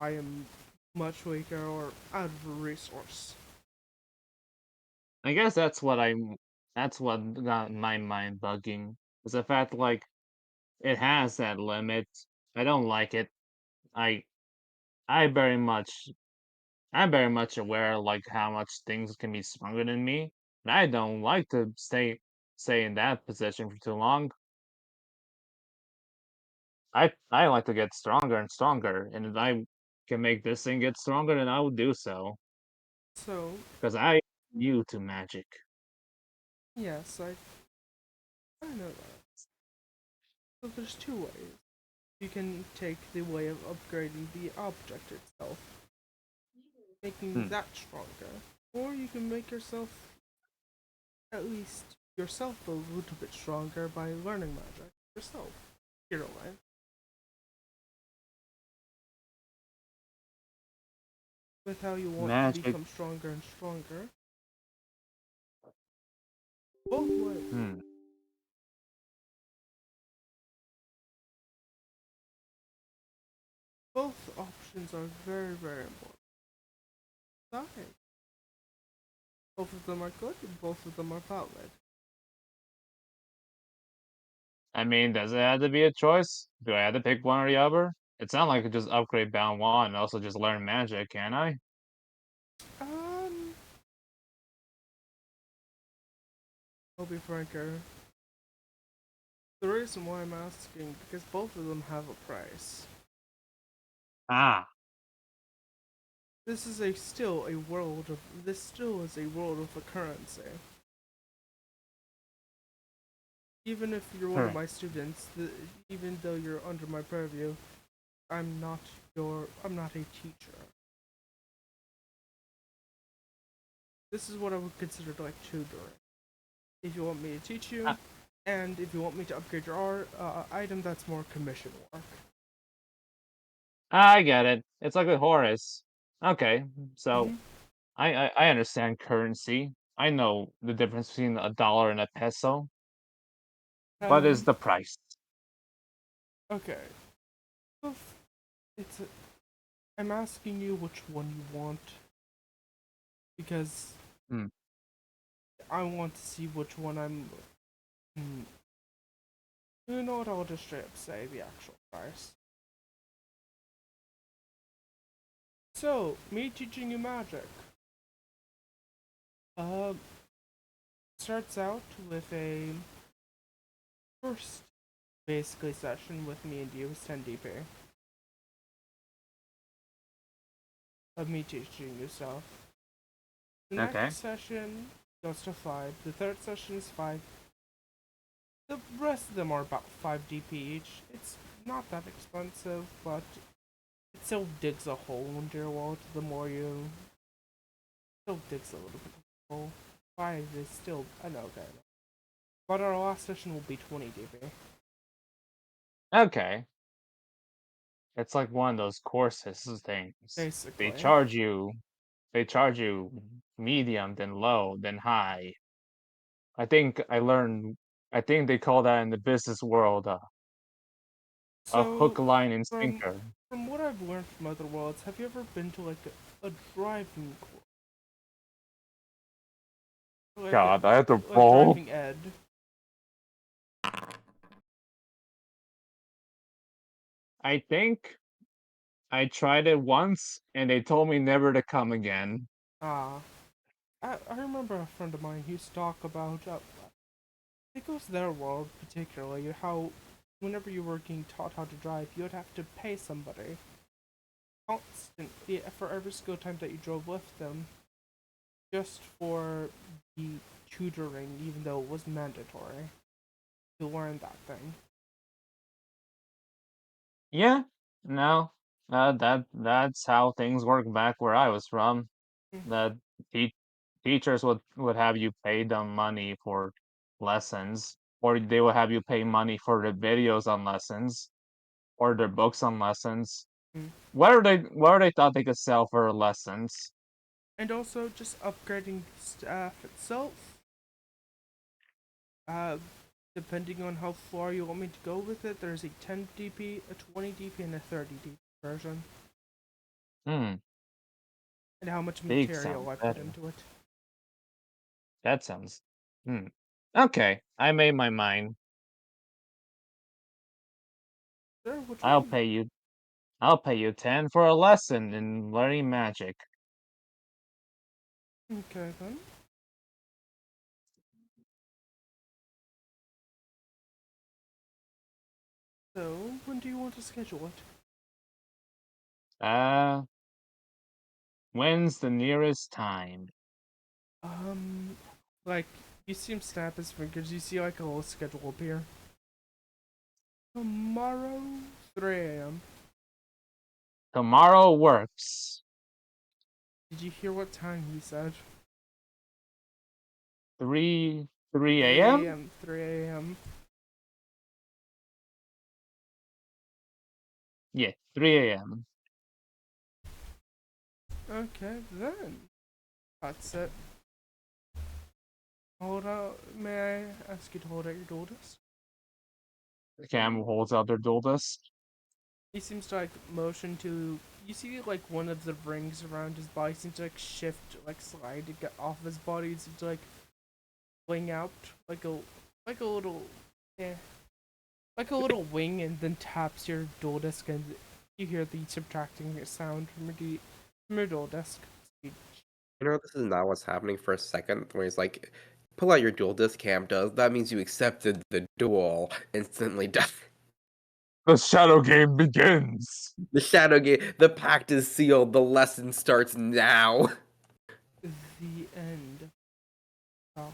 I am much weaker or out of a resource.
I guess that's what got my mind bugging. Is the fact like it has that limit. I don't like it. I I very much I'm very much aware like how much things can be stronger than me. And I don't like to stay in that position for too long. I like to get stronger and stronger, and if I can make this thing get stronger, then I will do so.
So,
Because I new to magic.
yes, I know that. So there's two ways. You can take the way of upgrading the object itself, making
Hmm.
that stronger, or you can make yourself at least yourself a little bit stronger by learning magic yourself. Hero way. With how you want to
Magic.
become stronger and stronger. Both ways.
Hmm.
Both options are very, very important. Sorry. Both of them are good and both of them are valid.
I mean, does it have to be a choice? Do I have to pick one or the other? It's not like I could just upgrade Bound 1 and also just learn magic, can I?
Um, I'll be franker. The reason why I'm asking because both of them have a price.
Ah.
This still is a world of a currency. Even if you're one of
Huh.
my students, even though you're under my purview, I'm not a teacher. This is what I would consider like tutoring. If you want me to teach you,
Ah,
and if you want me to upgrade your item, that's more commission work.
I get it. It's like with Horus. Okay, so
Hmm.
I understand currency. I know the difference between a dollar and a peso. What is
Um,
the price?
okay. Oof. It's a, I'm asking you which one you want because
Hmm.
I want to see which one I'm. Hmm, you know what? I'll just straight up say the actual price. So, me teaching you magic. Starts out with a first, basically, session with me and you is 10 DP. Of me teaching you stuff. The
Okay.
next session goes to 5. The third session is 5. The rest of them are about 5 DP each. It's not that expensive, but it still digs a hole into your world the more you... Still digs a little bit of a hole. 5 is still... I know, okay. But our last session will be 20 DP.
Okay. It's like one of those courses things.
Basically.
They charge you medium, then low, then high. I think they call that in the business world a hook, line, and sinker.
From what I've learned from other worlds, have you ever been to like a driving course? Like
God, I have to
like
roll.
driving ed.
I think I tried it once, and they told me never to come again.
I remember a friend of mine who used to talk about, I think it was their world particularly, how whenever you were getting taught how to drive, you would have to pay somebody constantly for every single time that you drove with them, just for the tutoring, even though it was mandatory to learn that thing.
Yeah, no, that's how things work back where I was from.
Mhm.
That te- teachers would have you pay them money for lessons, or they would have you pay money for the videos on lessons, or their books on lessons.
Mm.
Where they thought they could sell for lessons.
And also just upgrading the staff itself. Uh, Depending on how far you want me to go with it, there's a 10 DP, a 20 DP, and a 30 DP version.
Hmm,
And how much
big
material
sounds
I put
better.
into it.
That sounds. Hmm. Okay, I made my mind.
Sure, which
I'll
one?
pay you. I'll pay you 10 for a lesson in learning magic.
Okay then. So, when do you want to schedule it?
Uh, when's the nearest time?
Like, you see him snap his fingers, you see like a little schedule appear. Tomorrow, 3 a.m.
Tomorrow works.
Did you hear what time he said?
3
3
a.m.?
a.m., 3 a.m.
Yeah, 3 a.m.
Okay, then. That's it. Hold out. May I ask you to hold out your dual disc?
Cam holds out their dual disc.
He seems to like motion to. You see like one of the rings around his body seems to like shift, like slide to get off his body. It seems to like fling out like a little, eh, like a little wing, and then taps your dual disc, and you hear the subtracting sound from your dual disc.
You know, this is not what's happening for a second, where he's like, pull out your dual disc, Cam does. That means you accepted the duel. Instantly done.
The shadow game begins.
The shadow game, the pact is sealed, the lesson starts now.
The end. Oh.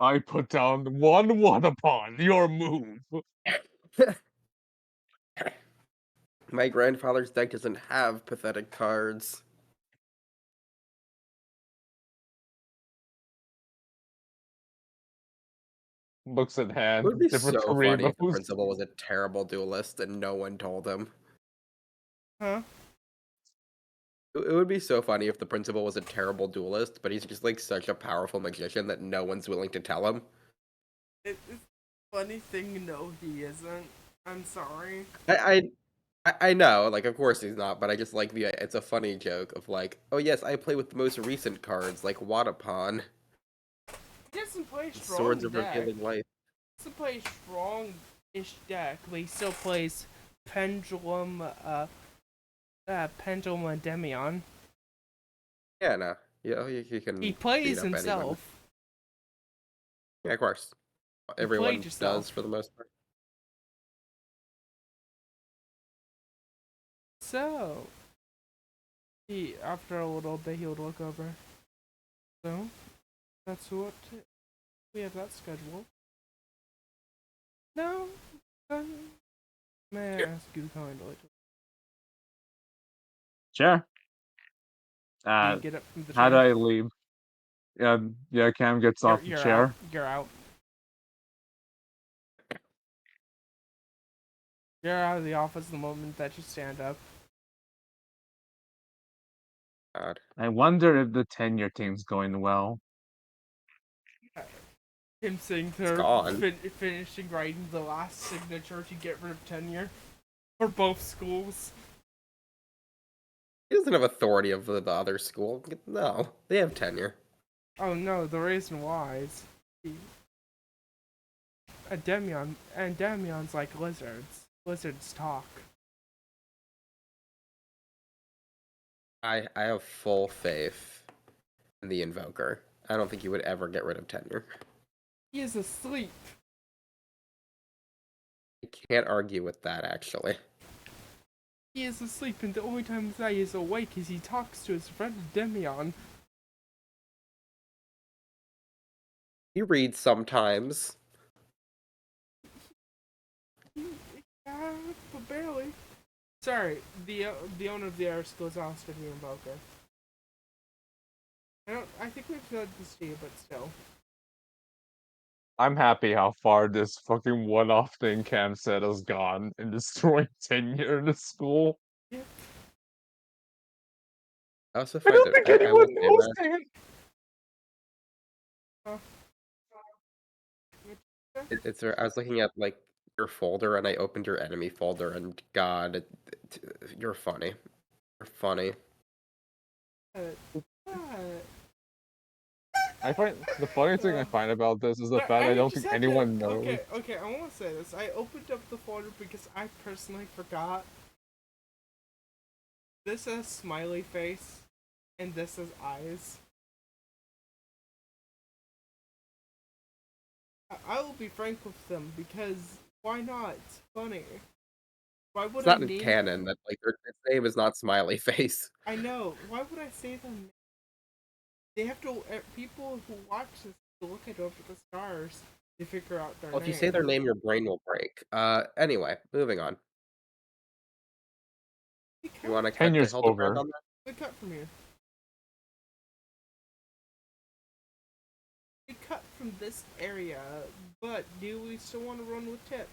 I put down 1-1 upon your move.
My grandfather's deck doesn't have pathetic cards.
Looks at
It
hand.
would be
Different
so
career
funny if the
moves.
principal was a terrible duelist and no one told him.
Huh?
It would be so funny if the principal was a terrible duelist, but he's just like such a powerful magician that no one's willing to tell him.
It's a funny thing, no, he isn't. I'm sorry.
I know, like of course he's not, but I just like it's a funny joke of like, oh yes, I play with the most recent cards like Wadapon,
He doesn't play strong
Swords of
deck.
Revealing Life.
He doesn't play strong-ish deck, but he still plays Pendulum, Pendulum and Demion.
Yeah, no. Yeah, you can
He
beat
plays
up anyone.
himself.
Yeah, of course.
You
Everyone
played yourself.
does for the most part.
So, after a little bit, he would look over. So, that's what we have that scheduled. No, may I ask you kindly
Sure.
to get up from the
How do
chair?
I leave? Yeah, Cam gets off the
You're out.
chair.
You're out. You're out of the office the moment that you stand up.
God.
I wonder if the tenure team's going well.
Him sitting
It's
there,
gone.
finishing writing the last signature to get rid of tenure for both schools.
He doesn't have authority over the other school. No, they have tenure.
Oh no, the reason why is Demion's like lizards. Lizards talk.
I have full faith in the Invoker. I don't think he would ever get rid of tenure.
He is asleep.
I can't argue with that, actually.
He is asleep, and the only time that he is awake is he talks to his friend Demion.
He reads sometimes.
Yeah, but barely. Sorry, the owner of the air school is also the Invoker. I think we've said this to you, but still.
I'm happy how far this fucking one-off thing Cam said has gone in destroying tenure in the school.
Yeah.
I also
I
find
don't
it.
think
I will
anyone
say
knows
that
that.
I was looking at like your folder, and I opened your enemy folder, and God, you're funny. You're funny.
I find the funny thing I find about this is the fact I don't think anyone knows.
Okay, I want to say this. I opened up the folder because I personally forgot. This says smiley face, and this says eyes. I will be frank with them because why not? It's funny. Why would
It's not
I
in
name?
canon that like its name is not Smiley Face.
I know. Why would I say them? They have to. People who watch this to look at over the stars to figure out their
Well,
name.
if you say their name, your brain will break. Anyway, moving on. You want to cut to
Tenure's
Hildebrand
over.
on that?
We cut from here. We cut from this area, but do we still want to run with Tip?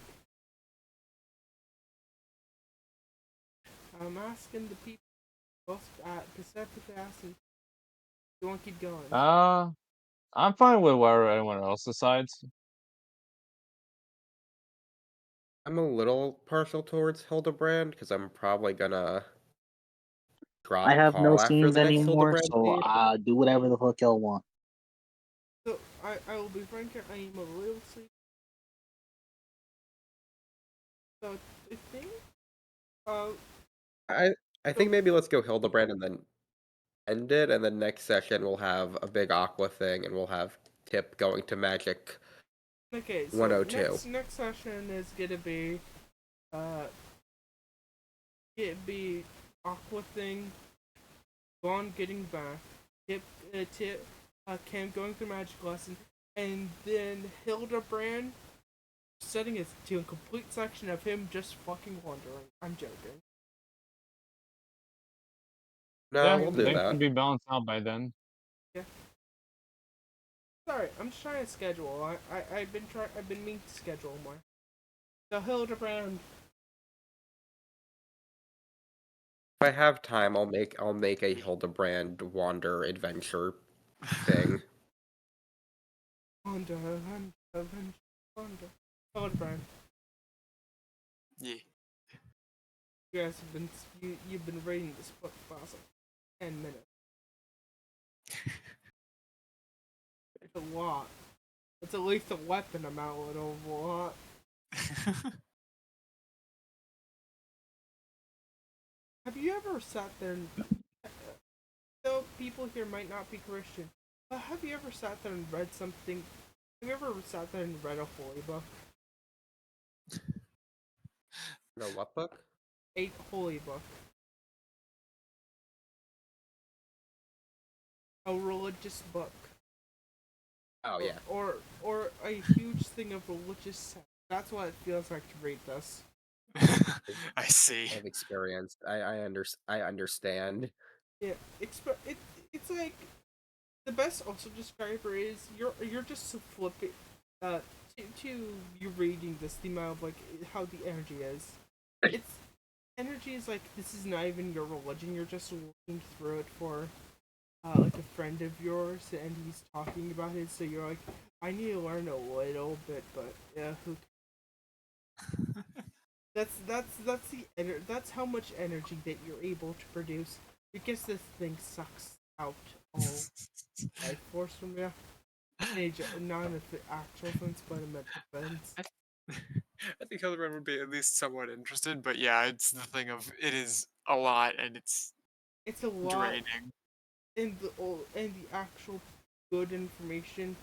I'm asking the people, both specifically asking, you want to keep going?
I'm fine with whatever anyone else decides.
I'm a little partial towards Hildebrand because I'm probably gonna drop
I have no
call after
scenes
the next
anymore,
Hildebrand
so
scene.
do whatever the fuck y'all want.
So, I will be frank here, I am a little sleepy. So, I think,
I think maybe let's go Hildebrand and then end it, and then next session we'll have a big Aqua thing, and we'll have Tip going to Magic
okay, so
102.
next session is gonna be, it be Aqua thing, Vaughn getting back, Cam going through magic lesson, and then Hildebrand setting it to a complete section of him just fucking wandering. I'm joking.
No,
Yeah,
we'll do
things
that.
should be balanced out by then.
Yeah. Sorry, I'm just trying to schedule. I've been meaning to schedule more. So Hildebrand.
If I have time, I'll make a Hildebrand wander adventure thing.
Wander. Hildebrand.
Yeah.
You guys have been you've been reading this book for about 10 minutes. It's a lot. It's at least a weapon amount of a lot. Have you ever sat there and though people here might not be Christian, but have you ever sat there and read something? Have you ever sat there and read a holy book?
No, what book?
A holy book. A religious book.
Oh yeah.
Or a huge thing of religious sense. That's what it feels like to read this.
I see.
I've experienced. I understand.
Yeah, it's like the best also describer is you're just so flipping to you reading this the amount of like how the energy is. It's energy is like this is not even your religion. You're just looking through it for like a friend of yours, and he's talking about it. So you're like, I need to learn a little bit, but yeah, who that's the that's how much energy that you're able to produce because this thing sucks out all life force from you. Not in the actual sense, but in mental sense.
I think Hildebrand would be at least somewhat interested, but yeah, it's the thing of it is a lot and it's
It's a lot,
draining.
and the actual good information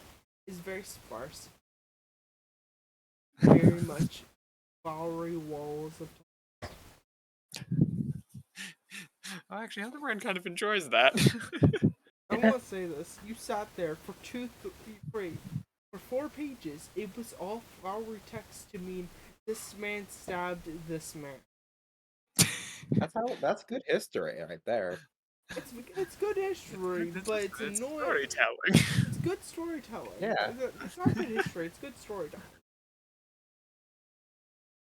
is very sparse. Very much flowery walls of.
Oh, actually, Hildebrand kind of enjoys that.
I want to say this. You sat there for 4 pages. It was all flowery text to mean this man stabbed this man.
That's good history right there.
It's good history, but it's
it's
annoying.
storytelling.
It's good storytelling.
Yeah.
It's not good history. It's good storytelling.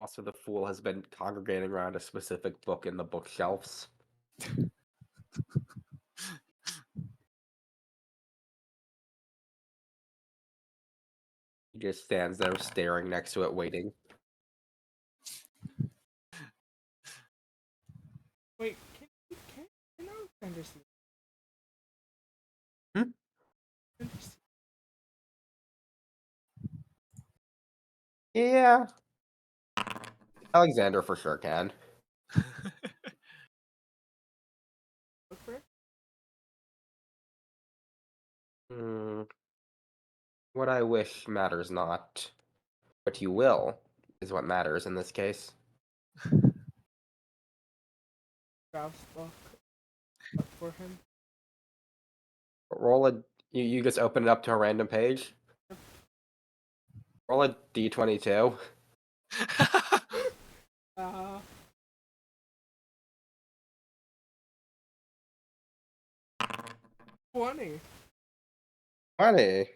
Also, the fool has been congregating around a specific book in the bookshelves. He just stands there staring next to it, waiting.
Wait, can I understand?
Hmm?
Understand.
Yeah. Alexander for sure can.
Okay.
Hmm. What I wish matters not. What you will is what matters in this case.
Ralph's book for him.
Roll a. You just open it up to a random page. Roll a d22.
Uh, 20.
20.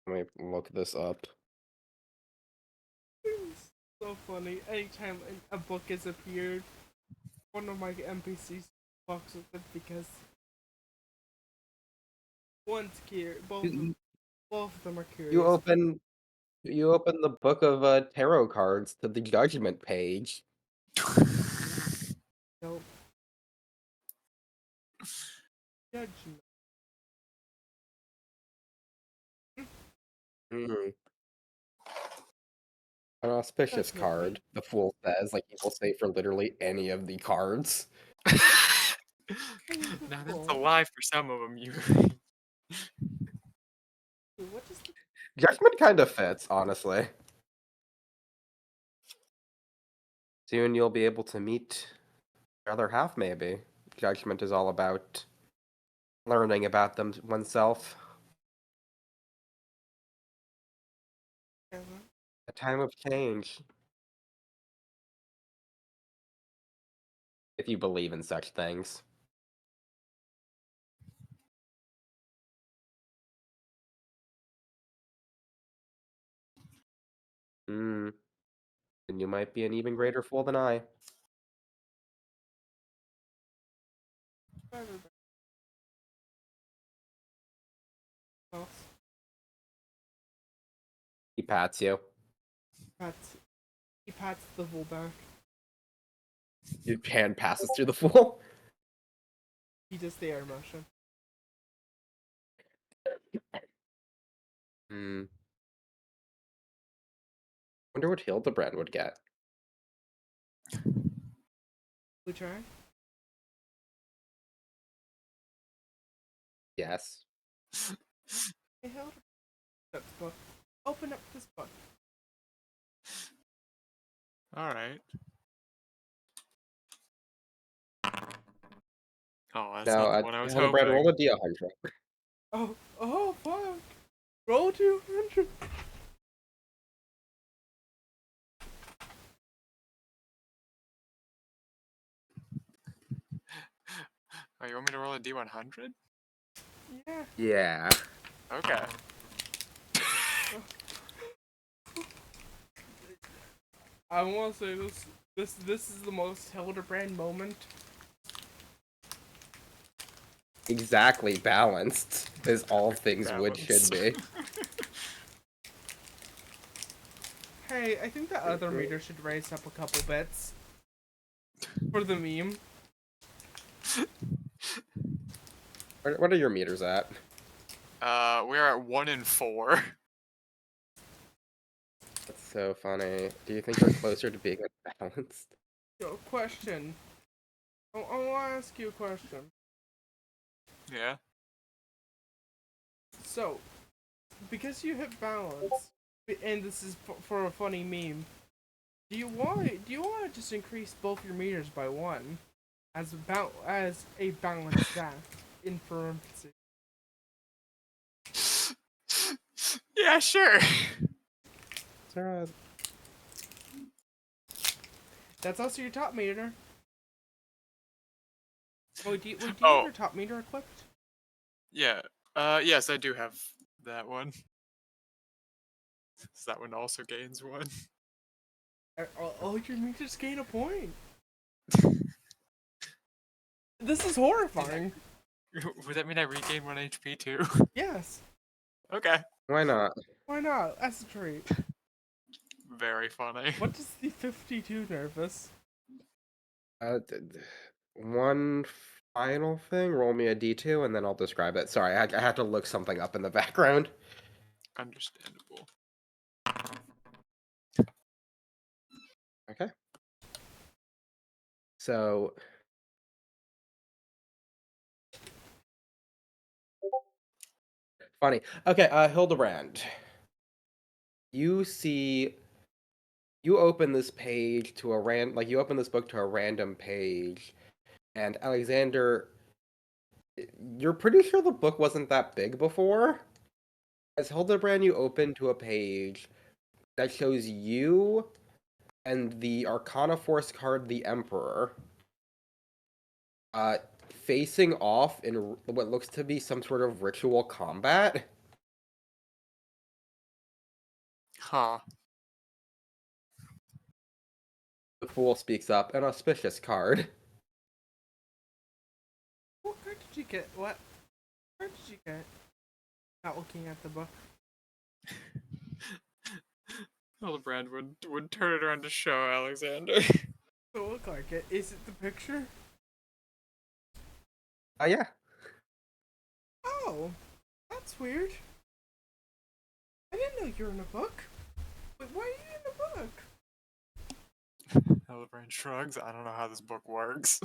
Let me look this up.
It's so funny. Anytime a book has appeared, one of my NPCs fucks with it because one's curious. Both of them are curious.
You open the book of tarot cards to the judgment page.
Nope. Judgment.
Mm. An auspicious
Judgment
card, the fool says, like he will say for literally any of the cards.
Now that's a lie for some of them. You.
What is the
Judgment kind of fits, honestly. Soon you'll be able to meet your other half, maybe. Judgment is all about learning about them oneself. A time of change. If you believe in such things. Hmm. Then you might be an even greater fool than I.
else?
He pats you.
He pats the fool back.
Your hand passes through the fool.
He does the air motion.
Wonder what Hildebrand would get.
We try.
Yes.
Hey, hold up this book. Open up this book.
All right. Oh, that's
Now,
not the one I was
Hildebrand,
hoping.
roll a d100.
Oh, fuck. Roll 200.
Oh, you want me to roll a D100?
Yeah.
Yeah.
Okay.
I want to say this is the most Hildebrand moment.
Exactly balanced, as all things would should
Balanced.
be.
Hey, I think the other meter should raise up a couple bits for the meme.
What are your meters at?
We're at 1 in 4.
That's so funny. Do you think you're closer to being balanced?
Yo, question. I want to ask you a question.
Yeah.
So, because you hit balance, and this is for a funny meme, do you want to just increase both your meters by 1 as a balanced stat in parentheses?
Yeah, sure.
Is there a...
That's also your top meter. Do you have
Oh.
your top meter equipped?
Yeah. Yes, I do have that one. So that one also gains 1.
All your meters gain a point. This is horrifying.
Would that mean I regain 1 HP too?
Yes.
Okay.
Why not?
Why not? That's a treat.
Very funny.
What does the 52 nervous?
One final thing. Roll me a d2, and then I'll describe it. Sorry, I had to look something up in the background.
Understandable.
Okay. So... Funny. Okay, Hildebrand. You open this page to you open this book to a random page, and Alexander, you're pretty sure the book wasn't that big before? As Hildebrand, you open to a page that shows you and the Arcana Force card, the Emperor, facing off in what looks to be some sort of ritual combat.
Huh.
The Fool speaks up, an auspicious card.
What card did you get? What card did you get? Not looking at the book.
Hildebrand would turn it around to show Alexander.
It look like it. Is it the picture?
Yeah.
Oh, that's weird. I didn't know you were in a book. Wait, why are you in the book?
Hildebrand shrugs. I don't know how this book works.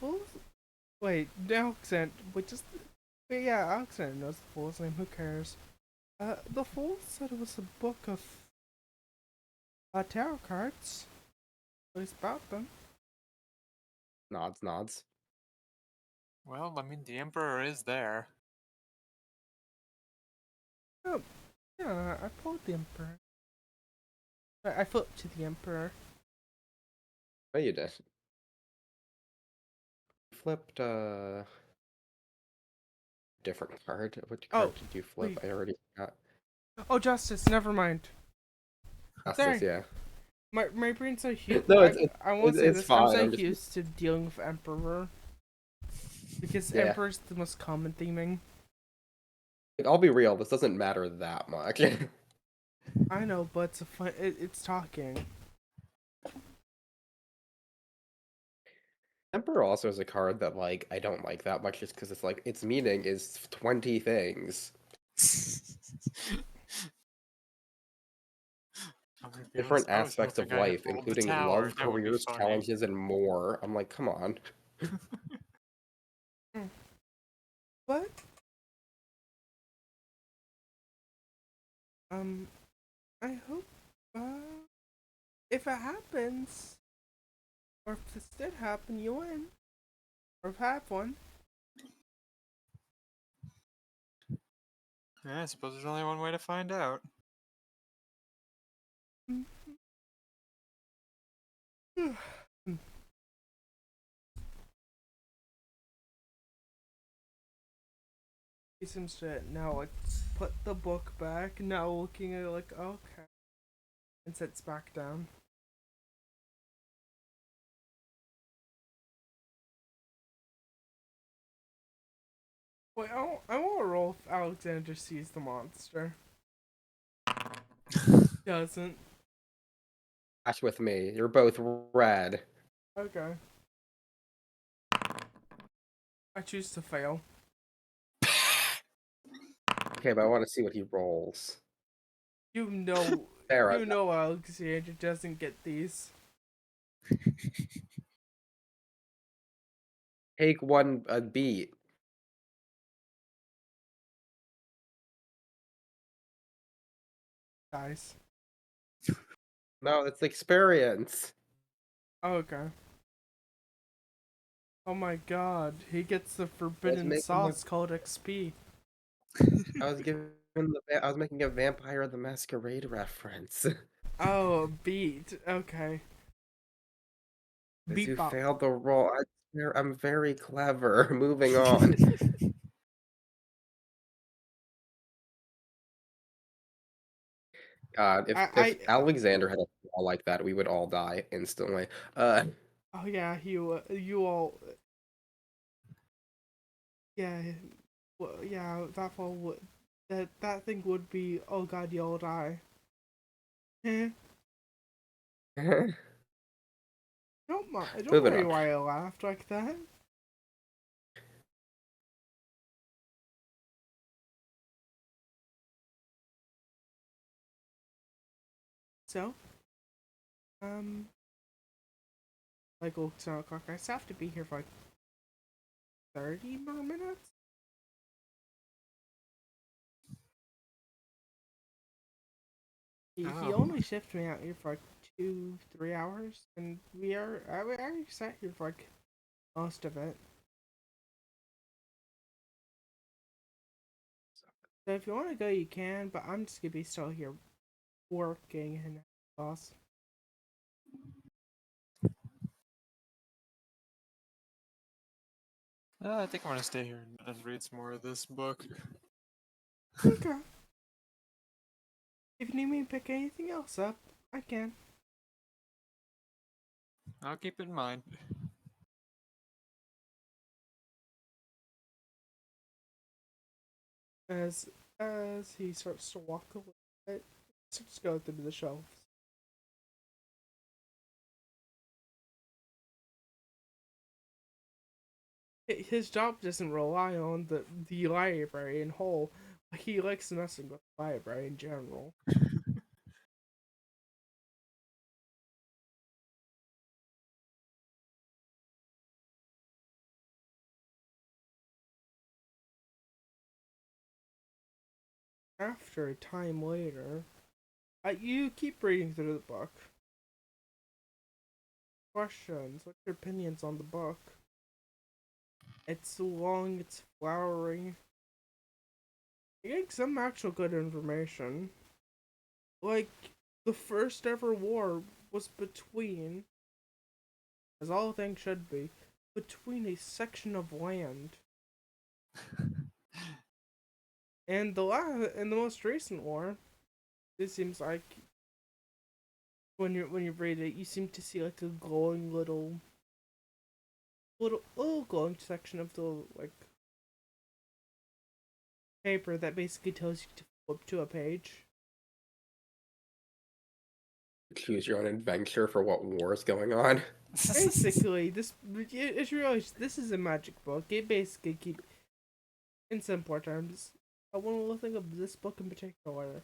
Fool's. Wait, Alexander. Wait, yeah, Alexander knows the fool's name. Who cares? The fool said it was a book of tarot cards. At least about them.
Nods.
Well, I mean, the Emperor is there.
Oh, yeah, I pulled the Emperor. I flipped to the Emperor.
Oh, you did. Flipped different card. Which card did you flip?
wait.
I already got.
Oh, Justice. Never mind.
Justice,
Sorry.
yeah.
My brain's so huge.
No,
I won't say
it's
this.
fine.
I'm
I'm
so
just-
used to dealing with Emperor because
Yeah.
Emperor's the most common theming.
I'll be real. This doesn't matter that much.
I know, but it's a fun. It's talking.
Emperor also is a card that like I don't like that much just because it's like its meaning is 20 things.
I'm gonna be honest,
Different
I was
aspects
hoping
of
I had
life,
rolled the
including
tower.
love,
That would be
careers,
funny.
challenges, and more. I'm like, come on.
What? I hope, if it happens, or if this did happen, you win. Or have one.
Yeah, I suppose there's only one way to find out. He seems to now like put the book back, now looking at it like, okay. And sits back down. Wait, I want to roll if Alexander sees the monster. Doesn't.
Ash with me. You're both red.
Okay. I choose to fail.
Okay, but I want to see what he rolls.
You know,
Sarah,
you know Alexander doesn't get these.
take one a beat.
Guys.
No, it's experience.
Okay. Oh my god, he gets the forbidden
making
sauce called XP.
I was making a Vampire the Masquerade reference.
Oh, beat. Okay.
As you
Bebop.
failed the roll. I'm very clever. Moving on. God, if Alexander had a flaw like that, we would all die instantly.
Oh yeah, you all. Yeah, well, yeah, that fall would. That thing would be. Oh god, you all die. Eh. Don't
Moving
worry
on.
why I laughed like that. So, like looks on the clock. I still have to be here for like 30 more minutes. He
Oh.
only shifted me out here for like 2-3 hours, and we already sat here for like most of it. So if you want to go, you can, but I'm just gonna be still here working and boss.
I think I'm gonna stay here and read some more of this book.
Okay. If you need me to pick anything else up, I can.
I'll keep it in mind.
As he starts to walk away, starts to go through the shelves. His job doesn't rely on the library in whole, but he likes messing with the library in general. After a time later, you keep reading through the book. Questions? What's your opinions on the book? It's long, it's flowery. You're getting some actual good information. Like, the first ever war was between, as all things should be, between a section of land. And the most recent war, it seems like when you read it, you seem to see like a glowing little glowing section of the like paper that basically tells you to flip to a page.
Choose your own adventure for what war is going on.
Basically, it's really this is a magic book. It basically in simpler terms. I want to think of this book in particular.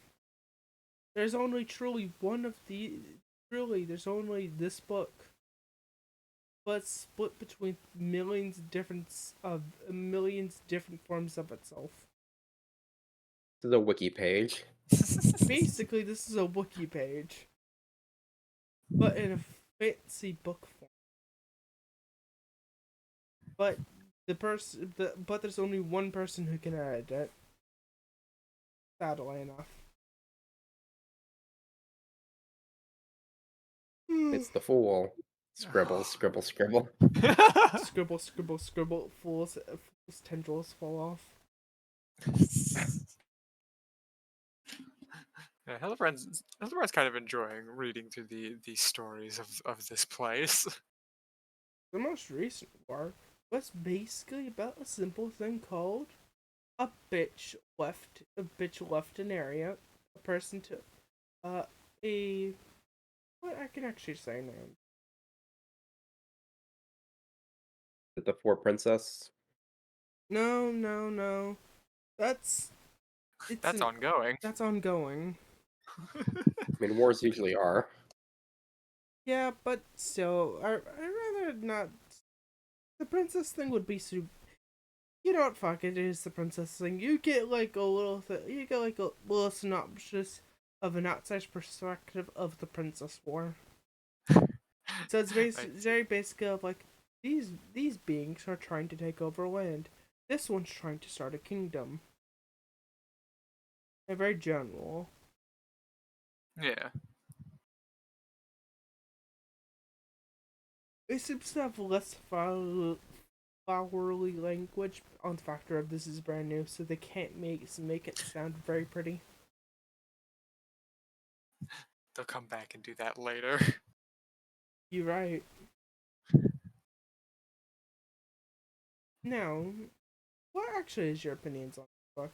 There's only truly one of the there's only this book, but split between millions different forms of itself.
This is a wiki page.
Basically, this is a wiki page, but in a fancy book form. But but there's only one person who can edit it. Sadly enough.
It's the fool. Scribble, scribble, scribble.
Scribble, scribble, scribble. Fool's tendrils fall off.
Yeah, Hildebrand's kind of enjoying reading through the stories of this place.
The most recent war was basically about a simple thing called a bitch left an area. A person to a what I can actually say now.
The Four Princess.
No. That's
That's ongoing.
That's ongoing.
I mean, wars usually are.
Yeah, but still, I rather not. The princess thing would be super. You know what? Fuck it. It is the princess thing. You get like a little you get like a little synopsis of an outside perspective of the Princess War. So it's very basic of like these beings are trying to take over land. This one's trying to start a kingdom. They're very general.
Yeah.
It seems to have less flowery language on the factor of this is brand new, so they can't make it sound very pretty.
They'll come back and do that later.
You're right. Now, what actually is your opinions on the book?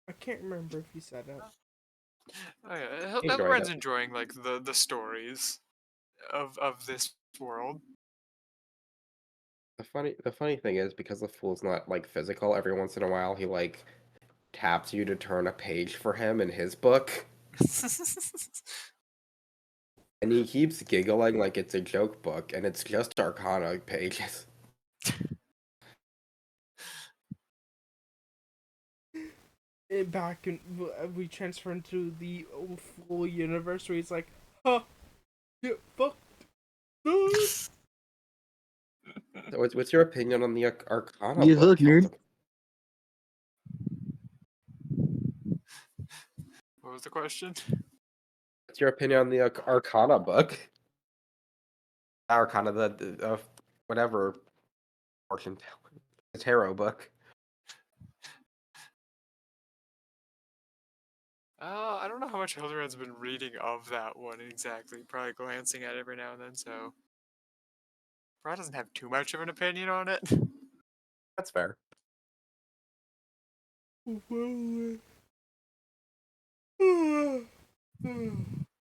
I can't remember if you said it.
Oh yeah,
Enjoyed
Hildebrand's
it.
enjoying like the stories of this world.
The funny thing is, because the fool's not like physical, every once in a while he like taps you to turn a page for him in his book. And he keeps giggling like it's a joke book, and it's just Arcana pages.
Back in we transfer into the full universe where he's like, "Huh, get fucked."
So what's your opinion on the Arcana
You
book?
hook, nerd.
What was the question?
What's your opinion on the Arcana book? Arcana, the whatever fortune telling, the tarot book.
I don't know how much Hildebrand's been reading of that one exactly. Probably glancing at it every now and then, so Brad doesn't have too much of an opinion on it.
That's fair.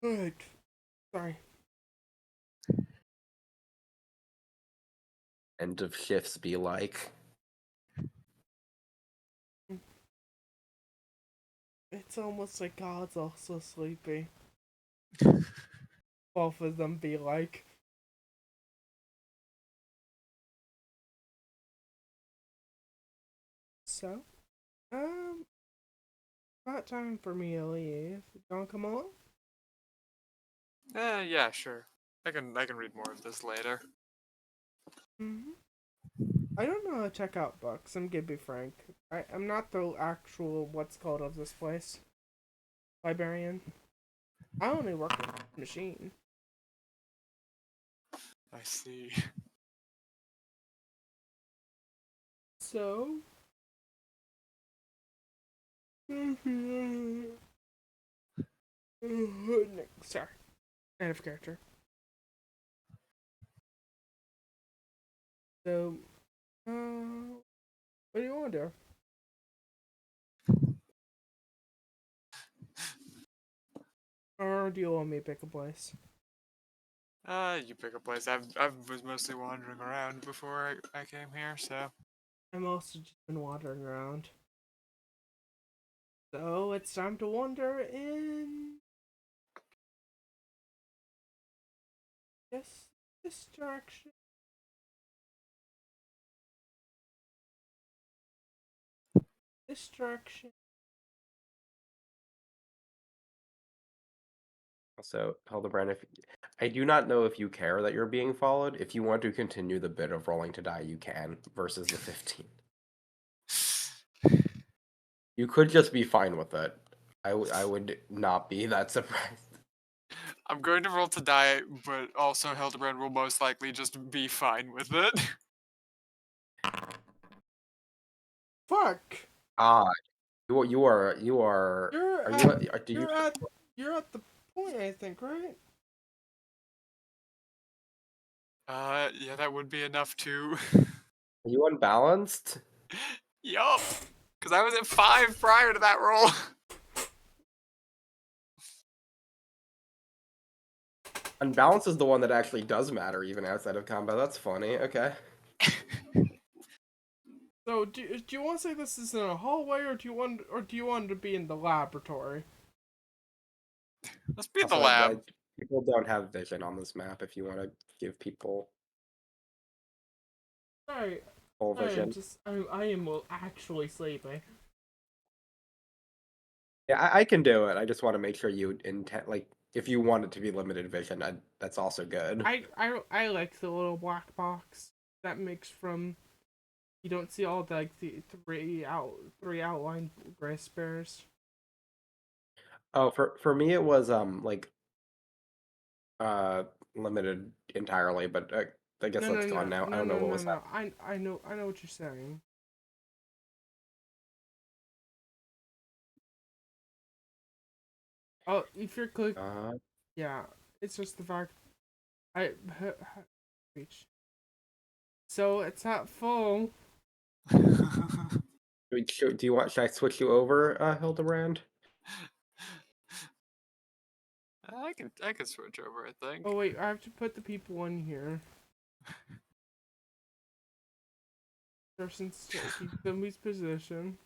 Right. Sorry.
End of shifts be like.
It's almost like God's also sleepy. Both of them be like. So, about time for me to leave. Don't come along?
Yeah, sure. I can read more of this later.
I don't know how to check out books. I'm gonna be frank. I'm not the actual what's called of this place. Librarian. I only work with the machine.
I see.
So. Sorry. Out of character. So, what do you want to do? Or do you want me to pick a place?
You pick a place. I was mostly wandering around before I came here, so
I'm also just been wandering around. So it's time to wander in this direction. This direction.
Also, Hildebrand, if I do not know if you care that you're being followed. If you want to continue the bit of rolling to die, you can, versus the 15. You could just be fine with it. I would not be that surprised.
I'm going to roll to die, but also Hildebrand will most likely just be fine with it.
Fuck!
Ah, you are
You're
are you
at,
do you
you're at the point, I think, right?
Yeah, that would be enough to.
are you unbalanced?
Yup! Because I was at 5 prior to that roll.
Unbalance is the one that actually does matter even outside of combat. That's funny. Okay.
So do you want to say this is in a hallway, or do you want to be in the laboratory?
Let's be in the
Also,
lab.
people don't have vision on this map. If you want to give people
Sorry,
full vision,
I am actually sleepy.
yeah, I can do it. I just want to make sure you intend like if you want it to be limited vision, that's also good.
I like the little black box that makes from. You don't see all the three outline gray squares.
Oh, for me it was like uh limited entirely, but I guess that's gone now. I don't know what was that.
I know what you're saying. Oh, if you're click, yeah, it's just the fact I reach. So it's not full.
Do you want? Should I switch you over, Hildebrand?
I can switch over, I think.
Oh wait, I have to put the people in here. Person's taking somebody's position.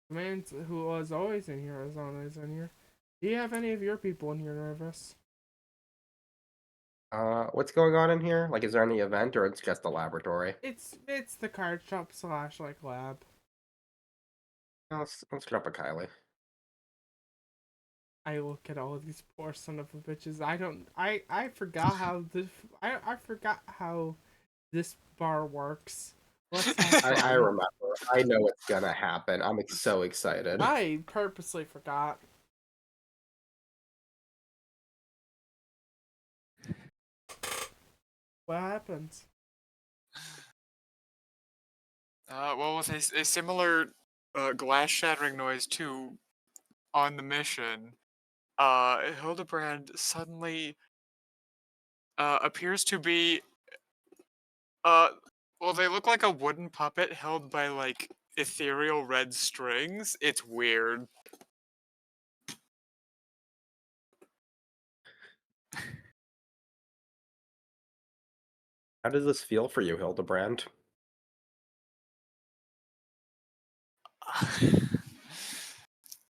Man who was always in here is always in here. Do you have any of your people in here, Nervous?
What's going on in here? Like, is there any event or it's just a laboratory?
It's the card shop / like lab.
Let's drop a Kylie.
I look at all of these poor son of a bitches. I forgot how this I forgot how this bar works. Let's have
I
fun.
remember. I know what's gonna happen. I'm so excited.
I purposely forgot. What happens?
Well, with a similar glass shattering noise too on the mission, Hildebrand suddenly appears to be well, they look like a wooden puppet held by like ethereal red strings. It's weird.
How does this feel for you, Hildebrand?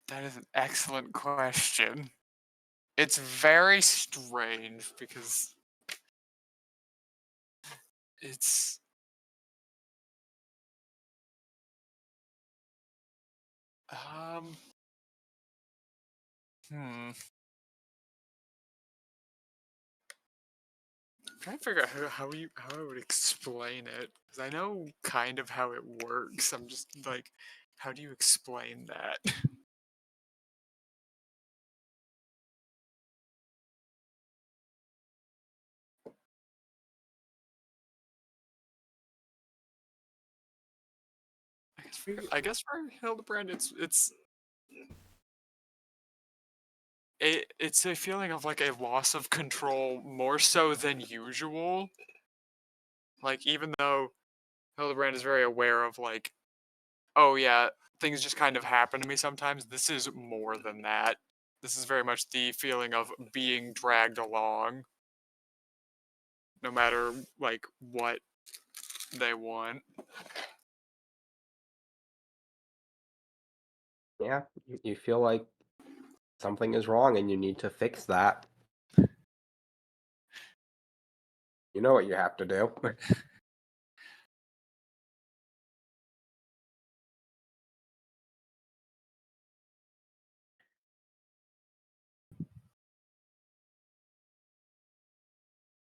That is an excellent question. It's very strange because it's hmm. I'm trying to figure out how I would explain it because I know kind of how it works. I'm just like, how do you explain that? I guess for Hildebrand, it's a feeling of like a loss of control more so than usual. Like even though Hildebrand is very aware of like, oh yeah, things just kind of happen to me sometimes. This is more than that. This is very much the feeling of being dragged along, no matter like what they want.
Yeah, you feel like something is wrong and you need to fix that. You know what you have to do.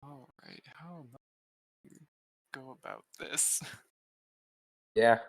All right, how about we go about this?
Yeah.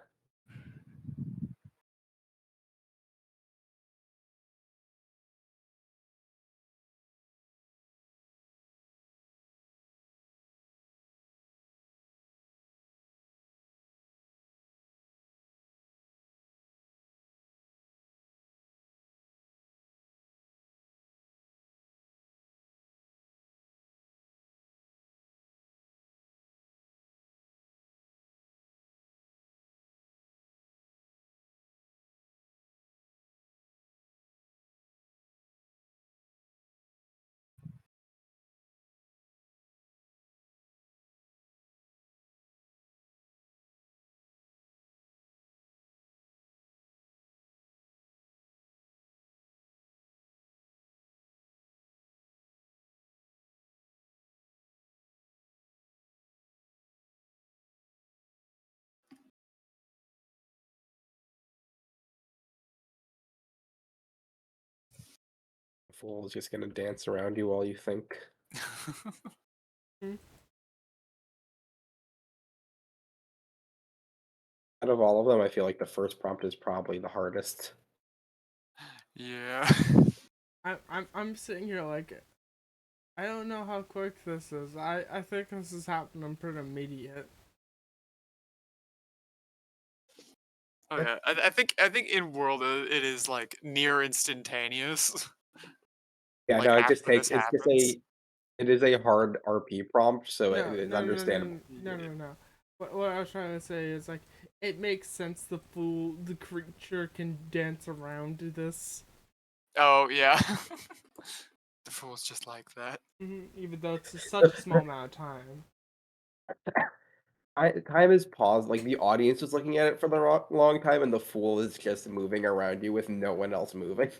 The fool is just gonna dance around you while you think. Out of all of them, I feel like the first prompt is probably the hardest.
Yeah.
I'm sitting here like, I don't know how quick this is. I think this is happening pretty immediate.
Oh yeah, I think in world it is like near instantaneous.
Yeah,
Like
no,
after this
it's just
happens.
it is a hard RP prompt, so it
No,
is
no, no, no,
understandable.
no, no, no. What I was trying to say is like, it makes sense the creature can dance around this,
Oh yeah. The fool's just like that.
even though it's such a small amount of time.
Time is paused, like the audience is looking at it for the long time, and the fool is just moving around you with no one else moving.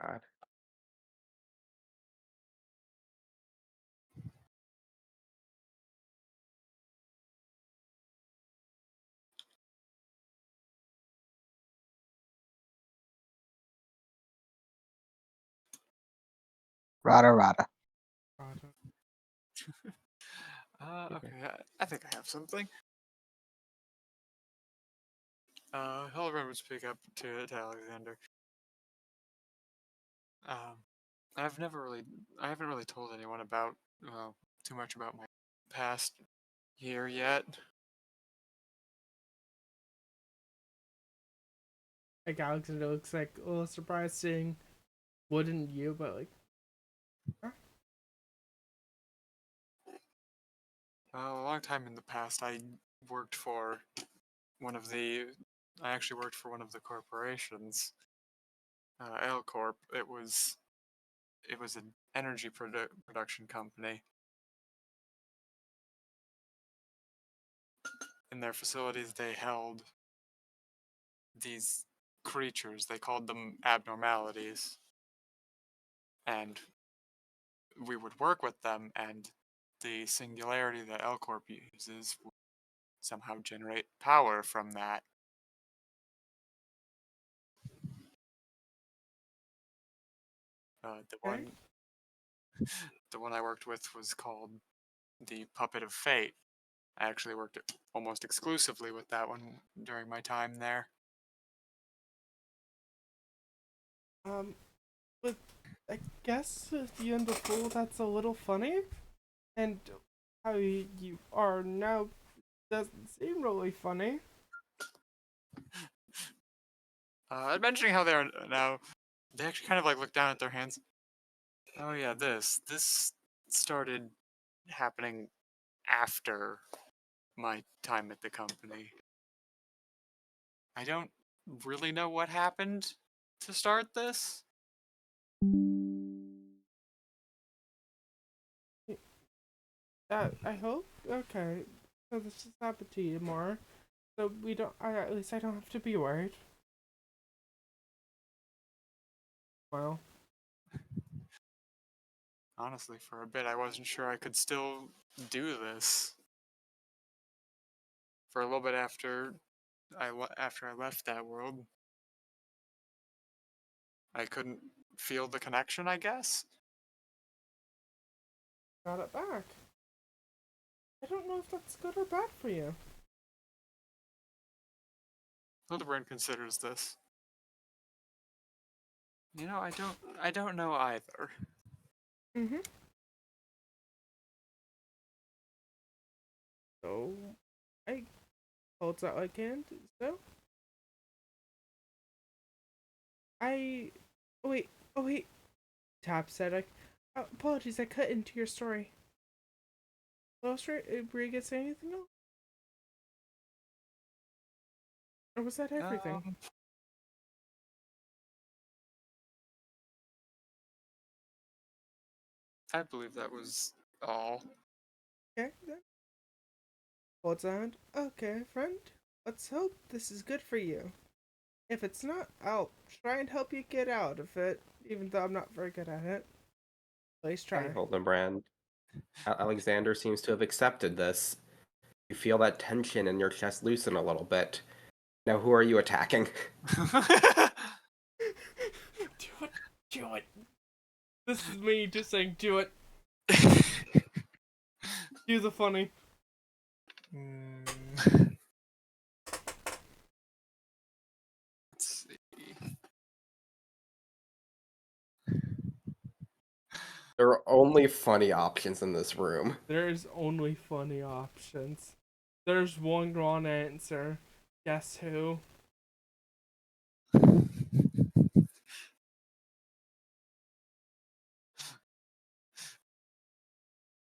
God.
Rada rada.
Okay, I think I have something. He'll remember to speak up to Alexander. Um, I haven't really told anyone about, too much about my past year yet.
Like Alexander looks like a little surprised seeing wouldn't you, but like, huh?
A long time in the past, worked for one of the. I actually worked for one of the corporations, L Corp. It was an energy production company. In their facilities, they held these creatures. They called them abnormalities. And we would work with them, and the singularity that L-Corp uses would somehow generate power from that. The
Okay.
one I worked with was called the Puppet of Fate. I actually worked almost exclusively with that one during my time there.
But I guess at the end of full, that's a little funny, and how you are now doesn't seem really funny.
Mentioning how they are now, they actually kind of like look down at their hands. Oh yeah, this started happening after my time at the company. I don't really know what happened to start this.
I hope. Okay, so this has happened to you more, so we don't. At least I don't have to be worried. Well,
Honestly, for a bit, I wasn't sure I could still do this. For a little bit after after I left that world, I couldn't feel the connection, I guess.
got it back. I don't know if that's good or bad for you.
Hildebrand considers this. You know, I don't know either.
Mhm. So, I holds out my hand. So, I. Oh wait. Tap said I. Apologies, I cut into your story. Well, were you gonna say anything else? Or was that everything?
I believe that was all.
Okay, then. Holds a hand. Okay, friend. Let's hope this is good for you. If it's not, I'll try and help you get out of it, even though I'm not very good at it. Please try.
Okay, Hildebrand. Alexander seems to have accepted this. You feel that tension in your chest loosen a little bit. Now, who are you attacking?
Do it. Do it. This is me just saying, do it. Do the funny.
Let's see.
There are only funny options in this room.
There's only funny options. There's one wrong answer. Guess who?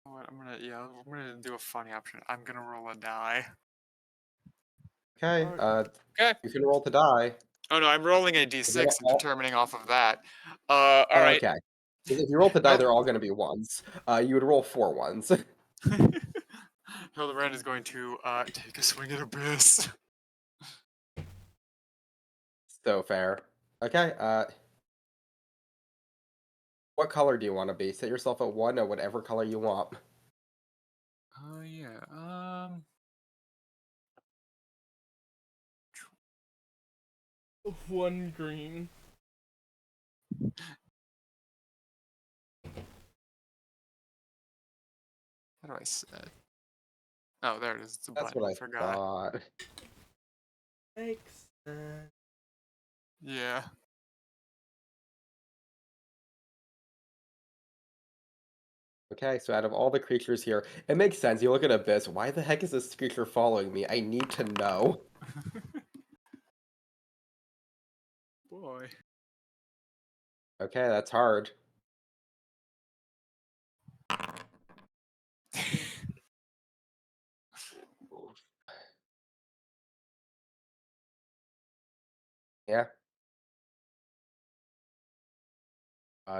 What I'm gonna do a funny option. I'm gonna roll a die.
Okay,
Alright.
Okay.
you can roll to die.
Oh no, I'm rolling a d6 and
all-
determining off of that. All right.
Okay. If you roll to die,
Nope.
they're all going to be ones. You would roll 4 ones.
Hildebrand is going to take a swing at Abyss.
So fair. Okay, what color do you want to be? Set yourself at 1 or whatever color you want.
Oh yeah.
One green.
How do I set? Oh, there it is. It's a
That's
button.
what I
Forgot.
thought.
Makes sense.
Yeah.
Okay, so out of all the creatures here, it makes sense. You look at Abyss. Why the heck is this creature following me? I need to know.
Boy.
Okay, that's hard. Yeah.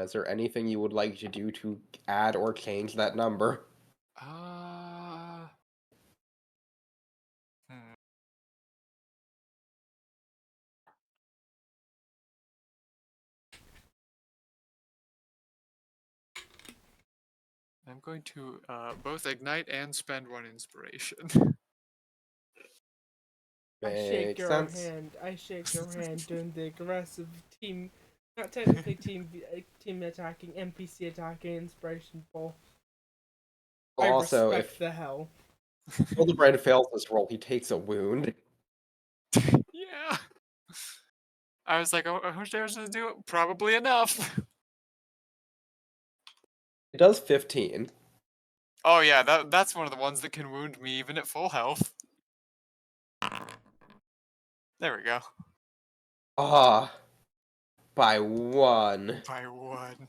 Is there anything you would like to do to add or change that number?
Uh. Hmm. I'm going to both ignite and spend 1 inspiration.
I shake
Makes
your
sense.
hand. I shake your hand doing the aggressive team, not technically team attacking, NPC attacking inspiration pull. I
Also,
respect
if
the hell.
Hildebrand fails this roll, he takes a wound.
Yeah. I was like, oh, how much damage does it do? Probably enough.
It does 15.
Oh yeah, that's one of the ones that can wound me even at full health. There we go.
Ah, by 1.
By 1.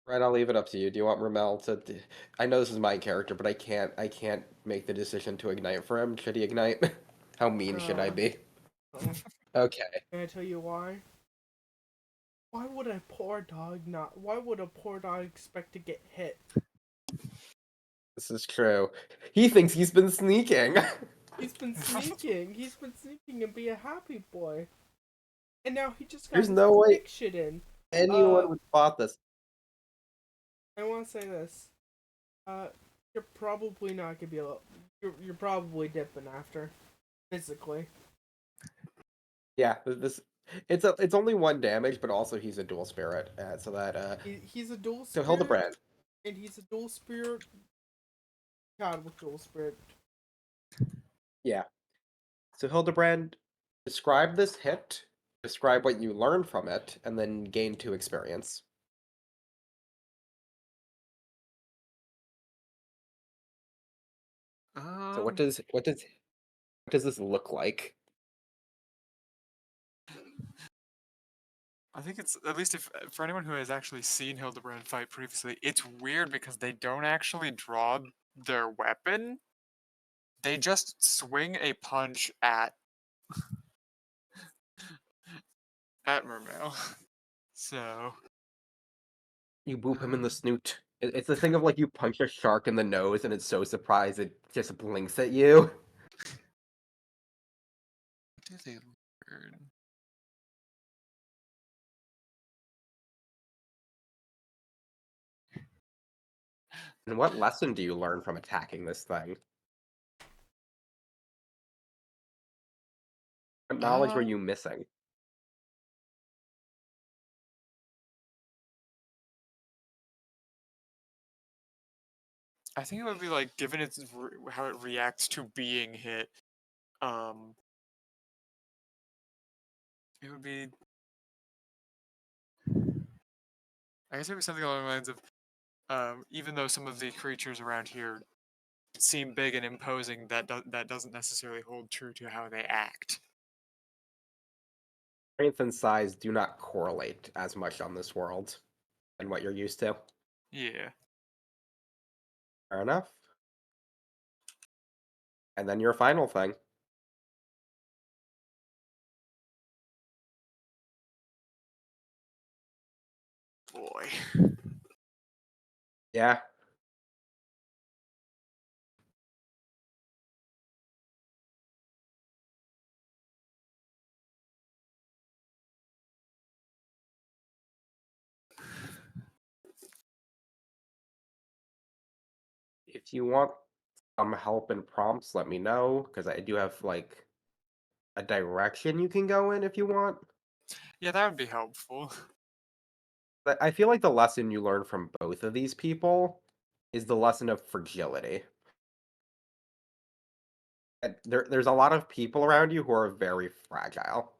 Right, I'll leave it up to you. Do you want Ramel to? I know this is my character, but I can't make the decision to ignite for him. Should he ignite? How mean should I be? Okay.
Can I tell you why? Why would a poor dog not? Why would a poor dog expect to get hit?
This is true. He thinks he's been sneaking.
He's been sneaking. He's been sneaking and be a happy boy. And now he just got
There's
his
no way
dick shit in.
anyone would spot this.
I want to say this. You're probably not gonna be able. You're probably dipping after, physically.
Yeah, this it's only 1 damage, but also he's a dual spirit, so that
He's a dual
so
spirit.
Hildebrand.
And he's a dual spirit. God with dual spirit.
Yeah. So Hildebrand, describe this hit, describe what you learned from it, and then gain 2 experience. So what does this look like?
I think it's, at least if for anyone who has actually seen Hildebrand fight previously, it's weird because they don't actually draw their weapon. They just swing a punch at Mermail. So
You boop him in the snoot. It's the thing of like you punch a shark in the nose and it's so surprised it just blinks at you.
what do they learn?
And what lesson do you learn from attacking this thing? What knowledge were you missing?
I think it would be like given its how it reacts to being hit. It would be. I guess it would be something along the lines of, even though some of the creatures around here seem big and imposing, that doesn't necessarily hold true to how they act.
Strength and size do not correlate as much on this world than what you're used to.
Yeah.
Fair enough. And then your final thing.
Boy.
Yeah. If you want some help and prompts, let me know, because I do have like a direction you can go in if you want.
Yeah, that would be helpful.
But I feel like the lesson you learn from both of these people is the lesson of fragility. And there's a lot of people around you who are very fragile.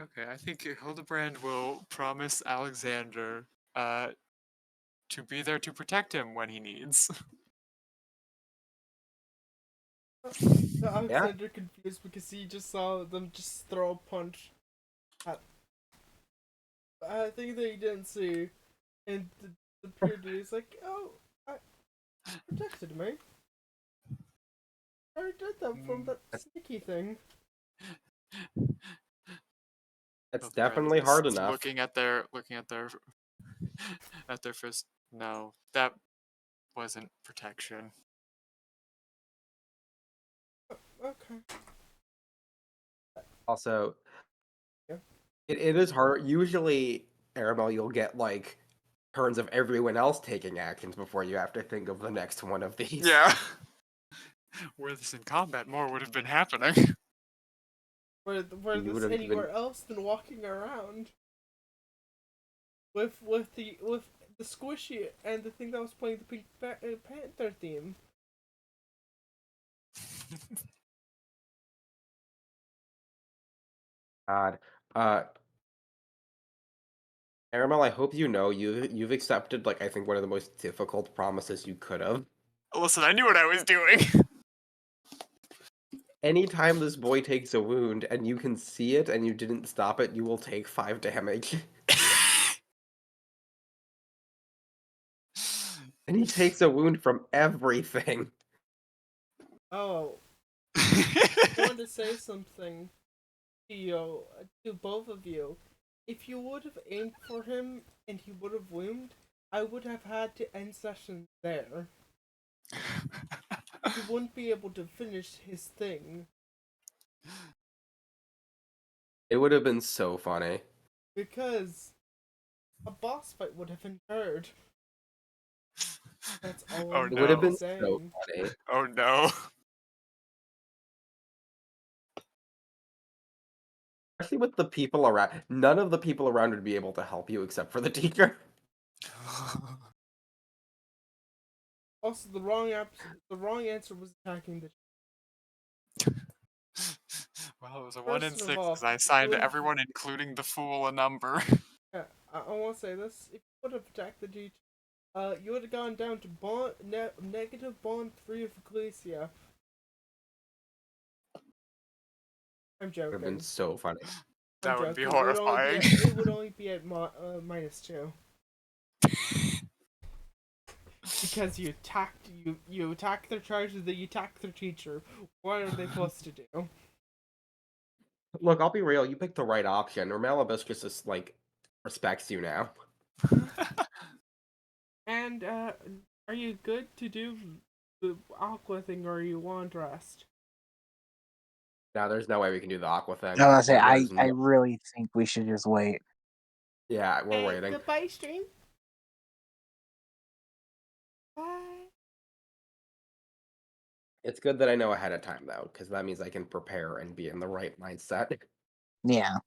Okay, I think Hildebrand will promise Alexander to be there to protect him when he needs.
Alexander confused because he just saw them just throw a punch at I think they didn't see, and the pure dude is like, oh, Protected me. I did that from that sneaky thing.
That's
Both
definitely
brothers
hard enough.
Looking at their at their fist. No, that wasn't protection.
Okay.
Also,
Yeah.
it is hard. Usually, Aramel, you'll get like turns of everyone else taking actions before you have to think of the next one of these.
Yeah. Were this in combat, more would have been happening.
Were
You
this
would've been-
anywhere else than walking around? With the squishy and the thing that was playing the Pink Panther theme.
God. Aramel, I hope you know you've accepted like I think one of the most difficult promises you could have.
Listen, I knew what I was doing.
Anytime this boy takes a wound and you can see it and you didn't stop it, you will take 5 damage. And he takes a wound from everything.
Oh, I wanted to say something to you, to both of you. If you would have aimed for him and he would have wounded, I would have had to end session there. He wouldn't be able to finish his thing
It would have been so funny.
because a boss fight would have occurred. That's all
Oh,
I'm
It would have
no.
been so
saying.
funny.
Oh no.
Especially with the people around. None of the people around would be able to help you except for the teacher.
Also, the wrong answer was attacking the.
Well, it was a 1 in
First of
6
all,
because I assigned
would-
everyone, including the fool, a number.
Yeah, I want to say this. If you would have attacked the teacher, you would have gone down to negative bond 3 of Ecclesia. I'm
It would have
joking.
been so funny.
That would be
joking.
horrifying.
It would only be at -2. Because you attack their charges, then you attack their teacher. What are they supposed to do?
Look, I'll be real. You picked the right option. Romalibus just like respects you now.
And are you good to do the aqua thing, or you want rest?
Now there's no way we can do the Aqua thing.
I was gonna say,
There's
I
no-
really think we should just wait.
Yeah, we're waiting.
Goodbye, stream. Bye.
It's good that I know ahead of time though, because that means I can prepare and be in the right mindset.
Yeah.